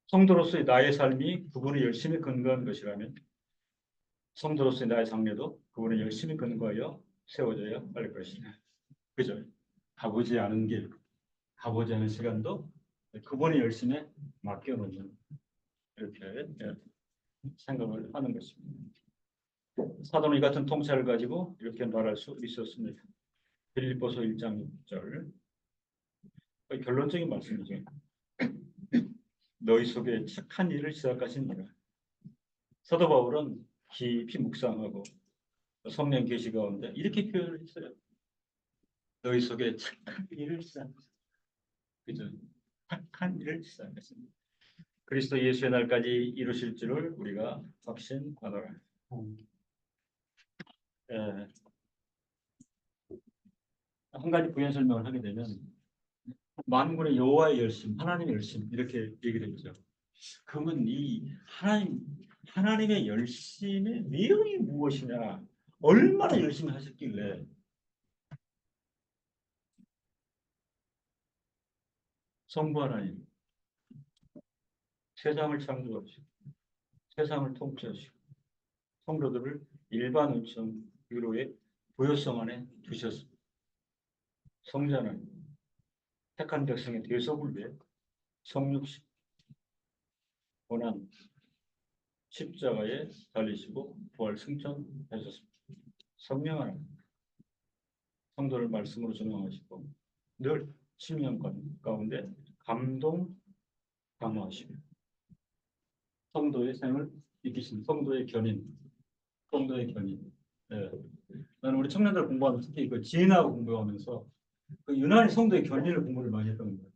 성도로서의 나의 삶이 그분의 열심히 근거한 것이라면 성도로서의 나의 장래도 그분의 열심히 근거하여 세워져야 할 것이다. 그죠? 가보지 않은 길, 가보지 않은 시간도 그분의 열심에 맡겨놓는 이렇게 생각을 하는 것입니다. 사도는 이 같은 통찰을 가지고 이렇게 말할 수 있었습니다. 빌립보서 1장 6절 결론적인 말씀이죠. 너희 속에 착한 일을 시작하시니라. 사도 바울은 깊이 묵상하고 성령 계시 가운데 이렇게 표현을 했어요. 너희 속에 착한 일을 시작하셨습니다. 그죠? 착한 일을 시작하셨습니다. 그리스도 예수의 날까지 이루실 줄을 우리가 확신하노라. 한 가지 부연 설명을 하게 되면 만군의 여호와의 열심, 하나님의 열심 이렇게 얘기를 했죠. 그러면 이 하나님의 열심의 내용이 무엇이냐, 얼마나 열심히 하셨길래 성부 하나님 세상을 창조하시고 세상을 통치하시고 성도들을 일반 은총 유로의 부요성 안에 두셨습니다. 성자 하나님 택한 백성의 대속을 위해 성육신 고난 십자가에 달리시고 부활 승천하셨습니다. 성령 하나님 성도를 말씀으로 전망하시고 늘 심령 가운데 감동 강화하시고 성도의 생을 이기신 성도의 견인. 예. 나는 우리 청년들 공부하면서 특히 그 지혜나고 공부하면서 그 유난히 성도의 견인을 공부를 많이 했던 것 같아요.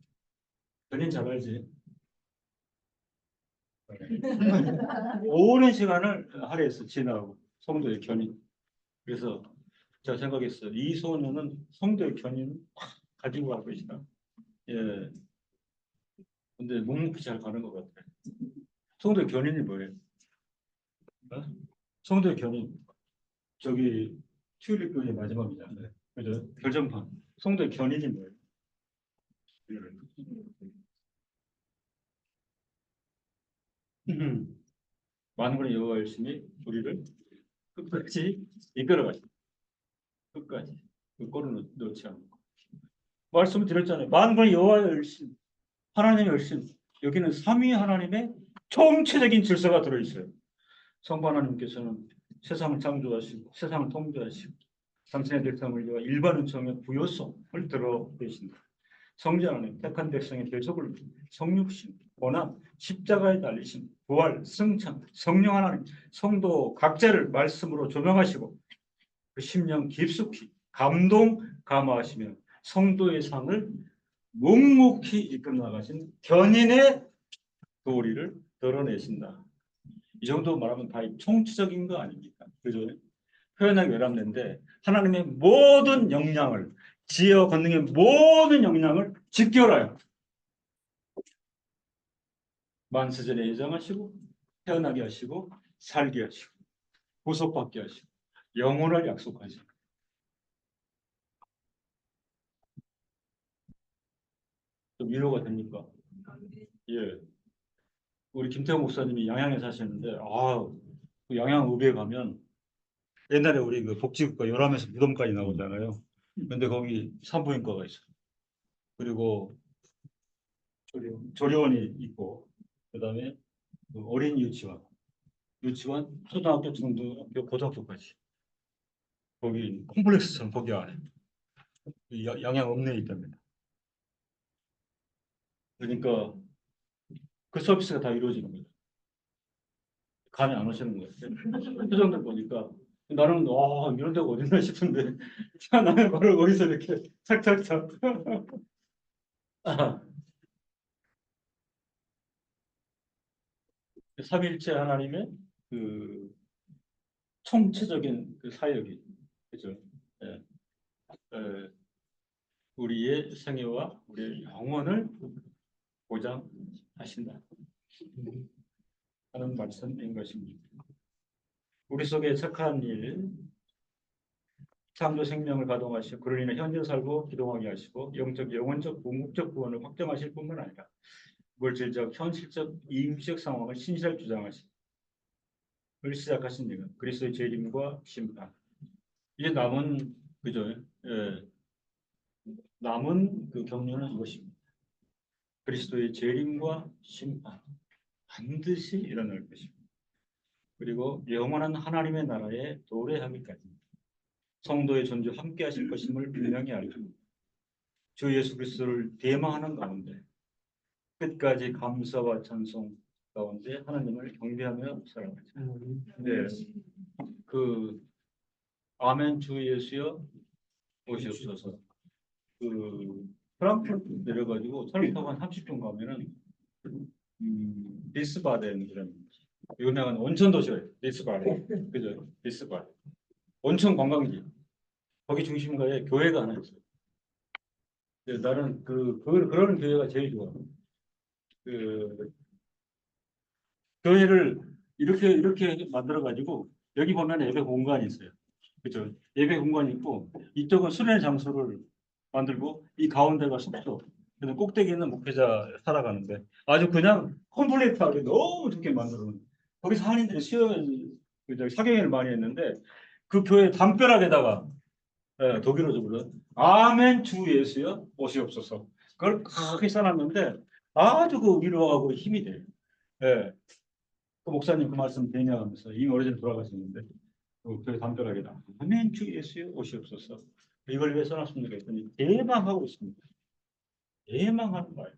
견인 잘 알지? 오랜 시간을 할애해서 지혜나고 성도의 견인. 그래서 제가 생각했어요. 이 소년은 성도의 견인을 가지고 갈 것이다. 예. 근데 묵묵히 잘 가는 것 같아요. 성도의 견인이 뭐예요? 어? 성도의 견인. 저기 튤립 교의 마지막이잖아요. 그죠? 결정판. 성도의 견인이 뭐예요? 만군의 여호와 열심히 우리를 끝까지 이끌어가십니다. 끝까지. 그 꼴을 놓지 않고. 말씀을 드렸잖아요. 만군의 여호와의 열심, 하나님의 열심. 여기는 삼위 하나님의 총체적인 질서가 들어있어요. 성부 하나님께서는 세상을 창조하시고 세상을 통제하시고 당신의 백성을 위하여 일반 은총의 부요성을 들어 계신다. 성자 하나님 택한 백성의 대속을 성육신, 고난, 십자가에 달리신 부활, 승천, 성령 하나님 성도 각자를 말씀으로 조명하시고 그 심령 깊숙이 감동 감화하시며 성도의 삶을 묵묵히 이끌어 나가신 견인의 도리를 드러내신다. 이 정도 말하면 다 총체적인 거 아닙니까? 그죠? 표현하기 외람된데 하나님의 모든 역량을 지혜와 권능의 모든 역량을 직결하여 만세전에 예정하시고 태어나게 하시고 살게 하시고 구속받게 하시고 영혼을 약속하시고 좀 위로가 됩니까? 예. 우리 김태호 목사님이 양양에 사시는데 그 양양읍에 가면 옛날에 우리 그 복지국가 요람에서 무덤까지 나오잖아요. 근데 거기 산부인과가 있어요. 그리고 조리원이 있고 그다음에 그 어린이 유치원, 초등학교, 중등학교, 고등학교까지 거기 콤플렉스처럼 거기 안에 양양 읍내에 있답니다. 그러니까 그 서비스가 다 이루어지는 거예요. 감이 안 오시는 거예요. 표정들 보니까 나는 이런 데가 어딨나 싶은데 나는 바로 거기서 이렇게 착착착 삼위일체 하나님의 그 총체적인 그 사역이 그죠? 예. 우리의 생애와 우리의 영혼을 보장하신다 하는 말씀인 것입니다. 우리 속에 착한 일, 창조 생명을 가동하시고 그로 인해 현재 살고 기동하게 하시고 영적, 영혼적, 궁극적 구원을 확정하실 뿐만 아니라 물질적, 현실적, 임시적 상황을 신실하게 주장하시고 시작하신 이가 그리스도의 재림과 심판. 이제 남은 그죠? 예. 남은 그 경륜은 이것입니다. 그리스도의 재림과 심판 반드시 일어날 것입니다. 그리고 영원한 하나님의 나라에 도래하기까지 성도의 존재 함께 하실 것임을 분명히 알고 주 예수 그리스도를 대망하는 가운데 끝까지 감사와 찬송 가운데 하나님을 경배하며 살아가자. 네. 그 아멘 주 예수여 오시옵소서. 그 프랑크푸르트 내려가지고 차를 타고 한 30분 가면은 리스바덴 이런 유명한 온천 도시예요. 리스바덴. 그죠? 리스바덴. 온천 관광지. 거기 중심가에 교회가 하나 있어요. 나는 그런 교회가 제일 좋아. 그 교회를 이렇게 만들어 가지고 여기 보면 예배 공간이 있어요. 그죠? 예배 공간이 있고 이쪽은 수련의 장소를 만들고 이 가운데가 숙소. 그래서 꼭대기 있는 목회자 살아가는데 아주 그냥 컴플레이트하게 너무 좋게 만들어 놓은. 거기서 한인들이 사경회를 많이 했는데 그 교회 담벼락에다가 독일어적으로 아멘 주 예수여 오시옵소서. 그걸 크게 써놨는데 아주 그 위로하고 힘이 돼요. 예. 그 목사님 그 말씀 대행하면서 이미 오래전에 돌아가셨는데 그 교회 담벼락에다 아멘 주 예수여 오시옵소서. 이걸 왜 써놨습니까 했더니 대망하고 있습니다. 대망하는 거예요.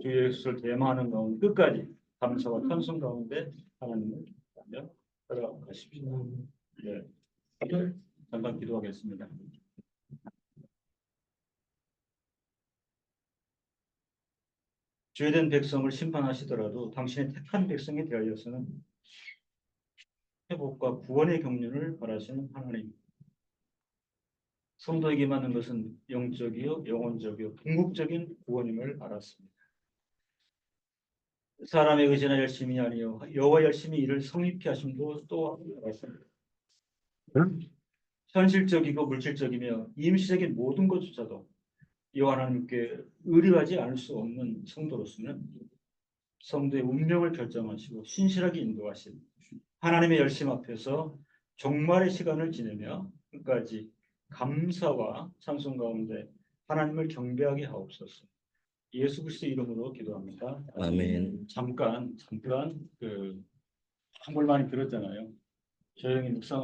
주 예수를 대망하는 가운데 끝까지 감사와 찬송 가운데 하나님을 따라 따라가십시오. 네. 잠깐 기도하겠습니다. 죄된 백성을 심판하시더라도 당신의 택한 백성에 대하여서는 회복과 구원의 경륜을 바라시는 하나님. 성도에게 맞는 것은 영적이요, 영혼적이요, 궁극적인 구원임을 알았습니다. 사람의 의지나 열심이 아니요 여호와 열심히 이를 성립케 하심도 또 알았습니다. 현실적이고 물질적이며 임시적인 모든 것조차도 여호와 하나님께 의뢰하지 않을 수 없는 성도로서는 성도의 운명을 결정하시고 신실하게 인도하신 하나님의 열심 앞에서 종말의 시간을 지내며 끝까지 감사와 찬송 가운데 하나님을 경배하게 하옵소서. 예수 그리스도 이름으로 기도합니다. 아멘. 잠깐 그 한물 많이 들었잖아요. 조용히 묵상.